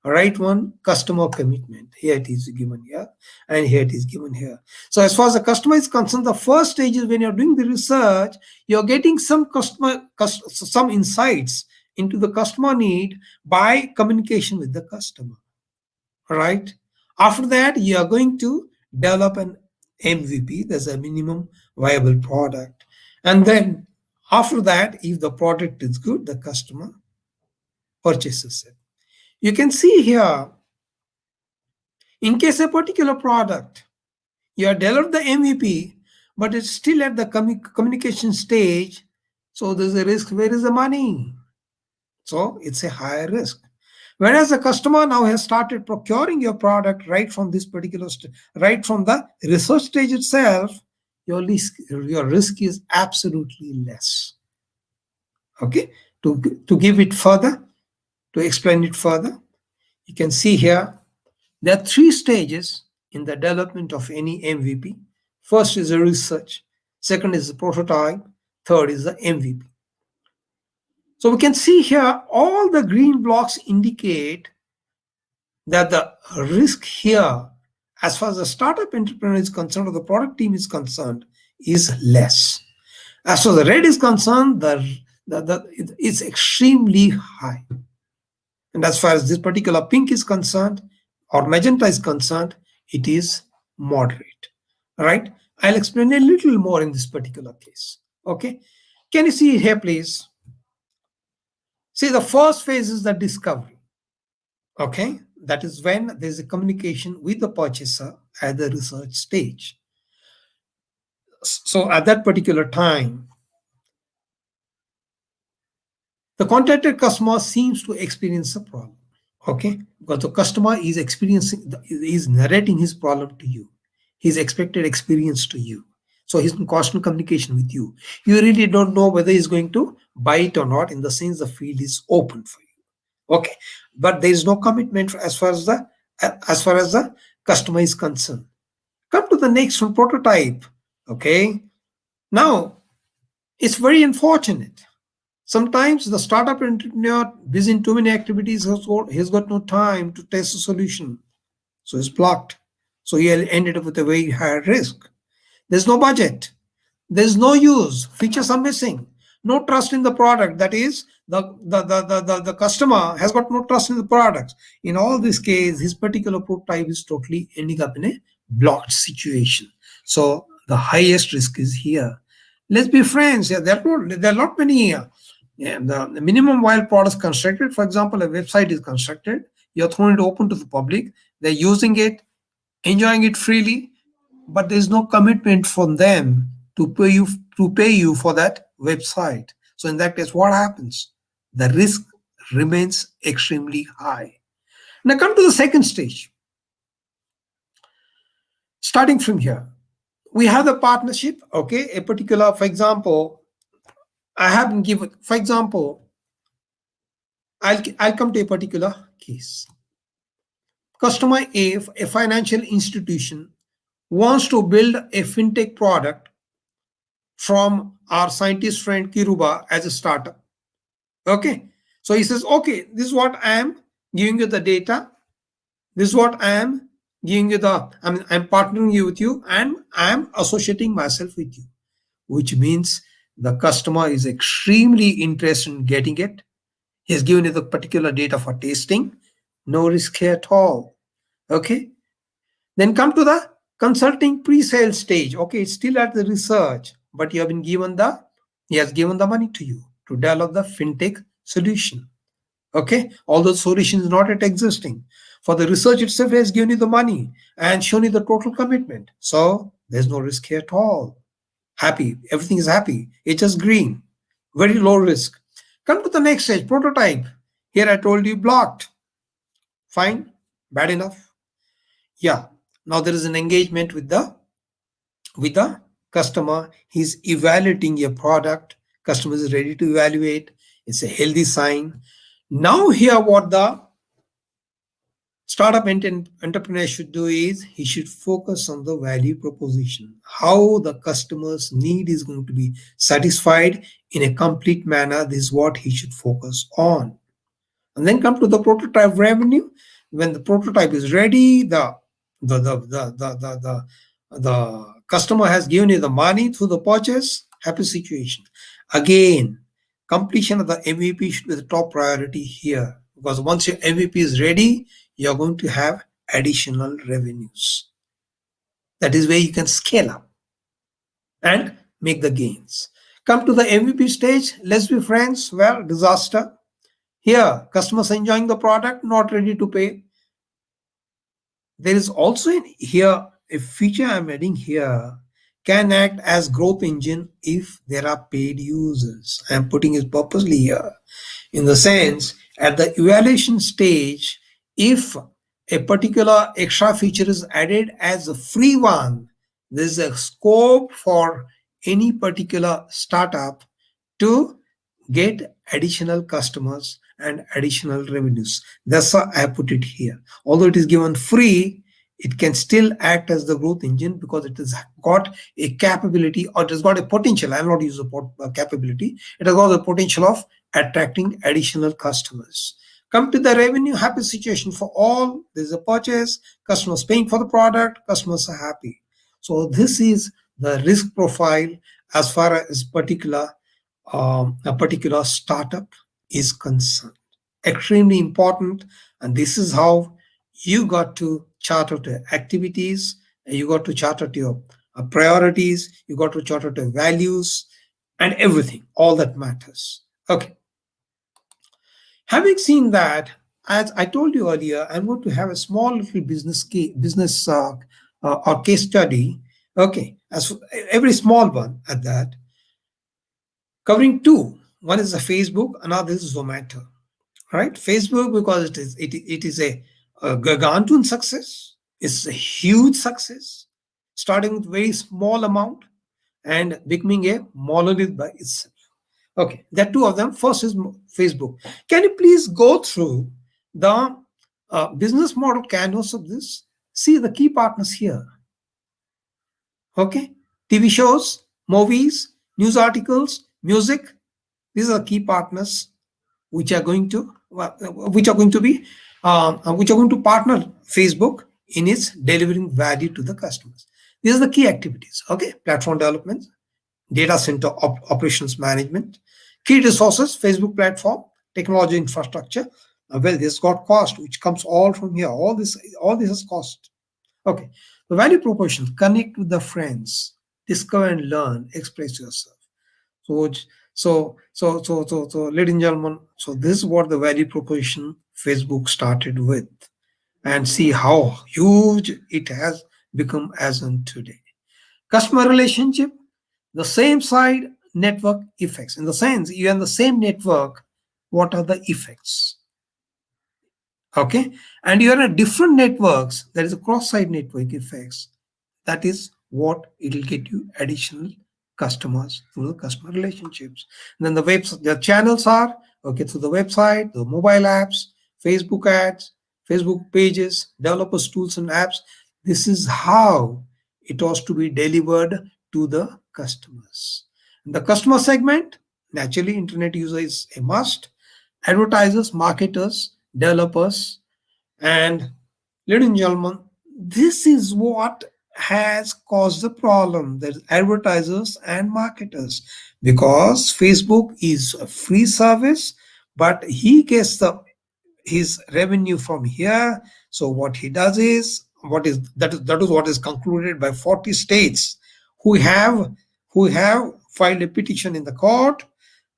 Right one, customer commitment. Here it is given here, and here it is given here. So as far as the customer is concerned, the first stage is when you're doing the research, you're getting some insights into the customer need by communication with the customer. All right. After that, you are going to develop an MVP. There's a minimum viable product. And then after that, if the product is good, the customer purchases it. You can see here, in case a particular product, you have developed the MVP, but it's still at the communication stage. So there's a risk. Where is the money? So it's a higher risk. Whereas the customer now has started procuring your product right from this particular right from the research stage itself, your risk is absolutely less. Okay, to give it further, to explain it further, you can see here there are 3 stages in the development of any MVP. First is the research, second is the prototype, third is the MVP. So we can see here all the green blocks indicate that the risk here, as far as the startup entrepreneur is concerned or the product team is concerned, is less. As far as the red is concerned, it's extremely high. And as far as this particular pink is concerned or magenta is concerned, it is moderate. All right. I'll explain a little more in this particular case. Okay. Can you see here, please? See, the first phase is the discovery. Okay. That is when there's a communication with the purchaser at the research stage. So at that particular time, the contacted customer seems to experience a problem. Okay, because the customer is narrating his problem to you, his expected experience to you. So he's in constant communication with you. You really don't know whether he's going to buy it or not, in the sense the field is open for you. Okay, but there is no commitment as far as the customer is concerned. Come to the next one, prototype. Okay, now it's very unfortunate. Sometimes the startup entrepreneur, busy in too many activities, he's got no time to test a solution. So it's blocked. So he ended up with a very high risk. There's no budget. There's no use. Features are missing. No trust in the product. That is, the customer has got no trust in the product. In all this case, his particular prototype is totally ending up in a blocked situation. So the highest risk is here. Let's be friends. Yeah, there are not many. The minimum viable products constructed. For example, a website is constructed. You're throwing it open to the public. They're using it, enjoying it freely, but there's no commitment from them to pay you for that website. So in that case, what happens? the risk remains extremely high. Now come to the second stage. Starting from here, we have the partnership, okay, a particular, for example, I haven't given, for example, I'll come to a particular case. Customer A, a financial institution, wants to build a fintech product from our scientist friend Kiruba as a startup. Okay. So he says, okay, this is what I am giving you the data. This is what I am giving you I'm partnering you with you, and I am associating myself with you, which means the customer is extremely interested in getting it. He has given you the particular data for tasting, no risk here at all. Okay. Then come to the consulting pre-sale stage. Okay, it's still at the research, but he has given the money to you to develop the fintech solution. Okay, although the solution is not yet existing. For the research itself, he has given you the money and shown you the total commitment. So there's no risk here at all. Happy, everything is happy. It's just green, very low risk. Come to the next stage, prototype. Here I told you blocked. Fine, bad enough. Yeah, now there is an engagement with the customer. He's evaluating your product. Customer is ready to evaluate. It's a healthy sign. Now here what the startup entrepreneur should do is he should focus on the value proposition, how the customer's need is going to be satisfied in a complete manner. This is what he should focus on. And then come to the prototype revenue. When the prototype is ready, the customer has given you the money through the purchase. Happy situation. Again, completion of the MVP should be the top priority here, because once your MVP is ready, you're going to have additional revenues. That is where you can scale up and make the gains. Come to the MVP stage. Let's be friends. Well, disaster. Here, customers enjoying the product, not ready to pay. There is also here a feature I'm adding here, can act as growth engine if there are paid users. I'm putting it purposely here in the sense at the evaluation stage, if a particular extra feature is added as a free one, there's a scope for any particular startup to get additional customers and additional revenues. That's why I put it here. Although it is given free, it can still act as the growth engine because it has got a capability, or it has got a potential. I'll not use the capability. It has got the potential of attracting additional customers. Come to the revenue, happy situation for all. There's a purchase, customers paying for the product, customers are happy. So this is the risk profile as far as a particular startup is concerned. Extremely important, and this is how you got to chart out your activities, and you got to chart out your priorities, you got to chart out your values, and everything, all that matters. Okay. Having seen that, as I told you earlier, I'm going to have a small little business or case study. Okay, as every small one at that, covering two. One is a Facebook, another is Zomato. Right? Facebook, because it is a gargantuan success. It's a huge success, starting with very small amount and becoming a monolith by itself. Okay, there are two of them. First is Facebook. Can you please go through the business model canvas of this? See the key partners here. Okay, TV shows, movies, news articles, music. These are the key partners which are going to partner Facebook in its delivering value to the customers. These are the key activities. Okay, platform development, data center operations management, key resources, Facebook platform, technology infrastructure. Well, this got cost, which comes all from here. All this has cost. Okay, the value proposition: connect with the friends, discover and learn, express yourself. So, ladies and gentlemen, so this is what the value proposition Facebook started with, and see how huge it has become as on today. Customer relationship, the same side network effects. In the sense, you are in the same network what are the effects. Okay, and you are at different networks, there is a cross-site network effects. That is what it will get you additional customers through the customer relationships. And then the channels are okay through the website, the mobile apps, Facebook ads, Facebook pages, developers tools and apps. This is how it was to be delivered to the customers. And the customer segment, naturally internet user is a must. Advertisers, marketers, developers, and ladies and gentlemen, this is what has caused the problem. There's advertisers and marketers, because Facebook is a free service, but he gets his revenue from here. So what he does is that is what is concluded by 40 states who have filed a petition in the court,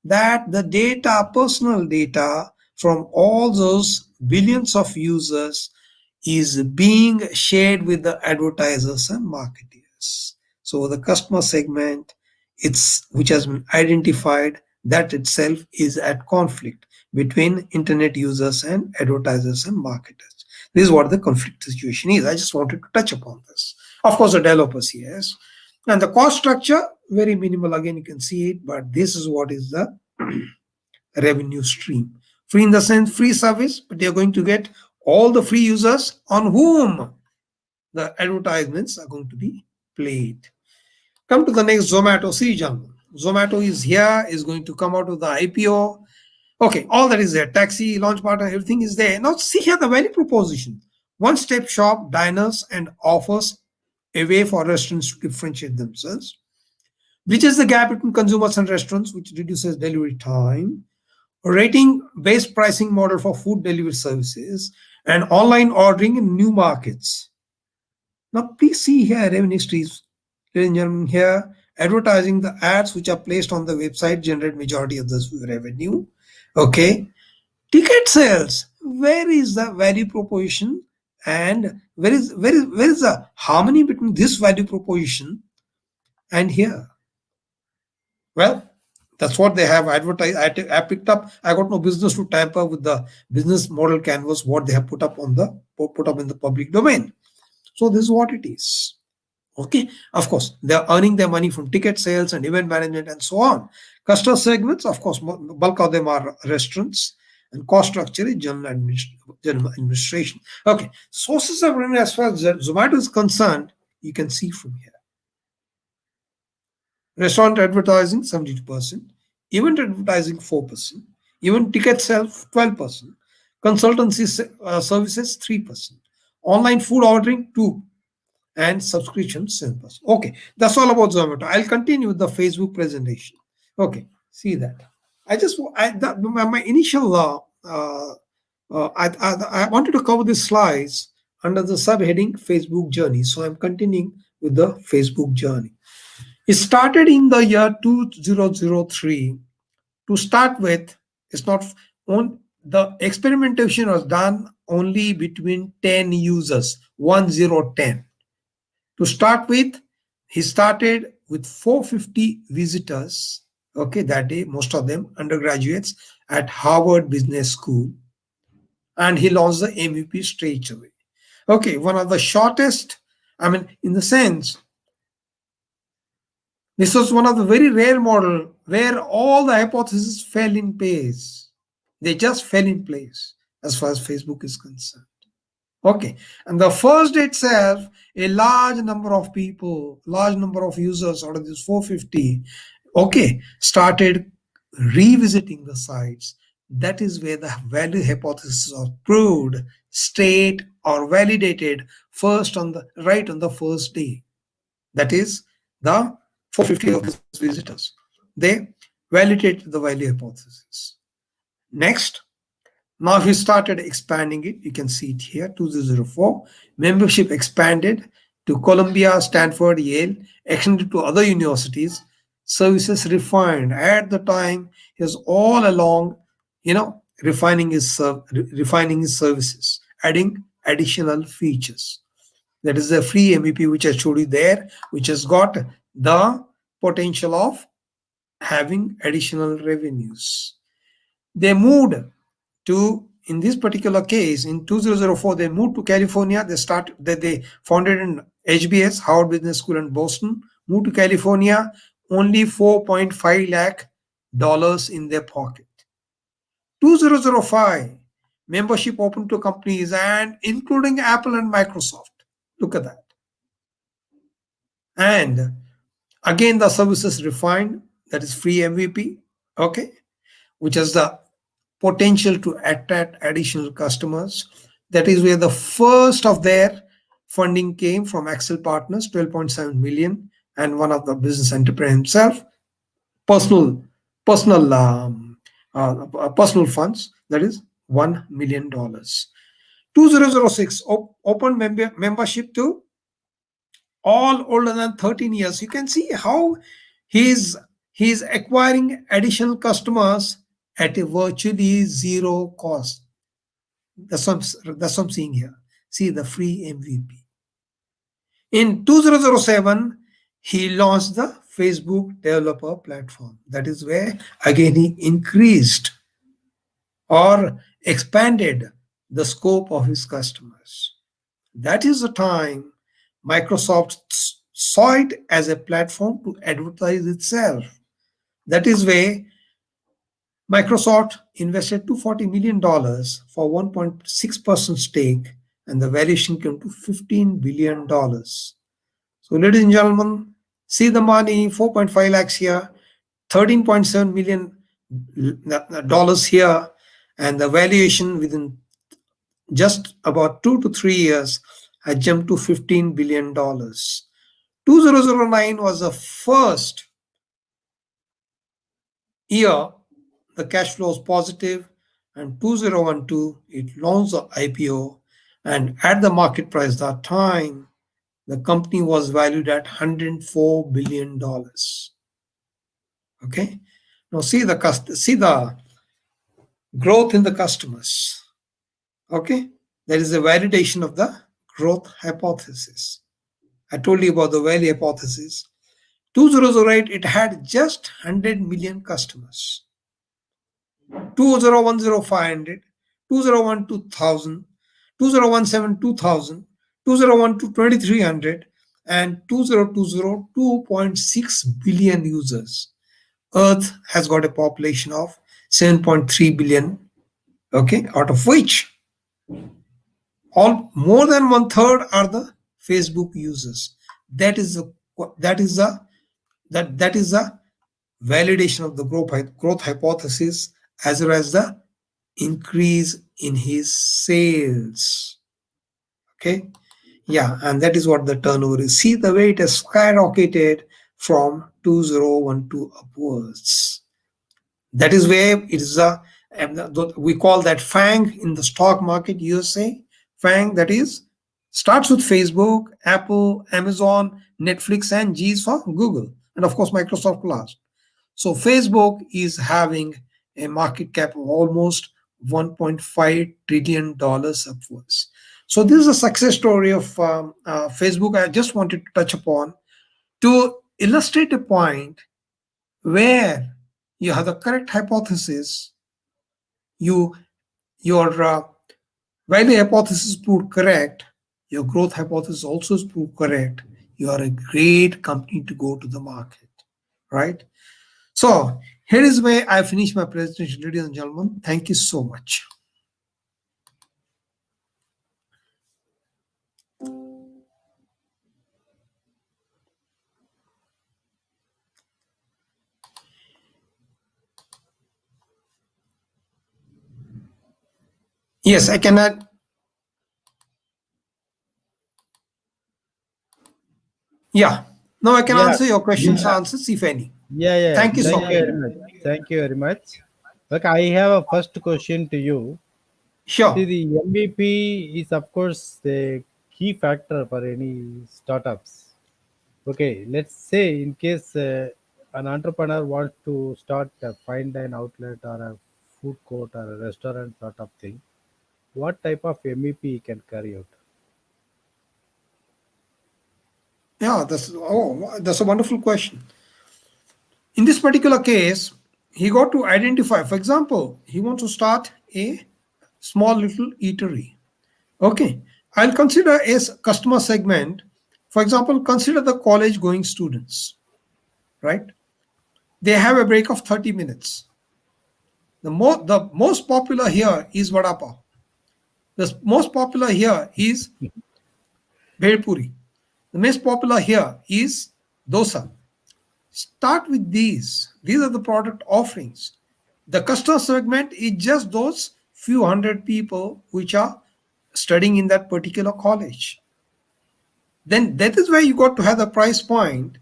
that the data, personal data from all those billions of users is being shared with the advertisers and marketers. So the customer segment, which has been identified, that itself is at conflict between internet users and advertisers and marketers. This is what the conflict situation is. I just wanted to touch upon this. Of course, the developers, yes. And the cost structure, very minimal. Again, you can see it, but this is what is the revenue stream. Free in the sense, free service, but they're going to get all the free users on whom the advertisements are going to be played. Come to the next, Zomato. See, gentlemen, Zomato is here, is going to come out of the IPO. Okay, all that is there. Taxi, launch partner, everything is there. Now see here the value proposition. One-step shop, diners, and offers a way for restaurants to differentiate themselves. Bridges the gap between consumers and restaurants, which reduces delivery time. Rating-based pricing model for food delivery services, and online ordering in new markets. Now please see here revenue streams. Ladies and gentlemen, here advertising, the ads which are placed on the website generate majority of this revenue. Okay, ticket sales, where is the value proposition, and where is the harmony between this value proposition and here? Well, that's what they have advertised. I picked up. I got no business to tamper with the business model canvas what they have put up in the public domain. So this is what it is. Okay, of course, they are earning their money from ticket sales and event management and so on. Customer segments, of course, bulk of them are restaurants, and cost structure is general administration. Okay, sources of revenue as far as Zomato is concerned, you can see from here. Restaurant advertising 72%, event advertising 4%, event ticket sales 12%, consultancy services 3%, online food ordering 2%, and subscription 7%. Okay, that's all about Zomato. I'll continue with the Facebook presentation. Okay, see that. My initial I wanted to cover these slides under the subheading Facebook journey. So I'm continuing with the Facebook journey. It started in the year 2003. To start with, it's not on the experimentation was done only between 10 users, 1010. To start with, he started with 450 visitors, okay, that day, most of them undergraduates at Harvard Business School. And he launched the MVP straight away. Okay, one of the shortest, in the sense, this was one of the very rare model where all the hypotheses fell in place. They just fell in place as far as Facebook is concerned. Okay, and the first day itself, a large number of people, large number of users out of this 450, okay, started revisiting the sites. That is where the value hypothesis are proved, straight or validated first on the first day. That is the 450 of these visitors. They validated the value hypothesis. Next, now he started expanding it. You can see it here, 2004. Membership expanded to Columbia, Stanford, Yale, extended to other universities. Services refined. At the time, he was all along, refining his services, adding additional features. That is the free MVP which I showed you there, which has got the potential of having additional revenues. They moved to, in this particular case, in 2004, they moved to California. They founded in HBS, Harvard Business School in Boston, moved to California, only $4.5 lakh in their pocket. 2005, membership open to companies and including Apple and Microsoft. Look at that. And again, the services refined, that is free MVP, okay, which has the potential to attract additional customers. That is where the first of their funding came from Excel Partners, 12.7 million, and one of the business entrepreneur himself, personal personal funds, that is $1 million. 2006, open membership to all older than 13 years. You can see how he's acquiring additional customers at a virtually zero cost. That's what I'm seeing here. See the free MVP. In 2007, he launched the Facebook developer platform. That is where again he increased or expanded the scope of his customers. That is the time Microsoft saw it as a platform to advertise itself. That is where Microsoft invested $240 million for 1.6% stake, and the valuation came to $15 billion. So, ladies and gentlemen, see the money, 4.5 lakhs here, $13.7 million here, and the valuation within just about 2 to 3 years had jumped to $15 billion. 2009 was the first year the cash flow was positive, and 2012 it launched the IPO, and at the market price that time, the company was valued at $104 billion. Okay, now see the growth in the customers. Okay, that is a validation of the growth hypothesis. I told you about the value hypothesis. 2008, it had just 100 million customers. 2010, 500, 2012, 1000, 2017, 2000, 2012, 2300, and 2020, 2.6 billion users. Earth has got a population of 7.3 billion, okay, out of which more than 1/3 are the Facebook users. That is the validation of the growth hypothesis, as well as the increase in his sales. Okay, yeah, and that is what the turnover is. See the way it has skyrocketed from 2012 upwards. That is where it is we call that FANG in the stock market, USA. FANG, that is, starts with Facebook, Apple, Amazon, Netflix, and G is for Google, and of course Microsoft last. So Facebook is having a market cap of almost $1.5 trillion upwards. So this is a success story of Facebook. I just wanted to touch upon to illustrate a point where you have the correct hypothesis, your value hypothesis proved correct, your growth hypothesis also is proved correct, you are a great company to go to the market, right? So here is where I finish my presentation, ladies and gentlemen. Thank you so much. Yes, I can add. Yeah. Now I can answer your questions, answers, if any. Yeah. Thank you so Very much. Thank you very much. Look, I have a first question to you. Sure. See, the MVP is, of course, the key factor for any startups. Okay, let's say in case an entrepreneur wants to start a fine dine outlet or a food court or a restaurant sort of thing, what type of MVP he can carry out? Yeah, that's a wonderful question. In this particular case, he got to identify, for example, he wants to start a small little eatery. Okay, I'll consider a customer segment. For example, consider the college going students, right? They have a break of 30 minutes. The most popular here is vada pav. The most popular here is bhel puri. The most popular here is dosa. Start with these. These are the product offerings. The customer segment is just those few hundred people which are studying in that particular college. Then that is where you got to have the price point.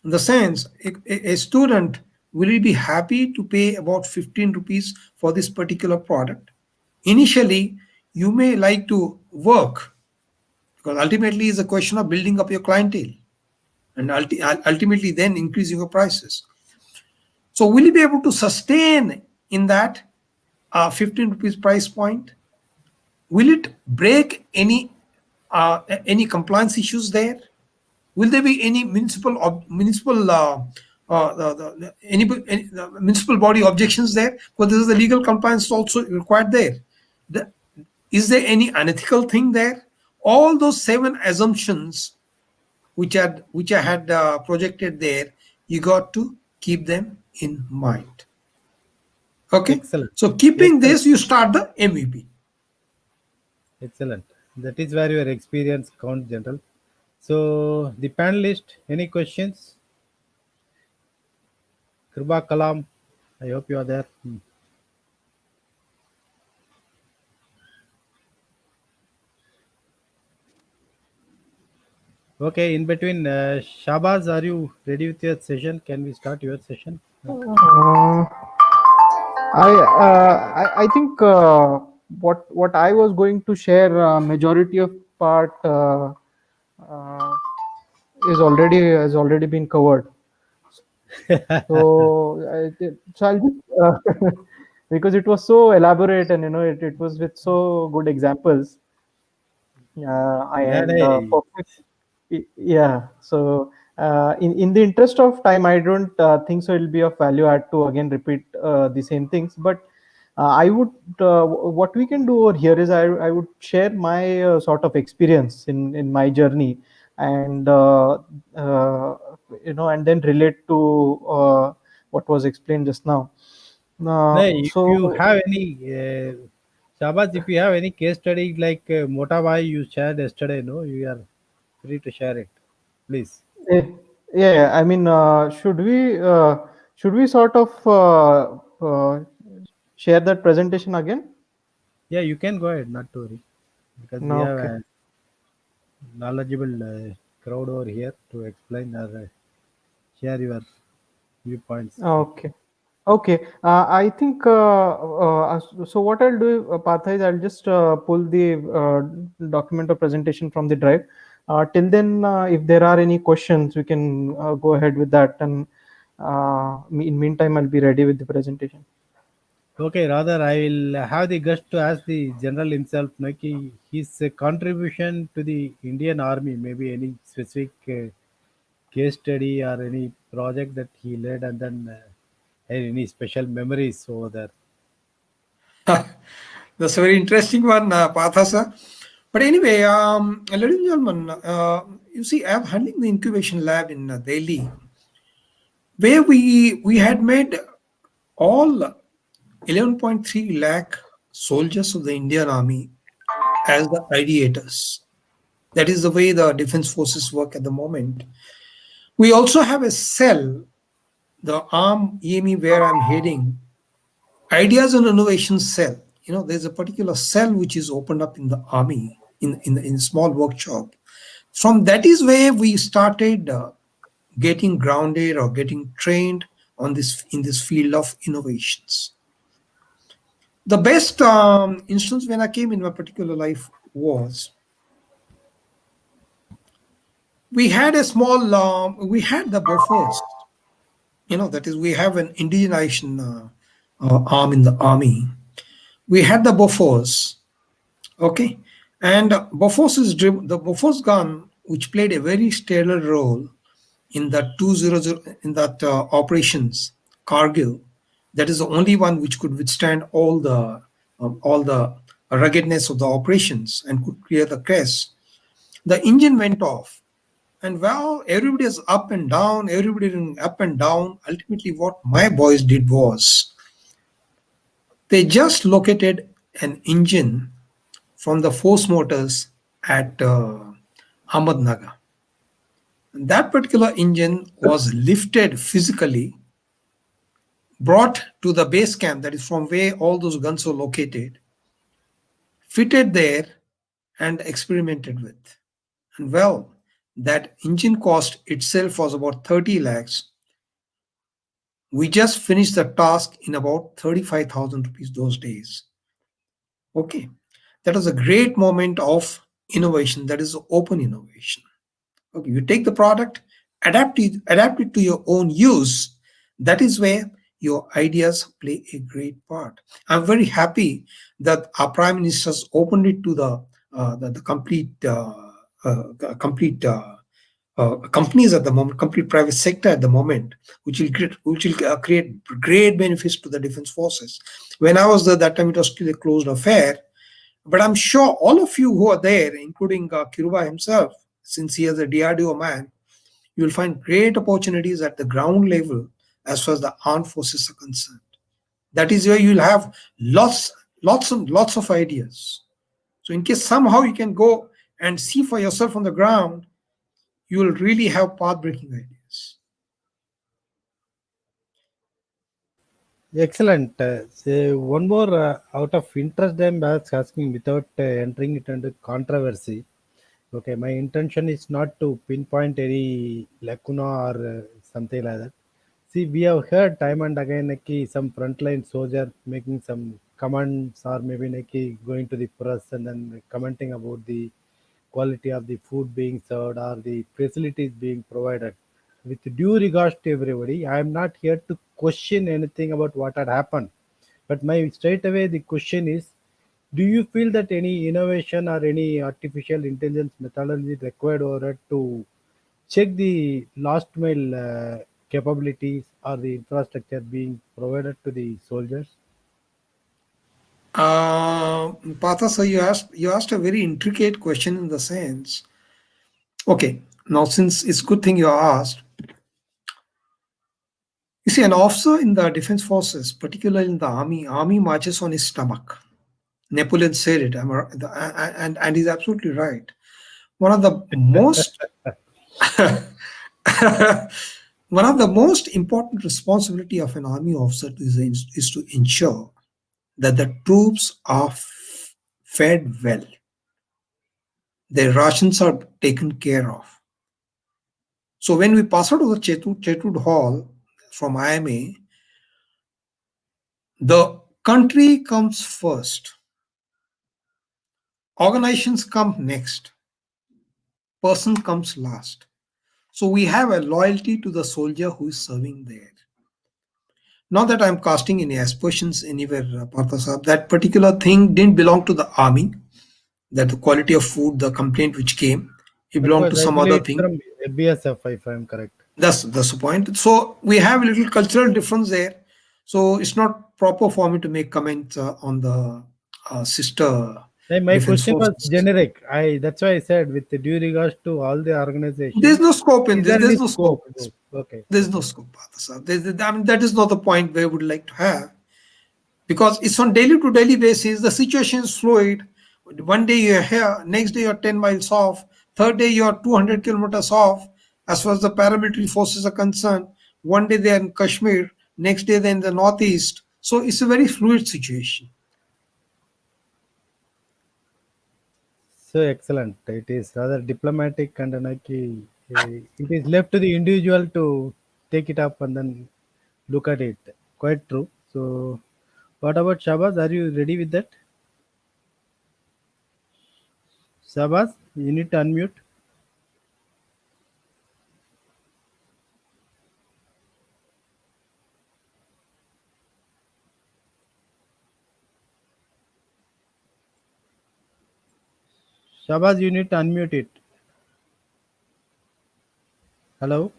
In the sense, a student will he be happy to pay about 15 rupees for this particular product? Initially, you may like to work because ultimately it's a question of building up your clientele and ultimately then increasing your prices. So will you be able to sustain in that 15 rupees price point? Will it break any compliance issues there? Will there be any municipal municipal body objections there? Because this is the legal compliance also required there. Is there any unethical thing there? All those 7 assumptions which I had projected there, you got to keep them in mind. Okay. Excellent. So keeping Excellent. this, you start the MVP. Excellent. That is where your experience counts, General. So, the panelist, any questions? Kriba Kalam, I hope you are there. Okay, in between, Shabaz, are you ready with your session? Can we start your session? Uh, I think what I was going to share, majority of part uh, has already been covered. So I'll just because it was so elaborate and it was with so good examples Yeah, and perfect. Yeah. So in the interest of time, I don't think so. It'll be of value add to again repeat the same things, but I would what we can do over here is I would share my sort of experience in my journey and and then relate to what was explained just now. Hey, if you So have any, Shabaz, if you have any case study like Motawai you shared yesterday, no, you are free to share it, please. eh, yeah, I mean, should we sort of share that presentation again? Yeah, you can go ahead, not to worry, because we No, have okay. a knowledgeable crowd over here to explain or share your viewpoints. Okay. Okay. I think so. What I'll do, Partha, is I'll just pull the document or presentation from the drive. Till then, if there are any questions, we can go ahead with that. And in meantime, I'll be ready with the presentation. Okay, rather I will have the guest to ask the general himself, Naki, his contribution to the Indian Army, maybe any specific case study or any project that he led, and then any special memories over there. That's a very interesting one, Partha sir. But anyway, ladies and gentlemen, you see, I'm handling the incubation lab in Delhi, where we had made all 11.3 lakh soldiers of the Indian Army as the ideators. That is the way the defense forces work at the moment. We also have a cell, the ARM EME, where I'm heading, Ideas and Innovation Cell. There's a particular cell which is opened up in the army in a small workshop. From that is where we started getting grounded or getting trained on this in this field of innovations. The best instance when I came in my particular life was we had a small we had the Bofors. That is, we have an indigenization arm in the army. We had the Bofors. Okay, and the Bofors gun, which played a very stellar role in that 200 in that operations Cargill. That is the only one which could withstand all the ruggedness of the operations and could clear the crest. The engine went off, and well, everybody is up and down, everybody is up and down. Ultimately, what my boys did was they just located an engine from the force motors at Ahmednagar. That particular engine was lifted physically, brought to the base camp, that is from where all those guns were located, fitted there, and experimented with. And well, that engine cost itself was about 30 lakhs. We just finished the task in about 35,000 rupees those days. Okay, that was a great moment of innovation. That is open innovation. Okay, you take the product, adapt it to your own use. That is where your ideas play a great part. I'm very happy that our prime minister has opened it to the complete companies at the moment, complete private sector at the moment, which will create great benefits to the defense forces. When I was there, that time it was still a closed affair, but I'm sure all of you who are there, including Kiruba himself, since he is a DRDO man, you will find great opportunities at the ground level as far as the armed forces are concerned. That is where you'll have lots of ideas. So in case somehow you can go and see for yourself on the ground, you will really have path-breaking ideas. Excellent. So one more out of interest, I'm asking without entering it into controversy. Okay, my intention is not to pinpoint any lacuna or something like that. See, we have heard time and again like, some frontline soldier making some comments or maybe like, going to the press and then commenting about the quality of the food being served or the facilities being provided. With due regards to everybody, I am not here to question anything about what had happened. But my straight away the question is, do you feel that any innovation or any artificial intelligence methodology required over it to check the last mile capabilities or the infrastructure being provided to the soldiers? Partha, so you asked a very intricate question in the sense. Okay, now since it's good thing you asked. You see, an officer in the defense forces, particularly in the army marches on his stomach. Napoleon said it, and he's absolutely right. One of the most one of the most important responsibility of an army officer is to ensure that the troops are fed well, their rations are taken care of. So when we pass out of the Chetud Hall from IMA, the country comes first, organizations come next, person comes last. So we have a loyalty to the soldier who is serving there. Not that I'm casting any aspersions anywhere, Partha Sahab. That particular thing didn't belong to the army. That the quality of food, the complaint which came, it That belonged to was, I some other believe, it's thing. from BSF, if I'm correct. That's the point. So we have a little cultural difference there. So it's not proper for me to make comments on the sister My defense question was forces. generic. That's why I said with due regards to all the There's organizations, no scope in is this. there any There's no scope? scope in this. Okay. There's no scope, Partha Sahab. I mean, that is not the point we would like to have. Because it's on daily to daily basis, the situation is fluid. One day you're here, next day you're 10 miles off, third day you're 200 kilometers off as far as the paramilitary forces are concerned. One day they're in Kashmir, next day they're in the northeast. So it's a very fluid situation. So excellent. It is rather diplomatic and like it is left to the individual to take it up and then look at it. Quite true. So, what about Shabaz? Are you ready with that? Shabaz, you need to unmute. Shabaz, you need to unmute it. Hello?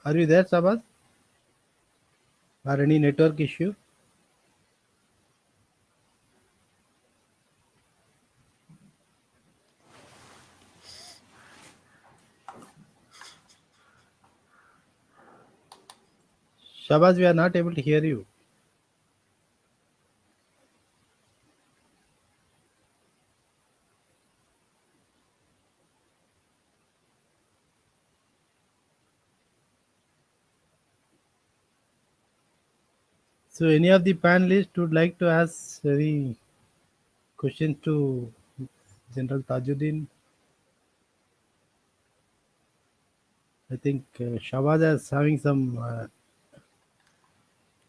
Are you there, Shabaz? or any network issue? Shabaz, we are not able to hear you. So, any of the panelists would like to ask any questions to General Tajuddin? I think Shabaz is having some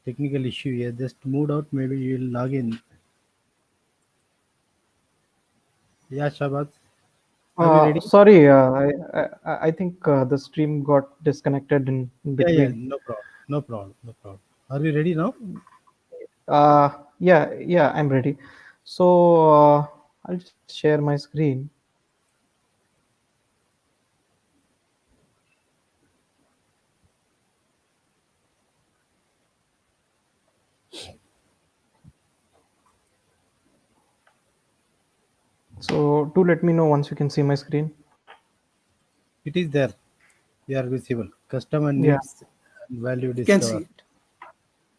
technical issue here. Just moved out. Maybe you will log in. Yeah, Shabaz. Are we ready? Sorry, I think the stream got disconnected in Yeah, yeah. between. No problem. No problem. No problem. Are we ready now? Yeah, I'm ready. So I'll just share my screen. So do let me know once you can see my screen. It is there. You are visible. Customer Yeah, needs and value You can see discover. it.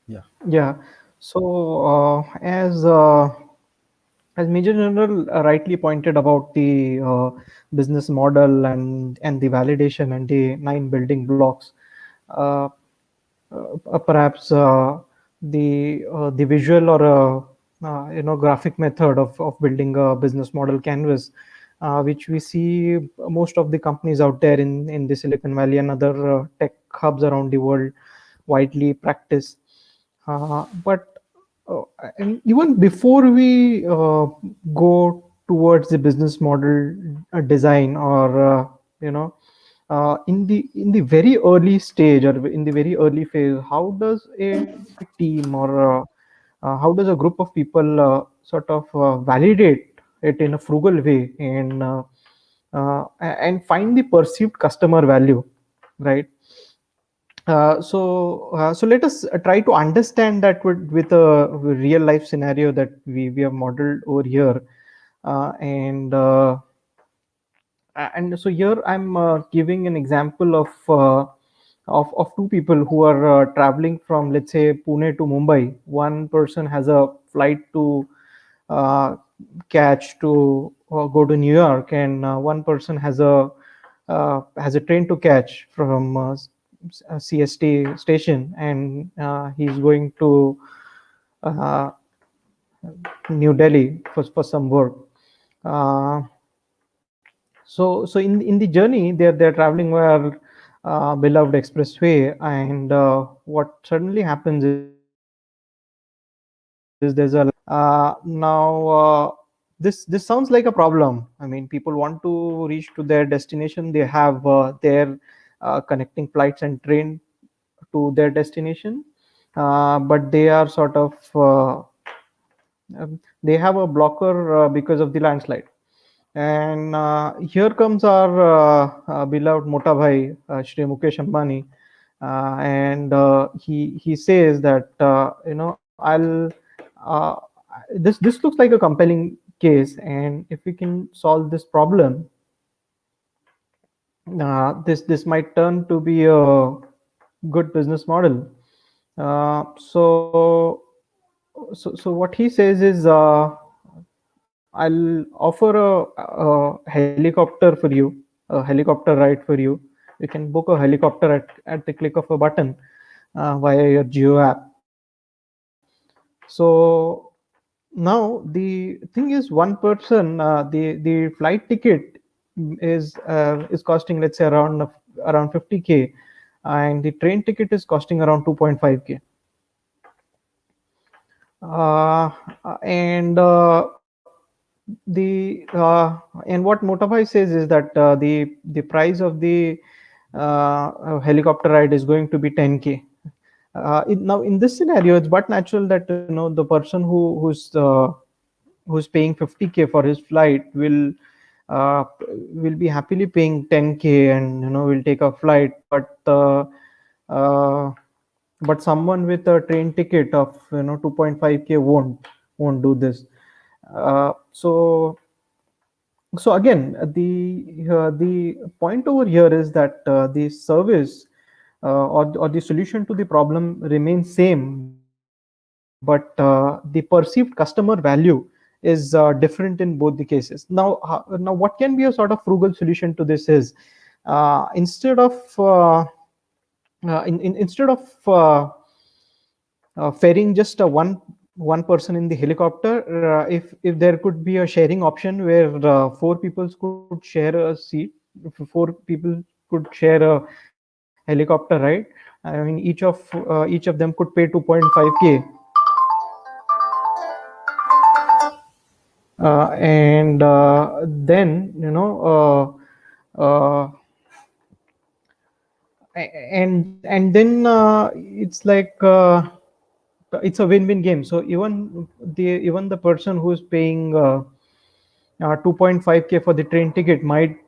Yeah. yeah. So as Major General rightly pointed about the business model and the validation and the 9 building blocks, uh, perhaps the visual or graphic method of building a business model canvas, which we see most of the companies out there in the Silicon Valley and other tech hubs around the world widely practice. But and even before we go towards the business model design, or you know in the very early stage or in the very early phase, how does a team or how does a group of people sort of validate it in a frugal way and find the perceived customer value, right? So let us try to understand that with a real life scenario that we have modeled over here, and so here I'm giving an example of two people who are traveling from, let's say, Pune to Mumbai. One person has a flight to uh, catch to go to New York, and one person has a train to catch from CST station, and he's going to uh, New Delhi for some work. Uh, so in the journey, they're traveling via beloved expressway, and what suddenly happens is there's a this sounds like a problem. I mean, people want to reach to their destination. They have their connecting flights and train to their destination, but they are sort of they have a blocker because of the landslide. And here comes our beloved Mota Bhai, Shri Mukesh Ambani, and he says that I'll this looks like a compelling case, and if we can solve this problem, this might turn to be a good business model. So what he says is, I'll offer a helicopter for you, a helicopter ride for you. You can book a helicopter at the click of a button via your Geo app. So now the thing is, one person, the flight ticket is costing, let's say, around 50K, and the train ticket is costing around 2.5K. uh, and and what Motabhai says is that the price of the helicopter ride is going to be 10K. Now in this scenario, it's but natural that the person who's paying 50K for his flight uh, will be happily paying 10K, and will take a flight. But uh, but someone with a train ticket of 2.5K won't do this. So again, the point over here is that the service or the solution to the problem remains same, but the perceived customer value is different in both the cases. Now what can be a sort of frugal solution to this is, instead of instead of ferrying just one person in the helicopter, if there could be a sharing option where four people could share a seat, if four people could share a helicopter ride. I mean, each of them could pay 2.5K, and then and then it's like it's a win-win game. So even the person who is paying 2.5K for the train ticket might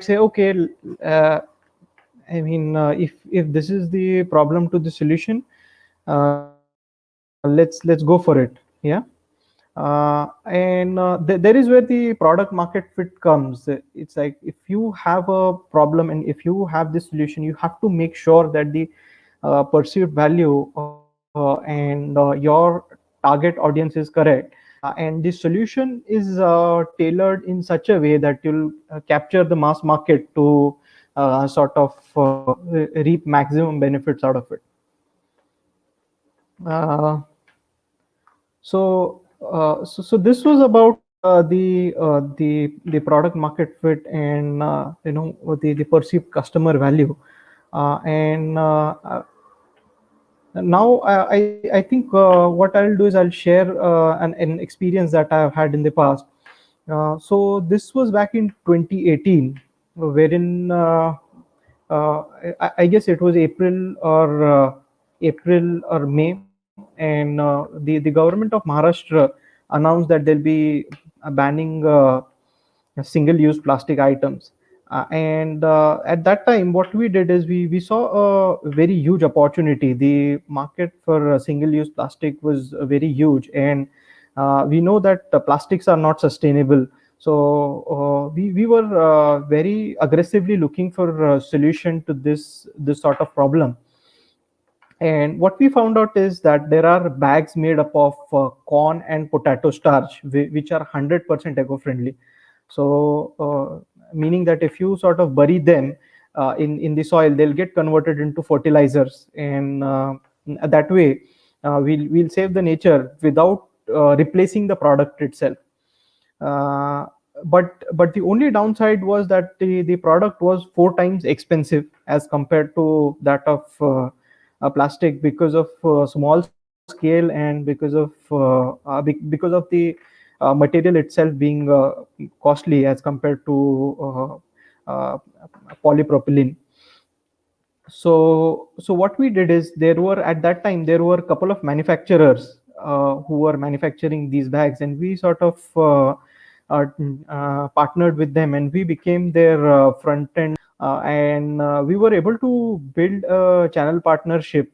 say, okay, I mean, if this is the problem to the solution, let's go for it. Yeah. And there is where the product market fit comes. It's like, if you have a problem and if you have this solution, you have to make sure that the perceived value and your target audience is correct, and the solution is tailored in such a way that you'll capture the mass market to sort of reap maximum benefits out of it. uh, so this was about the product market fit, and the perceived customer value, and now I think what I'll do is I'll share an experience that I've had in the past. So this was back in 2018, wherein I guess it was April or May, and the government of Maharashtra announced that they'll be banning single-use plastic items. And at that time, what we did is we saw a very huge opportunity. The market for single-use plastic was very huge, and we know that plastics are not sustainable. So we were very aggressively looking for a solution to this sort of problem. And what we found out is that there are bags made up of corn and potato starch, which are 100% eco-friendly. So, meaning that if you sort of bury them in the soil, they'll get converted into fertilizers, and that way we'll save the nature without replacing the product itself. Uh, but the only downside was that the product was 4 times expensive as compared to that of plastic, because of small scale and because of the material itself being costly as compared to polypropylene. So what we did is, at that time there were a couple of manufacturers who were manufacturing these bags, and we sort of partnered with them, and we became their front end, and we were able to build a channel partnership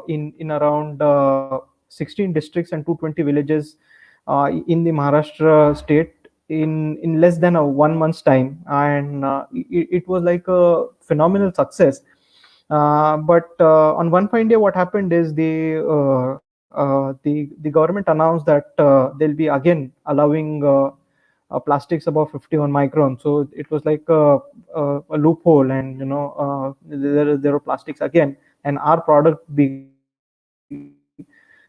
in around 16 districts and 220 villages in the Maharashtra state in less than a 1 month's time, and it was like a phenomenal success. But on one fine day, what happened is the government announced that they'll be again allowing plastics above 51 micron. So it was like a loophole, and there were plastics again, and our product being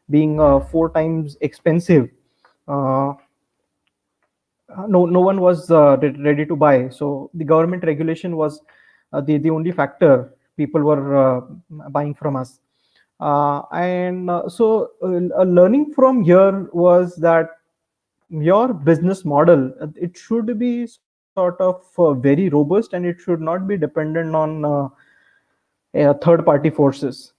4 times expensive. Uh, no one was ready to buy. So the government regulation was the only factor people were buying from us. And so learning from here was that your business model, it should be sort of very robust, and it should not be dependent on third party forces.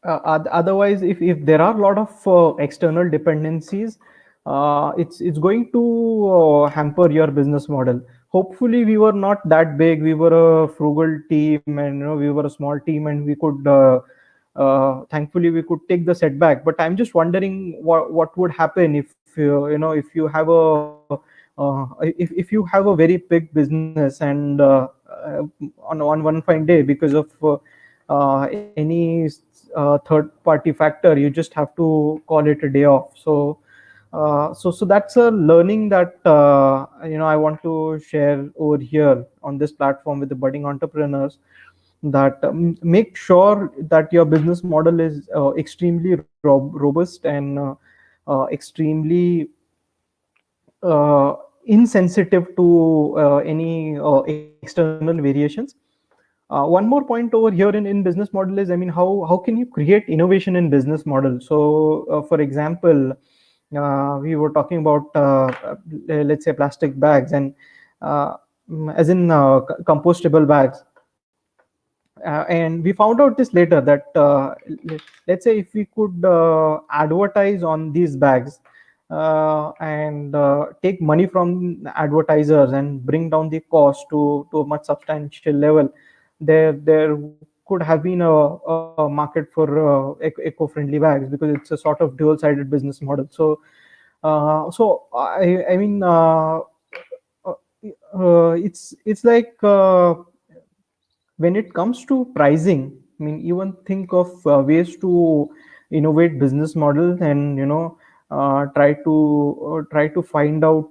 Otherwise, if there are a lot of external dependencies, it's going to hamper your business model. hopefully we were not that big. We were a frugal team, and we were a small team, and we could thankfully we could take the setback. But I'm just wondering what would happen if if you have if you have a very big business, and on one fine day, because of any third party factor, you just have to call it a day off. So that's a learning that I want to share over here on this platform with the budding entrepreneurs, that make sure that your business model is extremely robust and extremely uh, insensitive to any external variations. One more point over here in business model is, I mean, how can you create innovation in business model? So for example, we were talking about let's say plastic bags, and uh, as in compostable bags. And we found out this later, that let's say if we could advertise on these bags, and take money from advertisers and bring down the cost to a much substantial level, there could have been a market for eco-friendly bags, because it's a sort of dual-sided business model. I mean, it's like, when it comes to pricing, I mean, even think of ways to innovate business models, and try to find out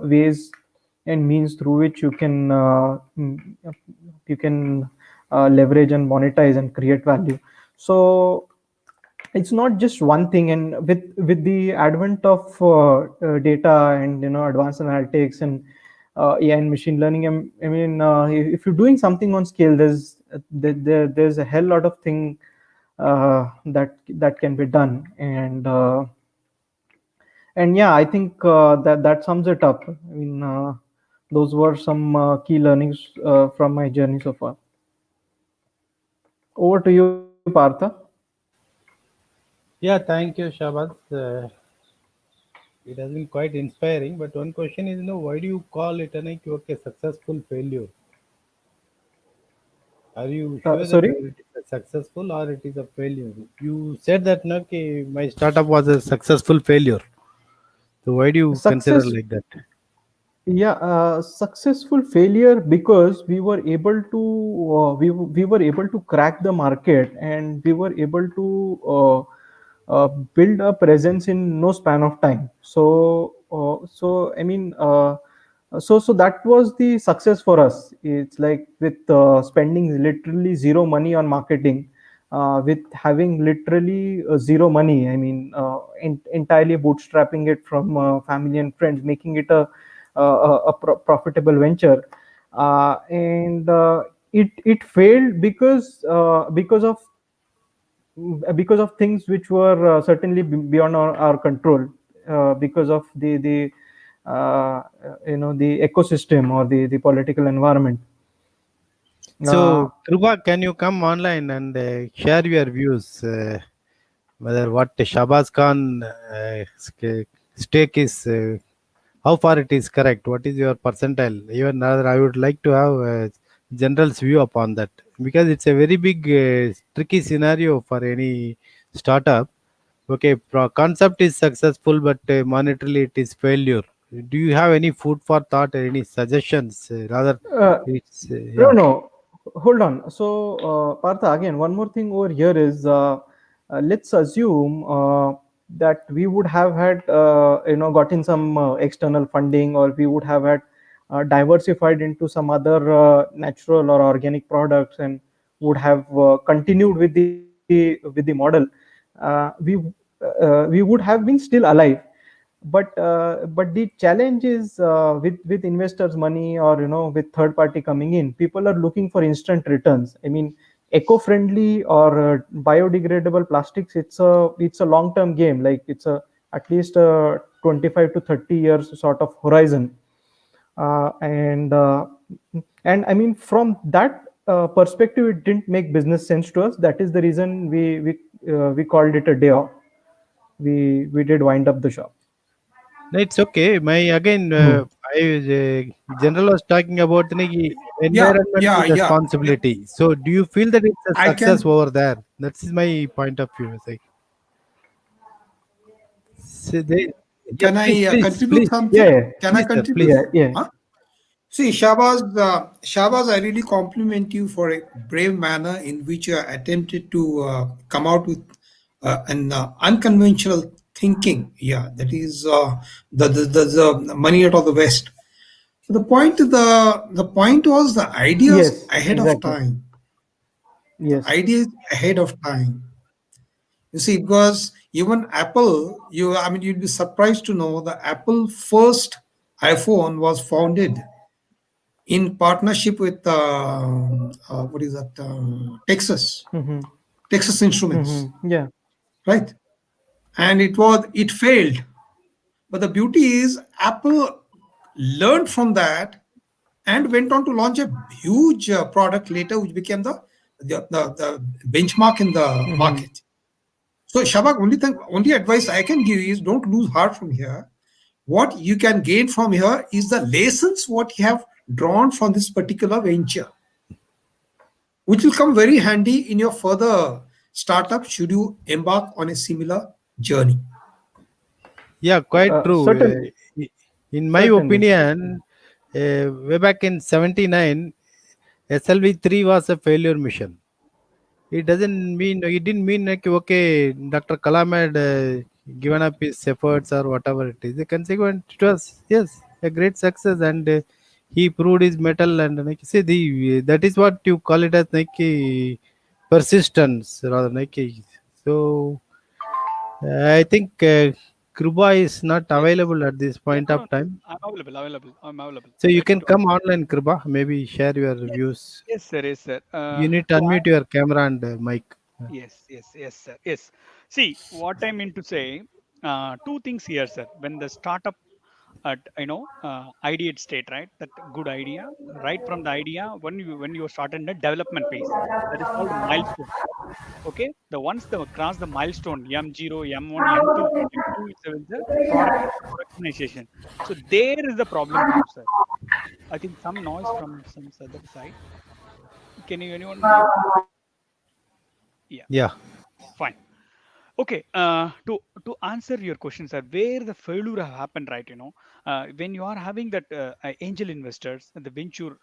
ways and means through which you can leverage and monetize and create value. So it's not just one thing. And with the advent of data and advanced analytics and AI and machine learning, I mean, if you're doing something on scale, there's a hell lot of thing that can be done. And yeah, I think that sums it up. I mean, those were some key learnings from my journey so far. Over to you, Partha. Yeah, thank you, Shabaz. It has been quite inspiring. But one question is, why do you call it a successful failure? Are you sure that Sorry. it is a successful or it is a failure? You said that no, okay, my startup was a successful failure. So why do you consider Success. like that? Yeah, successful failure because we were able to we were able to crack the market, and we were able to build a presence in no span of time. So I mean, so that was the success for us. It's like with spending literally zero money on marketing, with having literally zero money. I mean, entirely bootstrapping it from family and friends, making it a profitable venture. And it failed because of things which were certainly beyond our control, because of the uh, the ecosystem, or the political environment. uh, So, Krupa, can you come online and share your views? Whether what Shabazz Khan stake is, how far it is correct? What is your percentile? Even rather, I would like to have a general's view upon that, because it's a very big, tricky scenario for any startup. Okay, concept is successful, but monetarily it is failure. Do you have any food for thought or any suggestions? Rather, uh, it's No, yeah. no, hold on. So, Partha, again, one more thing over here is, let's assume that we would have had, gotten some external funding, or we would have had diversified into some other natural or organic products, and would have continued with the model. We would have been still alive. But the challenge is, with investors money, or with third party coming in, people are looking for instant returns. I mean, eco-friendly or biodegradable plastics, it's a long term game. Like, it's a at least a 25 to 30 years sort of horizon. uh, and uh, and I mean, from that perspective, it didn't make business sense to us. That is the reason we called it a day off. We did wind up the shop. No, it's okay. My again, Hmm. General was talking about the Yeah, environmental yeah, yeah. responsibility. So, do you feel that it's a I success can. over there? That is my point of view. It's like, so yeah, Can please, I please, contribute please, Yeah, something? yeah, Can I please, sir, contribute? please. yeah. Huh? See, Shabaz, I really compliment you for a brave manner in which you attempted to come out with an unconventional thinking. Yeah, that is the money out of the West. The point was the ideas Yes, ahead of exactly. time. The Yes. ideas ahead of time. You see, because even Apple, you'd be surprised to know the Apple first iPhone was founded in partnership with what is that? Mm-hmm. Texas Instruments, Mm-hmm. Yeah. right? And it failed. But the beauty is Apple learned from that and went on to launch a huge product later, which became the benchmark in the Mm-hmm. market. So Shabak, only advice I can give is don't lose heart from here. What you can gain from here is the lessons what you have drawn from this particular venture, which will come very handy in your further startup should you embark on a similar journey. Yeah, quite true. Certainly. In my Certainly. opinion, way back in '79, SLV-3 was a failure mission. It didn't mean like okay, Dr. Kalam had given up his efforts or whatever it is. The consequent it was yes a great success and he proved his metal and like see the that is what you call it as like persistence rather like so I think Kruba is not Yes. available at this Yeah, point no, no, of no. time. I'm available, available. I'm available. So you Ready can to come online, Kruba. Maybe share your Yes, views. yes, sir, yes, sir. You need to To unmute your camera and mic. Yes, yes, yes, sir. Yes. See, what I mean to say, two things here, sir. When the startup at ideate state, right? That good idea, right from the idea when you start in the development phase, that is called milestone. Okay, the once the cross the milestone M0, M1, M2, M2 is the product productionization. So there is the problem comes, sir. I think some noise from some other side. Can you anyone mute? Yeah, Yeah. fine. Okay, to answer your question, sir, where the failure have happened, right? When you are having that angel investors and the venture,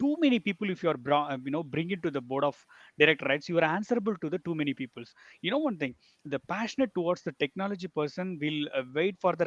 too many people, if you are bring it to the board of director, rights, you are answerable to the too many peoples. One thing, the passionate towards the technology person will wait for the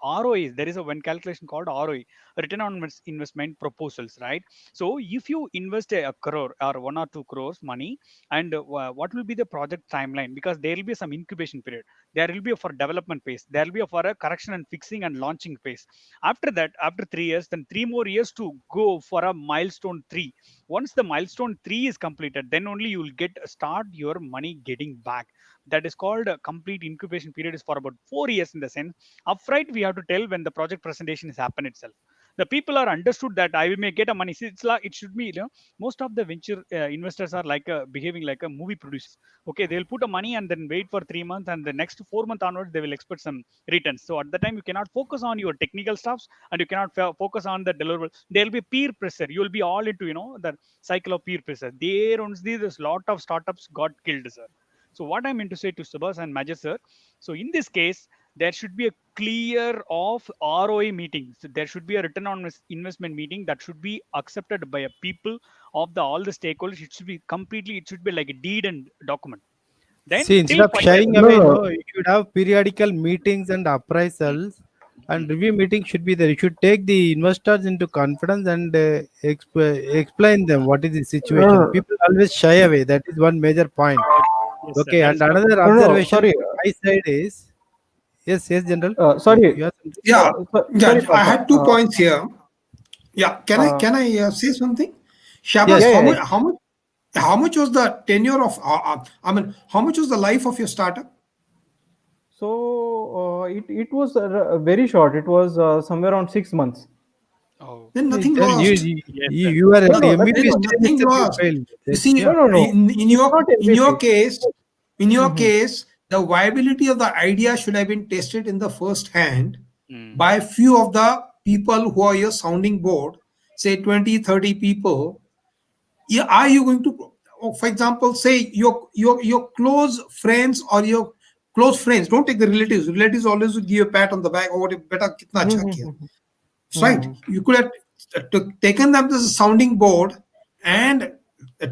ROI. There is a one calculation called ROI, return on investment proposals, right? So if you invest a crore or 1 or 2 crores money, and what will be the project timeline, because there will be some incubation period, there will be for development phase, there will be for a correction and fixing and launching phase. After that, after 3 years, then 3 more years to go for a milestone 3. Once the milestone 3 is completed, then only you will get start your money getting back. That is called a complete incubation period is for about 4 years. In the sense, upfront we have to tell when the project presentation is happen itself, the people are understood that I may get a money. See, it's like it should be, most of the venture investors are like behaving like a movie producers. Okay, they'll put a money and then wait for 3 months, and the next 4 month onwards they will expect some returns. So at the time you cannot focus on your technical stuffs, and you cannot focus on the deliverable. There will be peer pressure, you will be all into the cycle of peer pressure. There only this lot of startups got killed, sir. So what I mean to say to Subhas and Major, sir, so in this case there should be a clear of ROI meeting. So there should be a return on investment meeting that should be accepted by a people of the all the stakeholders. It should be completely. It should be like a deed and document. Then See, instead till of 5 years. shying No, away, no. no, you should have periodical meetings and Mm, appraisals and mm. review meetings should be there. You should take the investors into confidence and explain them what is the situation. No, People always shy away. That is one major point. Yes, yes, sir. Okay, That and is what. another no, no. observation Sorry. from my side is yes, General. Sorry. You have something? Yeah, Sorry, yeah. I Partha. had 2 points here. Yeah, Uh, can I say something? Yes, Shabas, yeah, how yeah. much how much was the tenure of how much was the life of your startup? So it was very short. It was somewhere around 6 months. Oh, Then then nothing you, lost. you, yes, you sir. you are No, at the no, nothing MVP Then was. stage nothing itself, you lost. failed. You Then, see, yeah. No, no, no. It's not in your MVP. case, Mm-hmm. the viability of the idea should have been tested in the first hand Mm, by few of the people who are your sounding board, say 20, 30 people, are you going to, for example, say your close friends or your close friends, don't take the relatives always will give you a pat on the back or what better kitna acha kiya. Right, you could have taken them as a sounding board and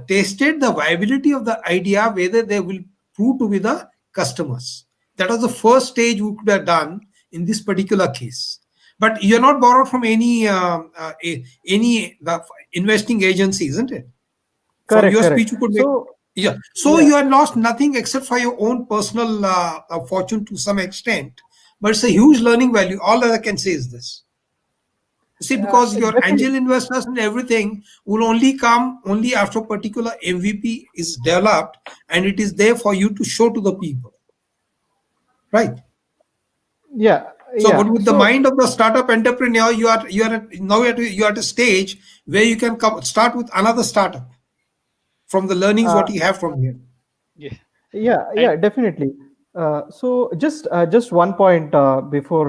tested the viability of the idea, whether they will prove to be the customers. That was the first stage we could have done in this particular case. But you're not borrowed from any the investing agency, isn't it? From Correct, your correct. speech, you could make. So Yeah. So yeah, you have lost nothing except for your own personal fortune to some extent. But it's a huge learning value. All that I can say is this. See, because your definitely. angel investors and everything will only come only after a particular MVP is developed and it is there for you to show to the people. Right. Yeah, So, but yeah. with the So mind of the startup entrepreneur, you are at a stage where you can start with another startup from the learnings uh, what you have from here. Yeah. yeah, And yeah, definitely. So just one point before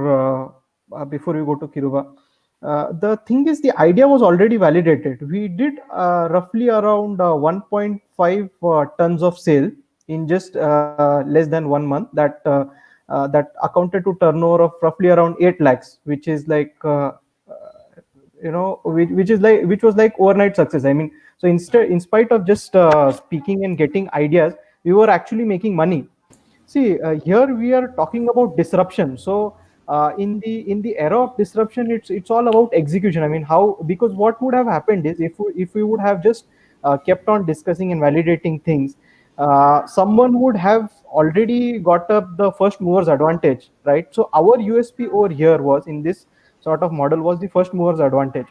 we go to Kiruba. The thing is, the idea was already validated. We did roughly around 1.5 tons of sale in just less than 1 month. That accounted to turnover of roughly around 8 lakhs, which is like which was like overnight success. I mean, so in spite of just speaking and getting ideas, we were actually making money. See, here we are talking about disruption. So in the era of disruption, it's all about execution. I mean, how, because what would have happened is, if we would have just kept on discussing and validating things, someone would have already got up the first movers advantage, right? So our USP over here was, in this sort of model, was the first movers advantage.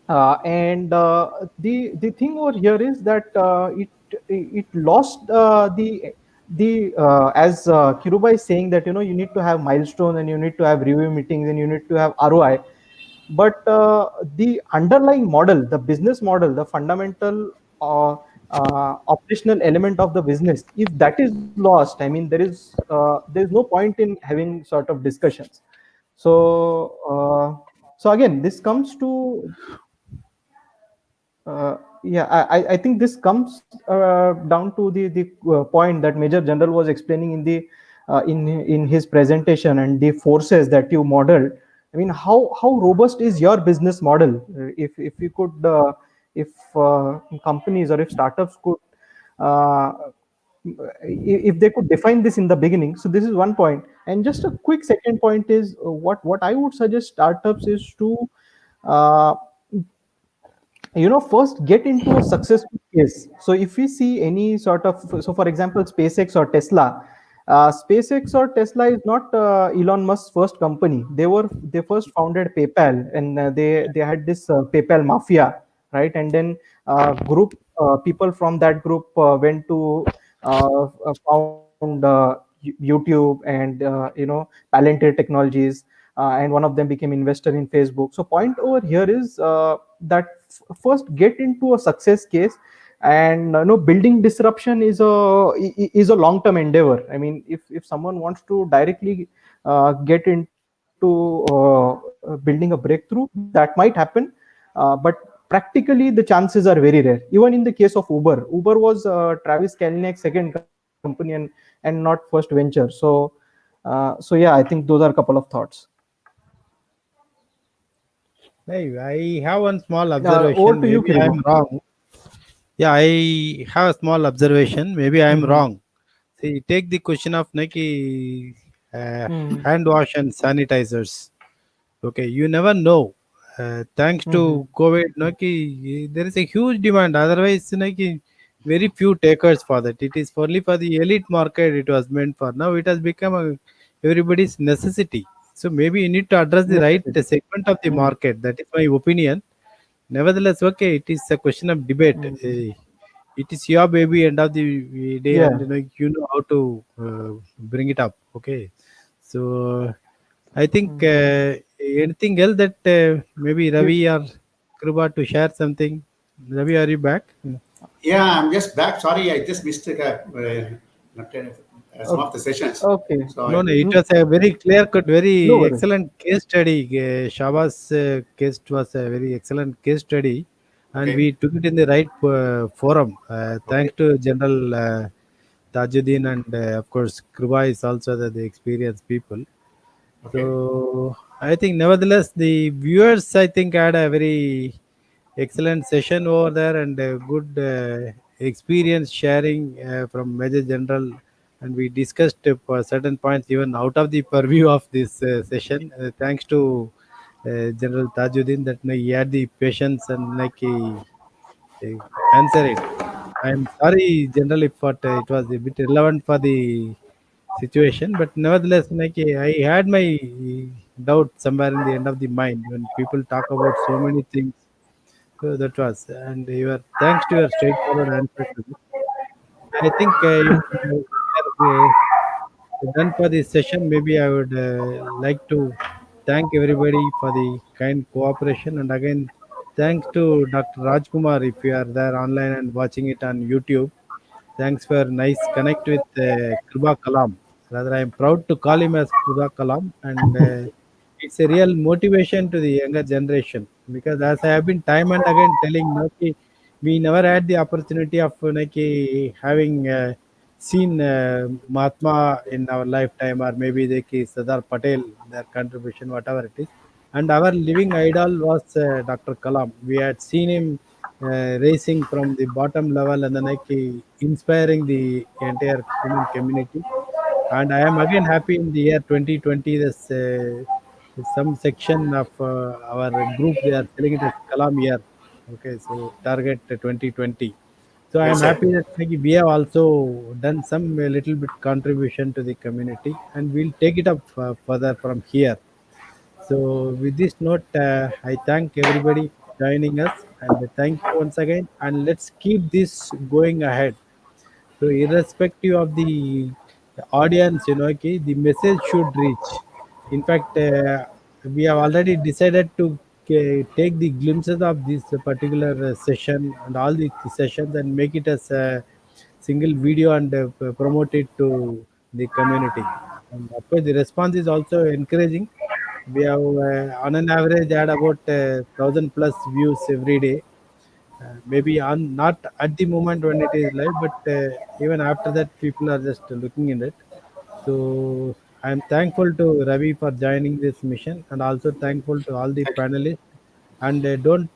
And the thing over here is that it lost the as Kiruba is saying, that you need to have milestones, and you need to have review meetings, and you need to have ROI. But the underlying model, the business model, the fundamental operational element of the business, if that is lost, I mean, there is no point in having sort of discussions. So uh, so again, this comes to yeah, I think this comes down to the point that Major General was explaining in his presentation, and the forces that you modeled. I mean, how robust is your business model? If you could, if companies or if startups could, uh, if they could define this in the beginning. So this is one point. And just a quick second point is, what I would suggest startups is to uh, first get into a successful case. So if we see any sort of, so for example, SpaceX or Tesla is not Elon Musk's first company. They first founded PayPal, and they had this PayPal mafia, right? And then group people from that group went to found YouTube and Palantir Technologies, and one of them became investor in Facebook. So point over here is that first get into a success case. And building disruption is a long term endeavor. I mean, if someone wants to directly get into building a breakthrough, that might happen. But practically the chances are very rare. Even in the case of Uber was Travis Kalanick's second company, and not first venture. So yeah, I think those are a couple of thoughts. Hey, I have one small Over to observation. you, Maybe Kiriba. I'm wrong. Yeah, I have a small observation. Maybe I'm Hmm. wrong. See, take the question of Nike Hmm. hand wash and sanitizers. Okay, you never know. Thanks Hmm. to COVID, Nike, there is a huge demand. Otherwise, Nike, very few takers for that. It is only for the elite market. It was meant for. Now it has become everybody's necessity. So maybe you need to address the right Necessity. segment of the Hmm. market. That is my opinion. Nevertheless, okay, it is a question of debate. Hmm. It is your baby end of the day, and Yeah. you know how to bring it up. Okay, so I think Hmm. anything else that maybe You, Ravi or Kruba to share something. Ravi, are you back? Yeah, I'm just back. Sorry, I just missed not, some of the sessions. Okay. So No, it was a very clear cut, No very worries. excellent case study. Shaba's case was a very excellent case study, and okay, we took it in the right forum. okay, Thanks to General Tajuddin and of course Kruba is also the experienced people. okay. So I think nevertheless the viewers I think had a very excellent session over there and good experience sharing from Major General, and we discussed certain points even out of the purview of this session. Thanks to General Tajuddin that he had the patience and he uh, answer it. I am sorry, General, if it was a bit relevant for the situation, but nevertheless, I had my doubt somewhere in the end of the mind when people talk about so many things. So that was, and your thanks to your straightforward answer to this. I think if we are done for this session, maybe I would like to thank everybody for the kind cooperation, and again, thanks to Dr. Rajkumar if you are there online and watching it on YouTube. Thanks for nice connect with Kriba Kalam. Rather, I am proud to call him as Kriba Kalam, and it's a real motivation to the younger generation because, as I have been time and again telling, we never had the opportunity of having seen Mahatma in our lifetime, or maybe Sardar Patel, their contribution, whatever it is. And our living idol was Dr. Kalam. We had seen him racing from the bottom level and then inspiring the entire human community. And I am again happy in the year 2020. This some section of our group they are selling it as Kalam year. Okay, so target 2020. So I Well am said. happy that we have also done some little bit contribution to the community, and we'll take it up further from here. So with this note, I thank everybody for joining us, and thank you once again. And let's keep this going ahead. So irrespective of the audience, the message should reach. In fact, we have already decided to take the glimpses of this particular session and all the sessions and make it as a single video and promote it to the community. And of course, the response is also encouraging. We have on an average had about 1,000 plus views every day. Maybe on not at the moment when it is live, but even after that, people are just looking in it. So I am thankful to Ravi for joining this mission, and also thankful to all the Thank you. panelists. And don't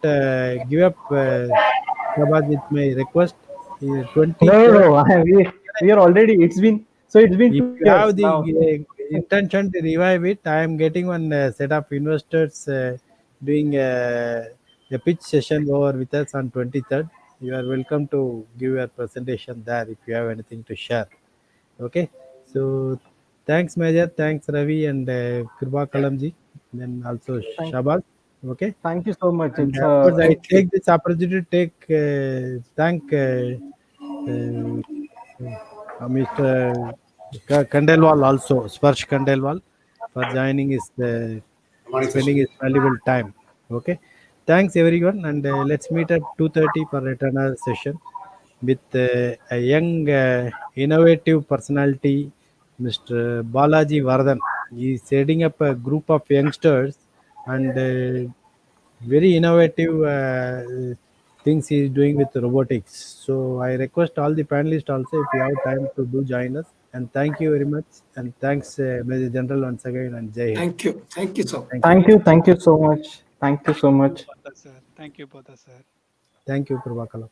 give up, Shabaz, with my request. No, 23rd. no, no. We are already. It's been If 2 years you have the now. intention to revive it, I am getting one set of investors doing a pitch session over with us on 23rd. You are welcome to give your presentation there if you have anything to share. Okay. So thanks, Major. Thanks, Ravi and Kripa Yeah. Kalamji. Then also Thank, Shabaz. Okay. thank you so much. And It's of course, I Thank you. take this opportunity to thank uh, Mr. Kandelwal also, Sparsh Kandelwal, for joining his, Morning session. spending his valuable time. Okay. Thanks everyone, and let's meet at 2:30 for another session with a young, innovative personality, Mr. Balaji Vardhan. He is setting up a group of youngsters and very innovative things he is doing with robotics. So I request all the panelists also if you have time to do join us. And thank you very much. And thanks, Major General, once again, and Jai Hind. Thank you. Thank you, sir. Thank you. thank you. Thank you so much. Thank you so Thank you, much. Botha sir. Thank you, Botha sir. Thank you, Prabhakalam.